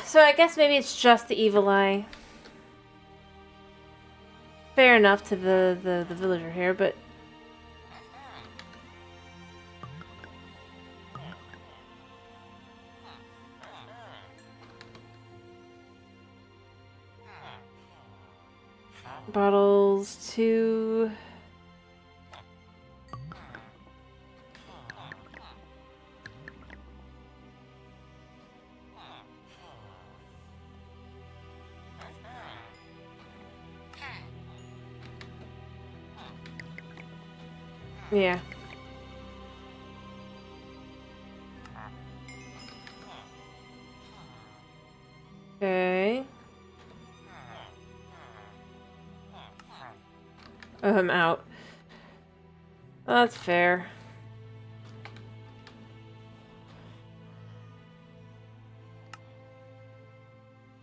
So I guess maybe it's just the Evil Eye. Fair enough to the villager here, but... Bottles 2... Yeah. I'm out. That's fair.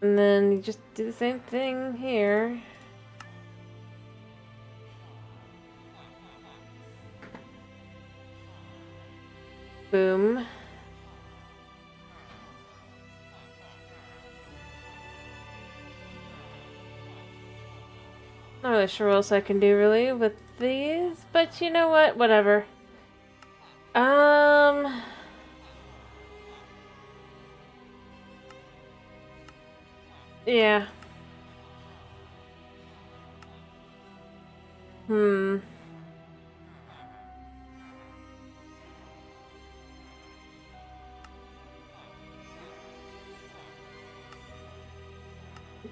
And then you just do the same thing here. Boom. Not really sure what else I can do really with these, but you know what? Whatever. Yeah.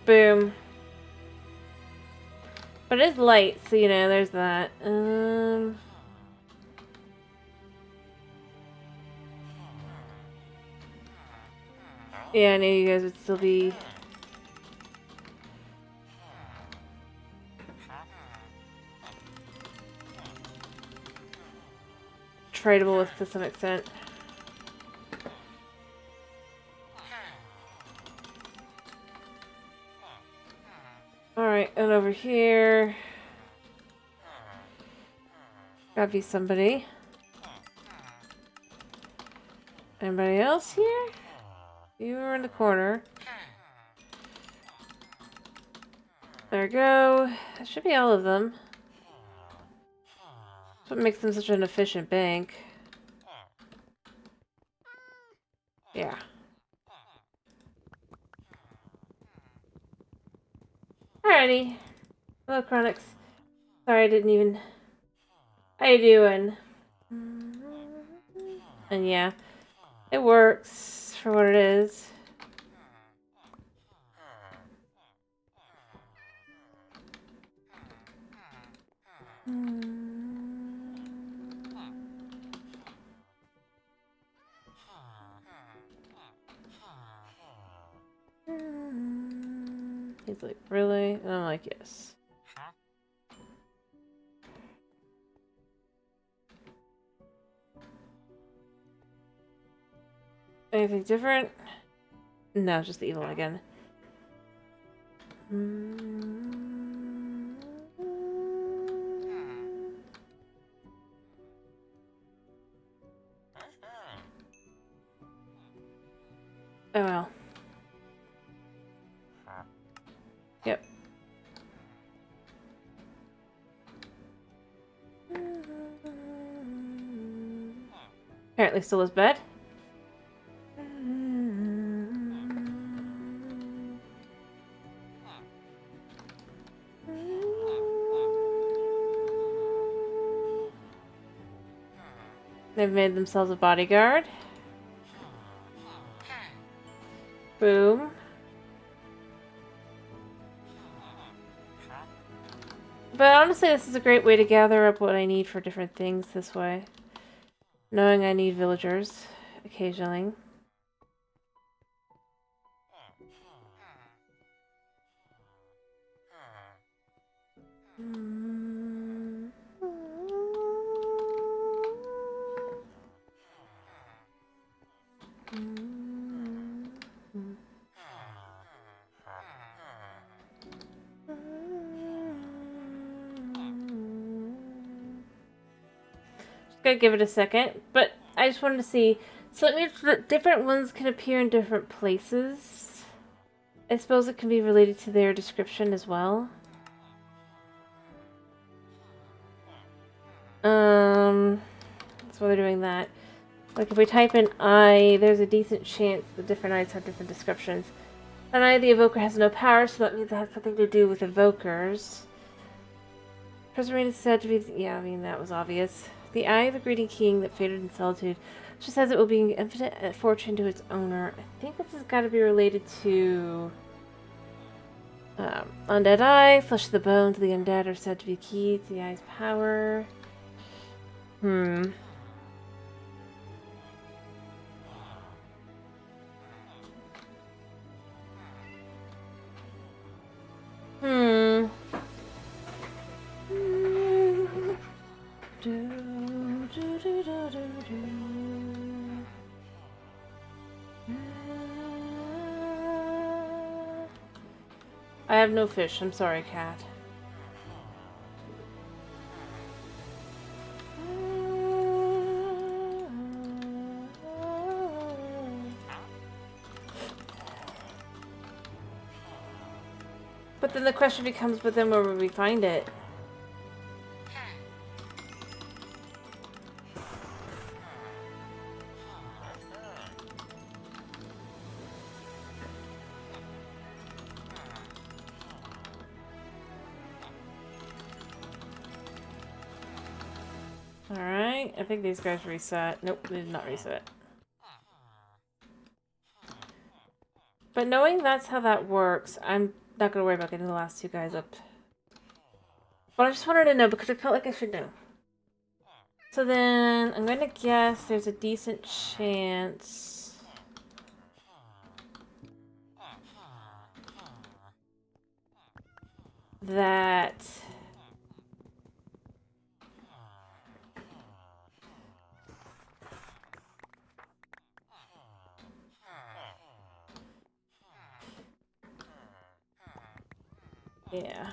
Boom. But it is light, so you know, there's that. Yeah, I knew you guys would still be tradable with to some extent. Alright, and over here... Gotta be somebody. Anybody else here? You were in the corner. There we go. That should be all of them. That's what makes them such an efficient bank. Yeah. Alrighty. Hello, Chronix. Sorry I didn't even... How you doing? And yeah, it works for what it is. He's like, really? And I'm like, yes. Anything different? No, just the evil again. Oh well. Yep. Apparently still is bed. They've made themselves a bodyguard. Boom. But honestly, this is a great way to gather up what I need for different things this way. Knowing I need villagers occasionally. Gotta give it a second, but I just wanted to see. So it means that different ones can appear in different places. I suppose it can be related to their description as well. That's why they're doing that. Like if we type in I, there's a decent chance the different eyes have different descriptions. An eye of the evoker has no power, so that means it has something to do with evokers. Preserving is said to be... Yeah, I mean, that was obvious. The eye of the greedy king that faded in solitude. She says it will be infinite fortune to its owner. I think this has got to be related to... undead eye. Flesh of the bones of the undead are said to be key to the eye's power. I have no fish. I'm sorry, cat. But then the question becomes, but then where would we find it? Alright, I think these guys reset. Nope, they did not reset. But knowing that's how that works, I'm not going to worry about getting the last two guys up. But I just wanted to know because I felt like I should know. So then, I'm going to guess there's a decent chance that... Yeah.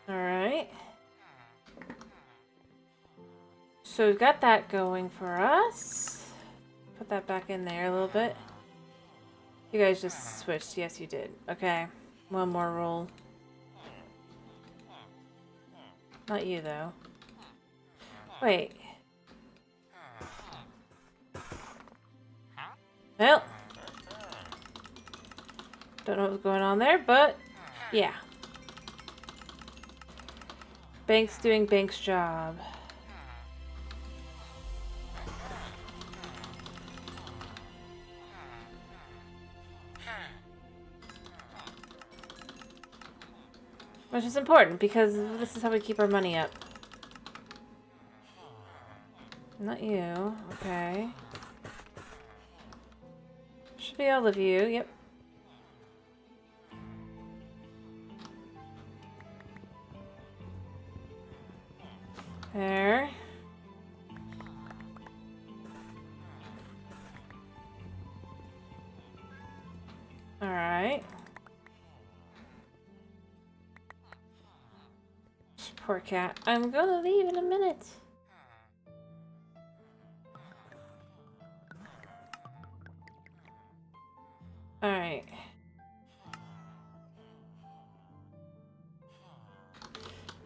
Alright. So we've got that going for us. Put that back in there a little bit. You guys just switched. Yes, you did. Okay. One more roll. Not you, though. Wait. Well. Don't know what's going on there, but yeah. Bank's doing Bank's job. Which is important because this is how we keep our money up. Not you. Okay. Should be all of you. Yep. There. Alright. Poor cat. I'm gonna leave in a minute. Alright.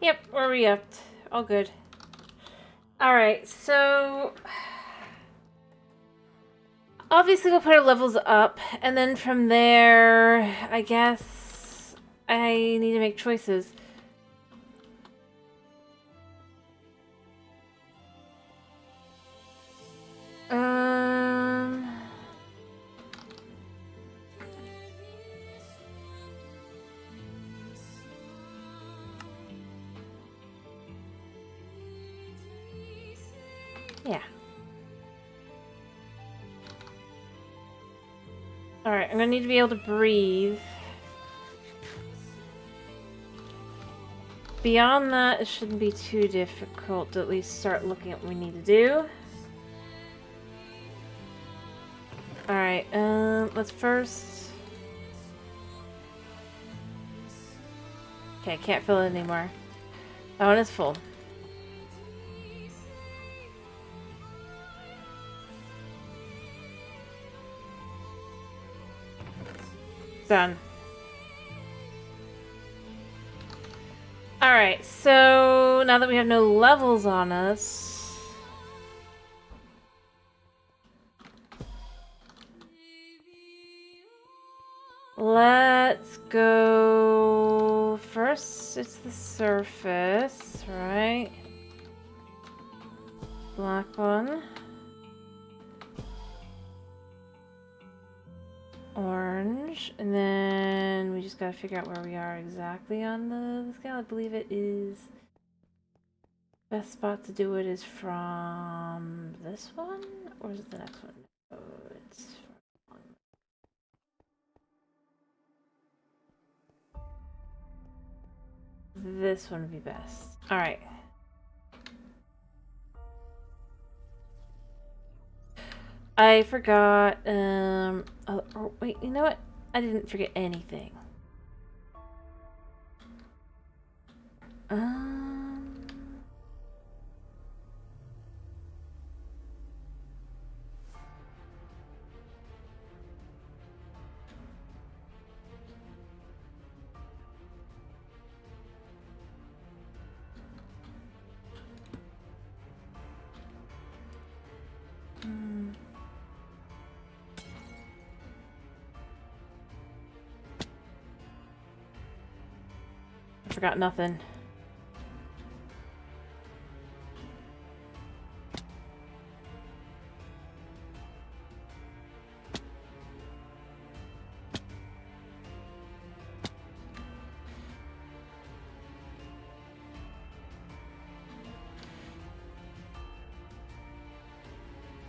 Yep, we're re-upped. All good. Alright, so... Obviously we'll put our levels up, and then from there, I guess I need to make choices. Yeah. Alright, I'm gonna need to be able to breathe. Beyond that, it shouldn't be too difficult to at least start looking at what we need to do. Alright, let's first... Okay, can't fill it anymore. That one is full. Done. Alright, so now that we have no levels on us... Let's go... First, it's the surface, right? Black one. Orange, and then we just gotta figure out where we are exactly on the scale. I believe it is best spot to do it is from this one, or is it the next one? Oh, it's from... this one would be best. Alright. I forgot, oh, wait, you know what? I didn't forget anything. I forgot nothing.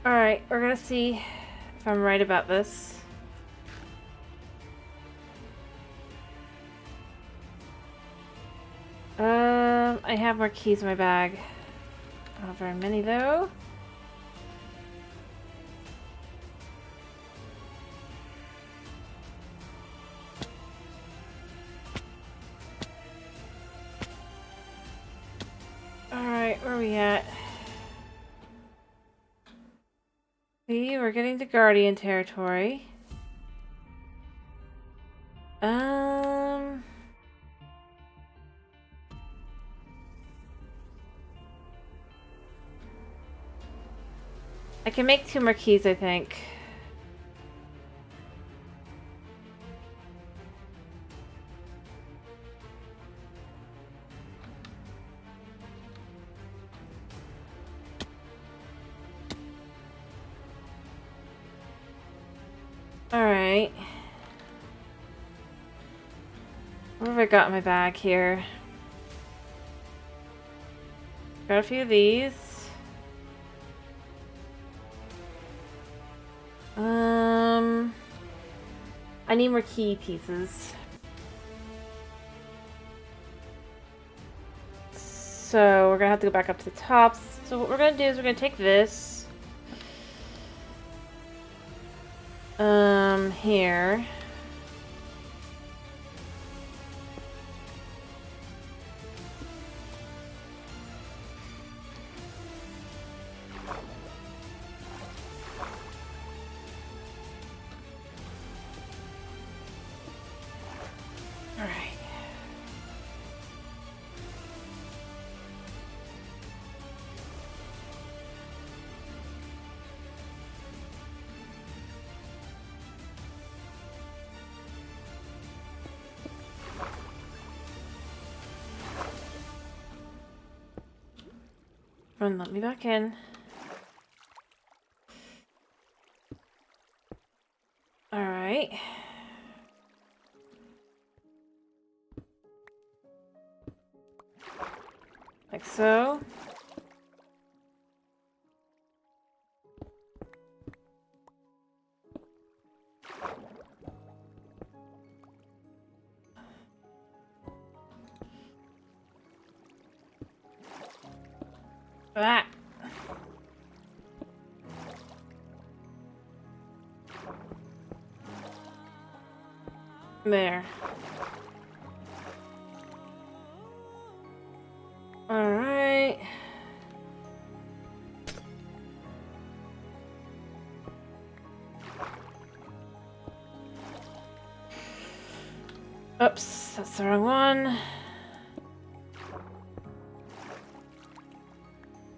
Alright, we're gonna see if I'm right about this. I have more keys in my bag. Not very many though. Alright, where are we at? See, we're getting to Guardian territory. I can make 2 more keys, I think. Alright. What have I got in my bag here? Got a few of these. I need more key pieces. So we're gonna have to go back up to the top. So what we're gonna do is we're gonna take this. Here. Alright. Run, let me back in. Alright. Like so. Ah. There. All right. Oops, that's the wrong one.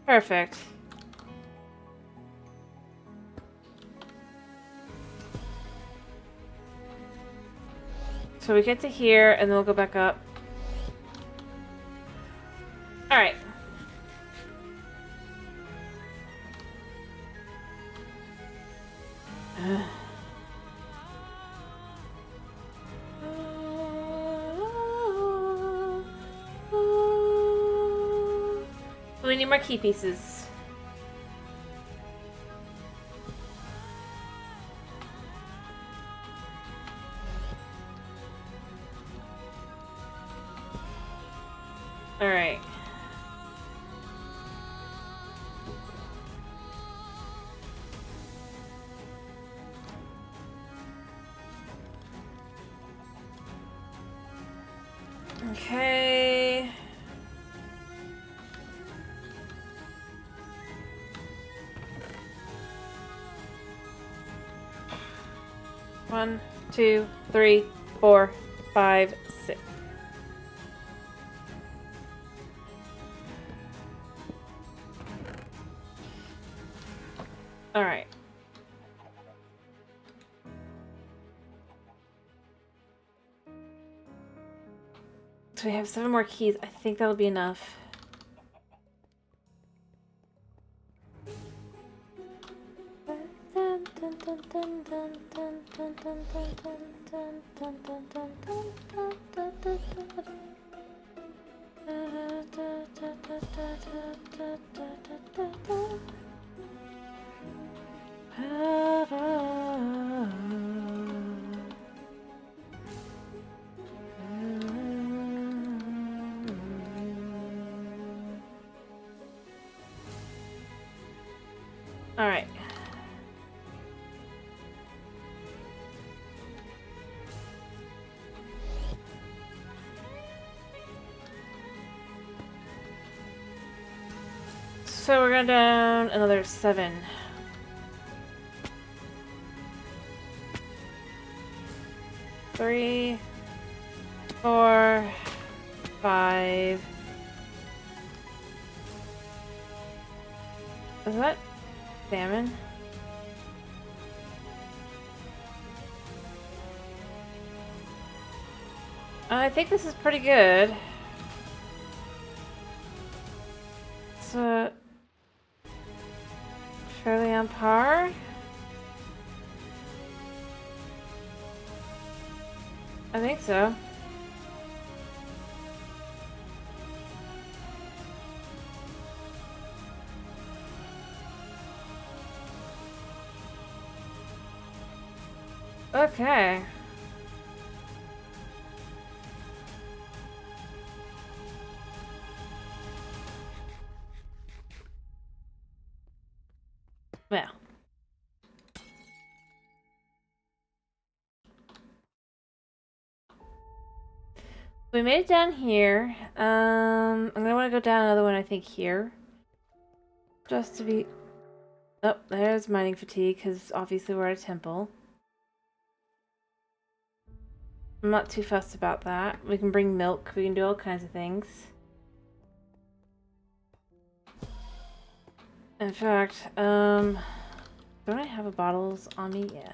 Perfect. So we get to here, and then we'll go back up. Alright. We need more key pieces. Alright. Okay. One, two, three, 4, 5, 6. All right. So we have 7 more keys. I think that'll be enough. All right. So we're going down another 7. Three, 4, 5. Is that salmon? I think this is pretty good. So fairly on par. I think so. Okay. Well. We made it down here. I'm gonna want to go down another one, I think, here. Just to be... Oh, there's mining fatigue, because obviously we're at a temple. I'm not too fussed about that. We can bring milk. We can do all kinds of things. In fact, don't I have a bottles on me? Yeah.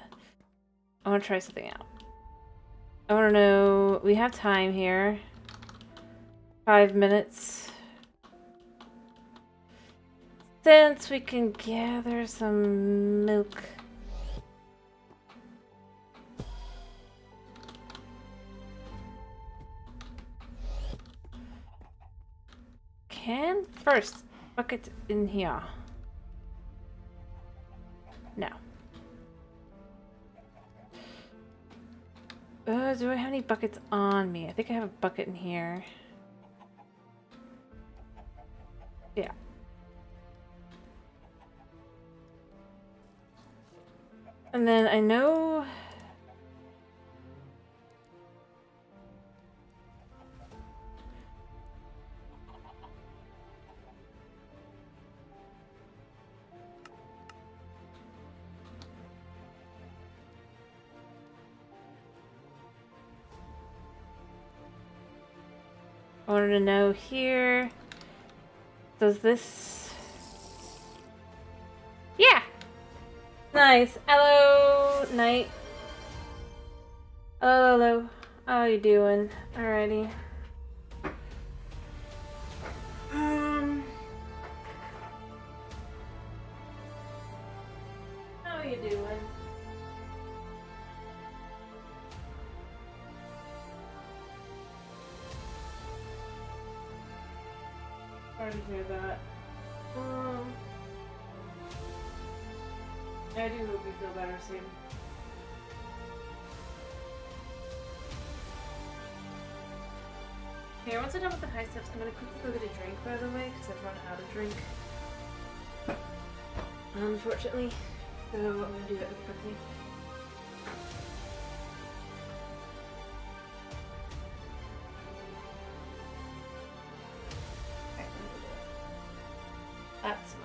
I want to try something out. I want to know... We have time here. 5 minutes. Since we can gather some milk. Can first bucket in here. No. Do I have any buckets on me? I think I have a bucket in here. Yeah. And then I know... I wanted to know here... Does this... Yeah! Nice. Hello, Night. Hello, hello. How you doing? Alrighty. How you doing? Sorry to hear that. I do hope you feel better soon. Here, once I'm done with the high steps, I'm gonna quickly go get a drink, by the way, because I've run out of drink. Unfortunately. So I'm gonna do that really quickly. Okay, that's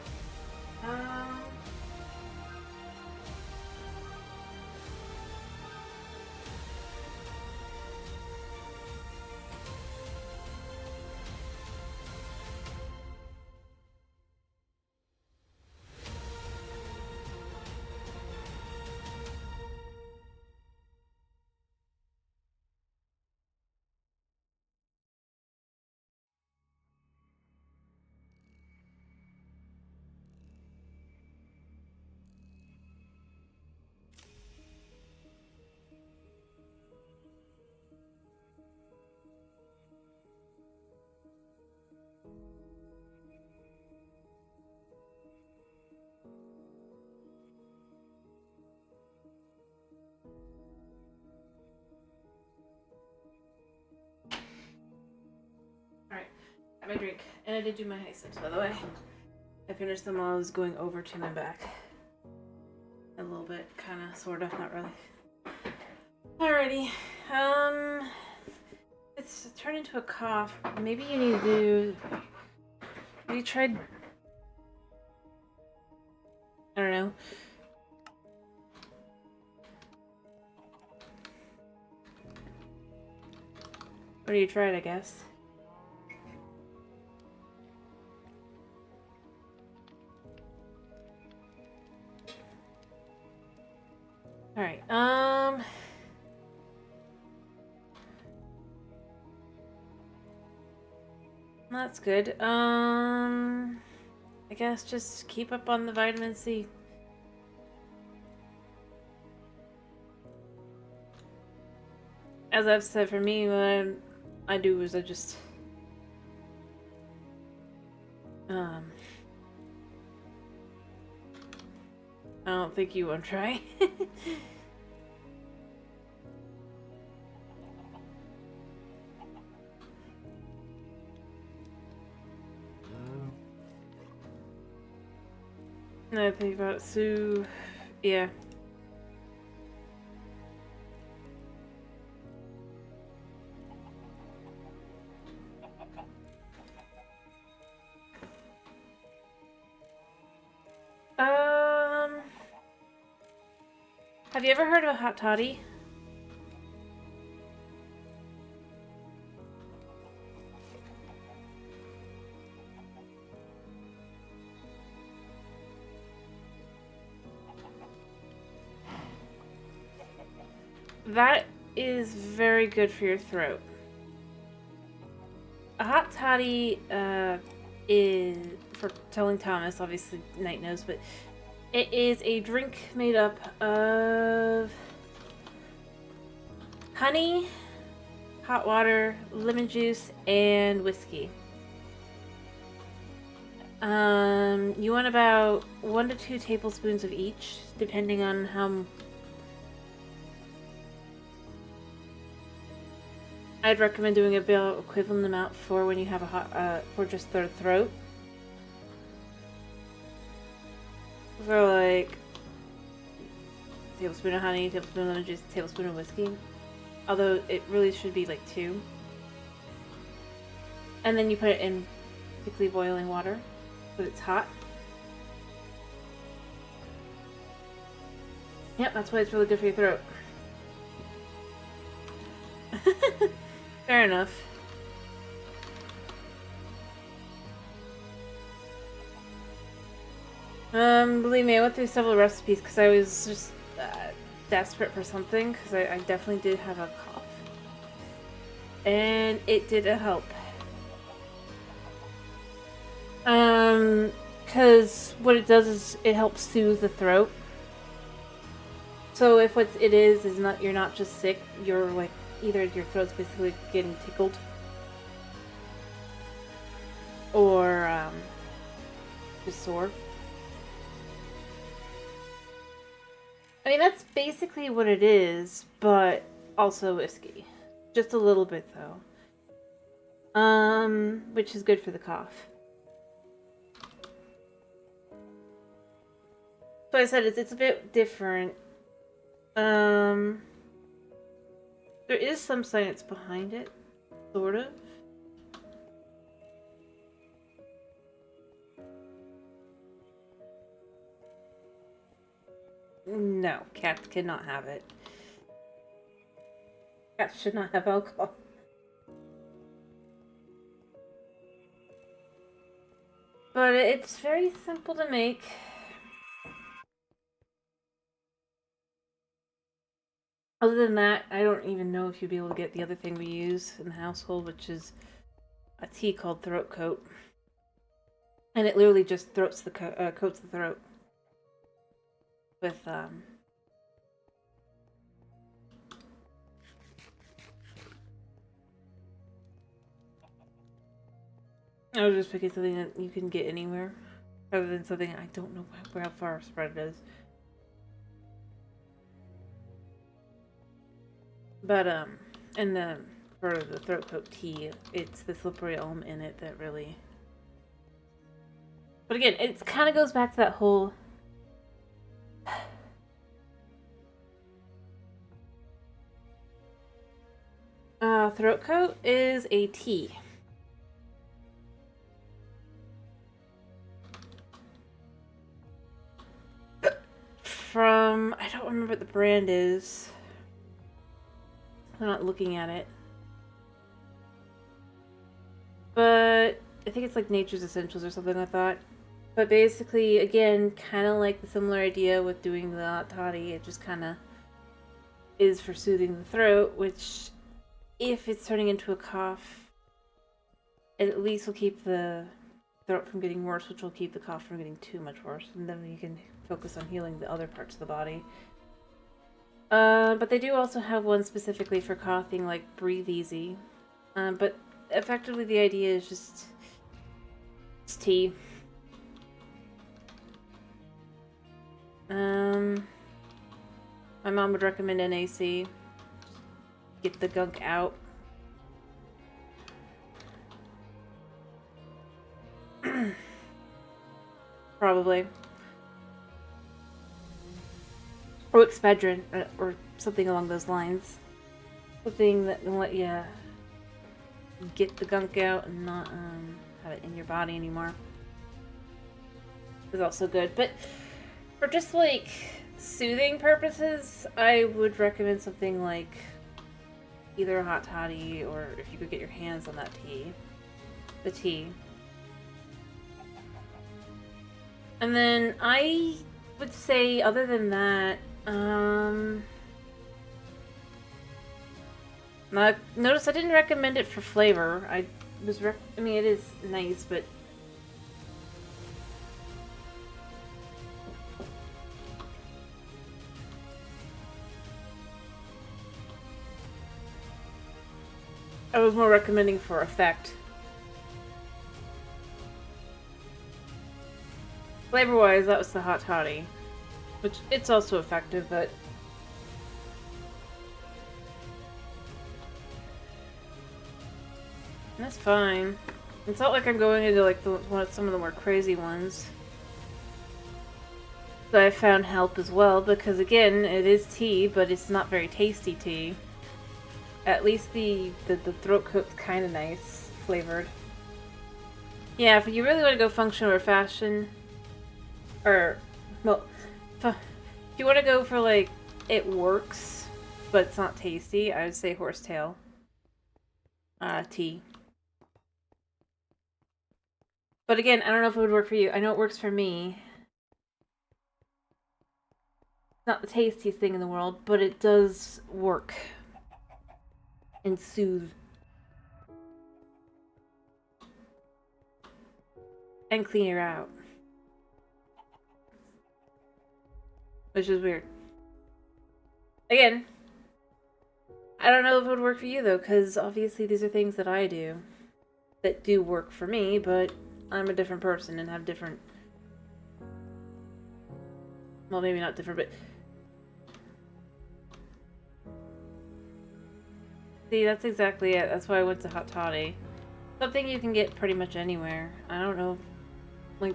alright. Got my drink. And I did do my high steps, by the way. I finished them while I was going over to my back. A little bit, kinda, sorta, not really. Alrighty. It's turned into a cough. Maybe you need to... Have you tried... I don't know. What do you try, I guess? Alright, that's good. I guess just keep up on the vitamin C. As I've said, for me, what I do is I just... I don't think you won't try. I think about Sue. Yeah. Have you ever heard of a hot toddy? That is very good for your throat. A hot toddy is, for telling Thomas, obviously Knight knows, but it is a drink made up of honey, hot water, lemon juice, and whiskey. You want about 1 to 2 tablespoons of each, depending on how... I'd recommend doing a about equivalent amount for when you have a hot, for just the throat. So like, tablespoon of honey, tablespoon of lemon juice, tablespoon of whiskey. Although it really should be like 2. And then you put it in quickly boiling water, so it's hot. Yep, that's why it's really good for your throat. Fair enough. Believe me, I went through several recipes because I was just desperate for something, because I definitely did have a cough. And it did help. Because what it does is it helps soothe the throat. So if what it is not, you're not just sick, you're like, either your throat's basically getting tickled, or just sore. I mean, that's basically what it is, but also whiskey. Just a little bit, though. Which is good for the cough. So I said it's a bit different. There is some science behind it, sort of. No, cats cannot have it. Cats should not have alcohol. But it's very simple to make. Other than that, I don't even know if you'd be able to get the other thing we use in the household, which is a tea called throat coat. And it literally just coats the throat with I was just picking something that you can get anywhere, rather than something I don't know how far spread it is. But and for the throat coat tea, it's the slippery elm in it that really. But again, it kind of goes back to that whole. Throat coat is a tea. From, I don't remember what the brand is. I'm not looking at it. But I think it's like Nature's Essentials or something like that. But basically, again, kind of like the similar idea with doing the hot toddy, it just kind of is for soothing the throat, which, if it's turning into a cough, it at least will keep the throat from getting worse, which will keep the cough from getting too much worse, and then you can focus on healing the other parts of the body. But they do also have one specifically for coughing, like Breathe Easy. But effectively the idea is just it's tea. My mom would recommend NAC. Get the gunk out. Probably. Or Excedrin, or something along those lines. Something that will let you get the gunk out and not have it in your body anymore. Is also good. But for just like soothing purposes, I would recommend something like either a hot toddy, or if you could get your hands on that tea. The tea. And then I would say, other than that, notice I didn't recommend it for flavor. I mean, it is nice, but I was more recommending for effect. Flavor-wise, that was the hot toddy, which it's also effective, but that's fine. It's not like I'm going into like some of the more crazy ones that I found help as well, because again, it is tea, but it's not very tasty tea. At least the throat coat's kind of nice flavored. Yeah, if you really want to go function or fashion, or well, if you want to go for like it works, but it's not tasty, I would say horsetail tea. But again, I don't know if it would work for you. I know it works for me. It's not the tastiest thing in the world, but it does work and soothe and clean her out, which is weird. Again, I don't know if it would work for you though, because obviously these are things that I do that do work for me, but I'm a different person and have different, well, maybe not different, but see, that's exactly it. That's why I went to hot toddy. Something you can get pretty much anywhere. I don't know. Like...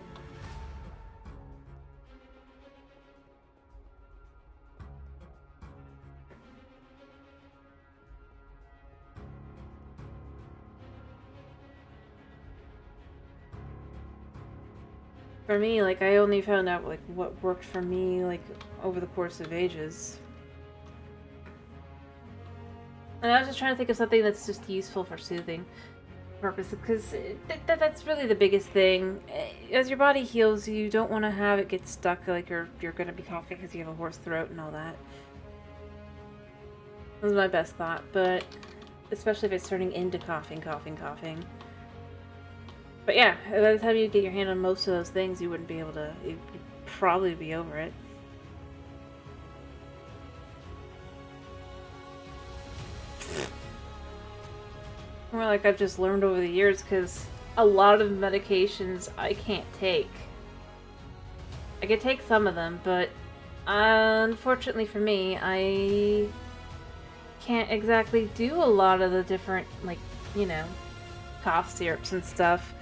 For me, like, I only found out, like, what worked for me, like, over the course of ages. And I was just trying to think of something that's just useful for soothing purposes, because that's really the biggest thing. As your body heals, you don't want to have it get stuck, like you're going to be coughing because you have a hoarse throat and all that. That was my best thought, but especially if it's turning into coughing. But yeah, by the time you get your hand on most of those things, you wouldn't be able to, you'd probably be over it. More like I've just learned over the years, because a lot of medications I can't take. I can take some of them, but unfortunately for me, I can't exactly do a lot of the different, like, you know, cough syrups and stuff.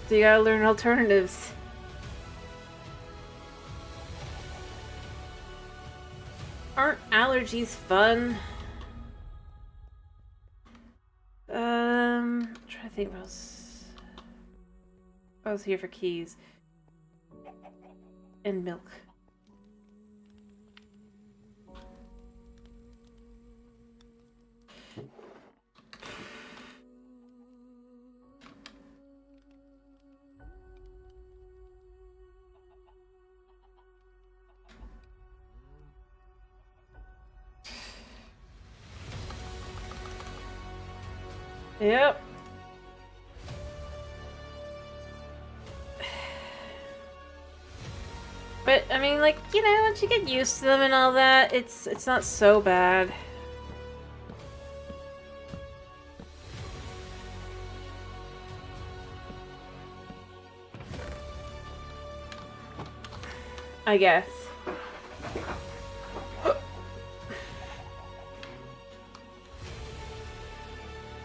So you gotta learn alternatives. Aren't allergies fun? I'm trying to think what else. I was here for keys. And milk. Yep. But I mean, like, you know, once you get used to them and all that, it's not so bad. I guess.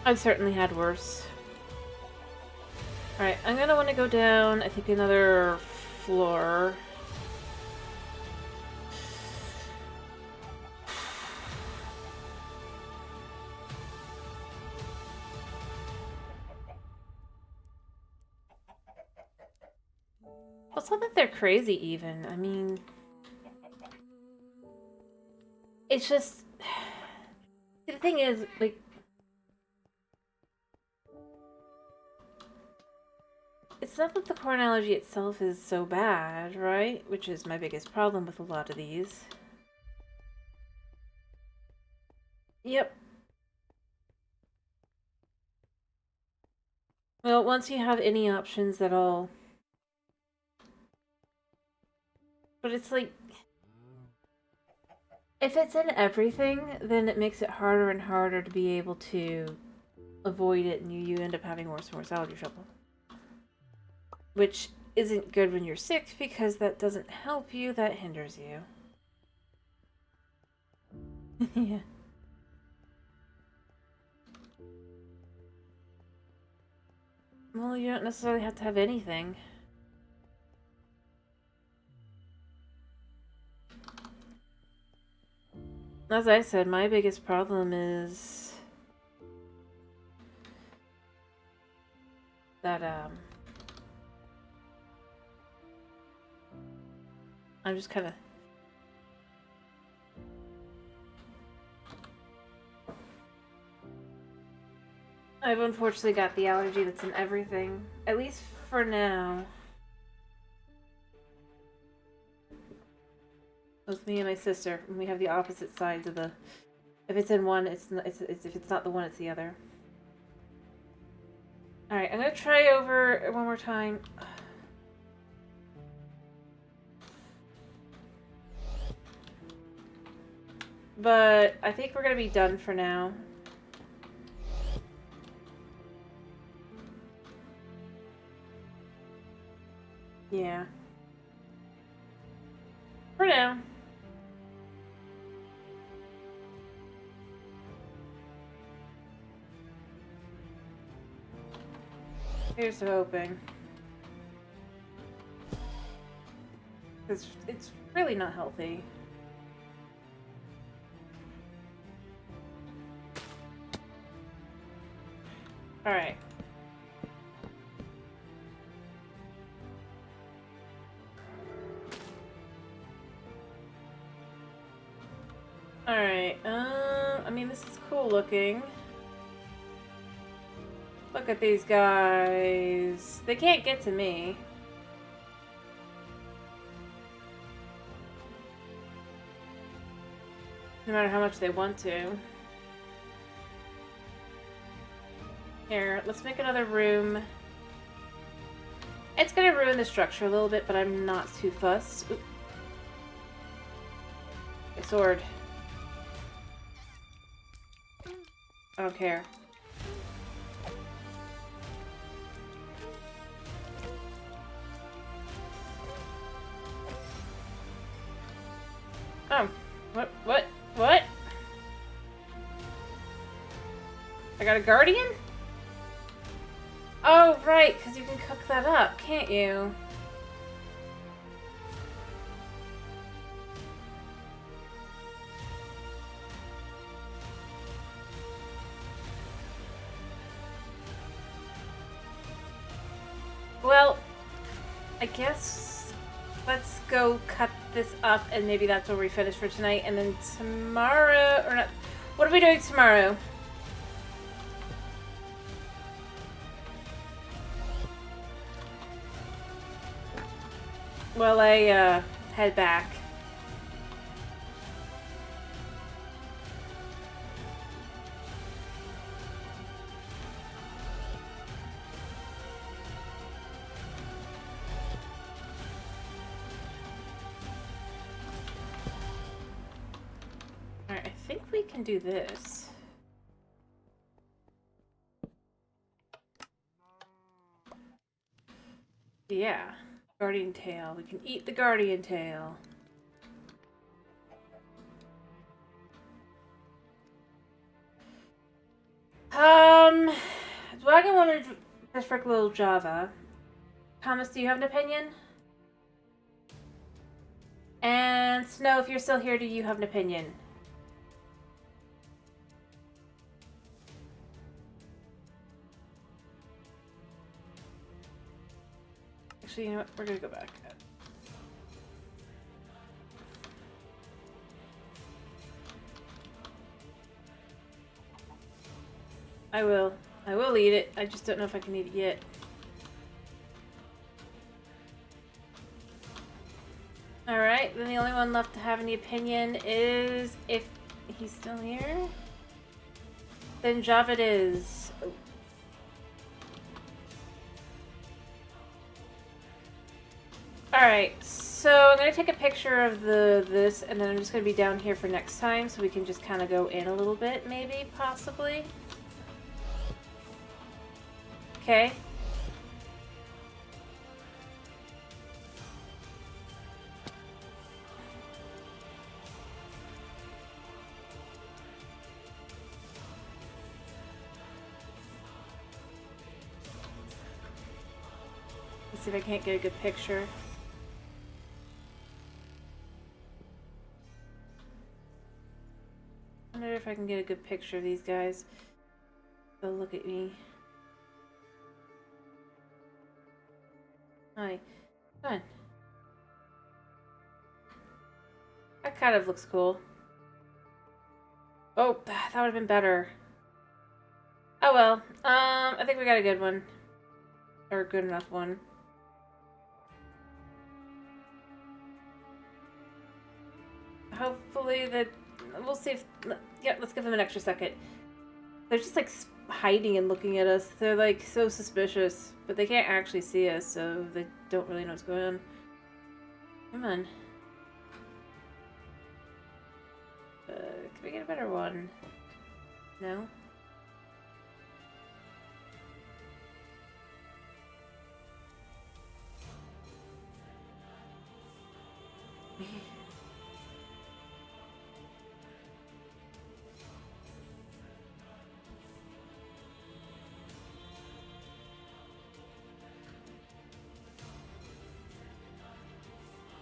I've certainly had worse. Alright, I'm gonna want to go down, I think, another floor. Well, it's not that they're crazy, even. I mean... It's just... The thing is, like... It's not that the corn allergy itself is so bad, right? Which is my biggest problem with a lot of these. Yep. Well, once you have any options at all. But it's like... If it's in everything, then it makes it harder and harder to be able to avoid it, and you end up having worse and worse allergy trouble. Which isn't good when you're sick, because that doesn't help you, that hinders you. Yeah. Well, you don't necessarily have to have anything. As I said, my biggest problem is that, I'm just kind of... I've unfortunately got the allergy that's in everything. At least for now. With me and my sister, and we have the opposite sides of the... If it's in one, it's if it's not the one, it's the other. Alright, I'm gonna try over one more time. But I think we're gonna be done for now. Yeah. For now. Here's to hoping. It's really not healthy. Alright. Alright, I mean, this is cool looking. Look at these guys. They can't get to me. No matter how much they want to. Here, let's make another room. It's gonna ruin the structure a little bit, but I'm not too fussed. Oop. A sword. I don't care. Oh. What? I got a guardian? Oh, right, because you can cook that up, can't you? Well, I guess let's go cut this up and maybe that's where we finish for tonight. And then tomorrow, or not, what are we doing tomorrow? Well, I head back. Alright, I think we can do this. Yeah. Guardian tail. We can eat the guardian tail. Dragon wanted just for little Java. Thomas, do you have an opinion? And Snow, if you're still here, do you have an opinion? Actually, you know what? We're gonna go back. I will. I will eat it. I just don't know if I can eat it yet. Alright, then the only one left to have any opinion is if he's still here. Then Java it is. Oh. Alright, so I'm gonna take a picture of this and then I'm just gonna be down here for next time so we can just kind of go in a little bit, maybe, possibly. Okay. Let's see if I can't get a good picture. I wonder if I can get a good picture of these guys. They'll look at me. Hi. Come on. That kind of looks cool. Oh, that would have been better. Oh well. I think we got a good one. Or a good enough one. Hopefully that... We'll see if... Yeah, let's give them an extra second. They're just like hiding and looking at us. They're like so suspicious. But they can't actually see us, so they don't really know what's going on. Come on. Can we get a better one? No?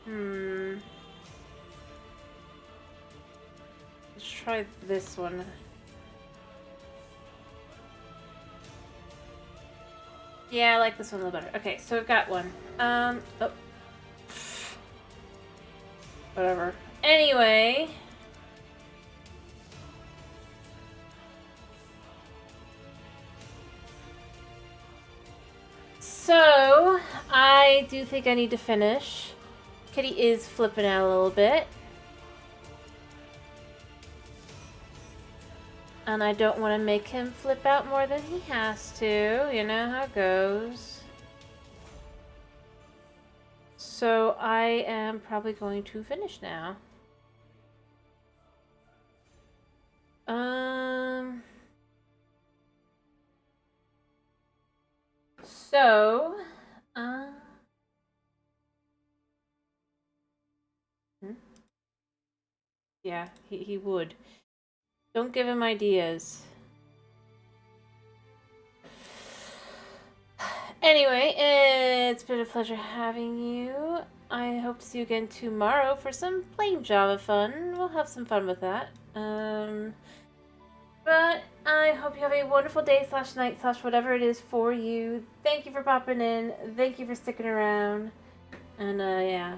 Let's try this one. Yeah, I like this one a little better. Okay, so we've got one. Oh. Whatever. Anyway. So, I do think I need to finish. Kitty is flipping out a little bit. And I don't want to make him flip out more than he has to. You know how it goes. So I am probably going to finish now. So, yeah, he would. Don't give him ideas. Anyway, it's been a pleasure having you. I hope to see you again tomorrow for some plain Java fun. We'll have some fun with that. But I hope you have a wonderful day / night / whatever it is for you. Thank you for popping in. Thank you for sticking around. And yeah.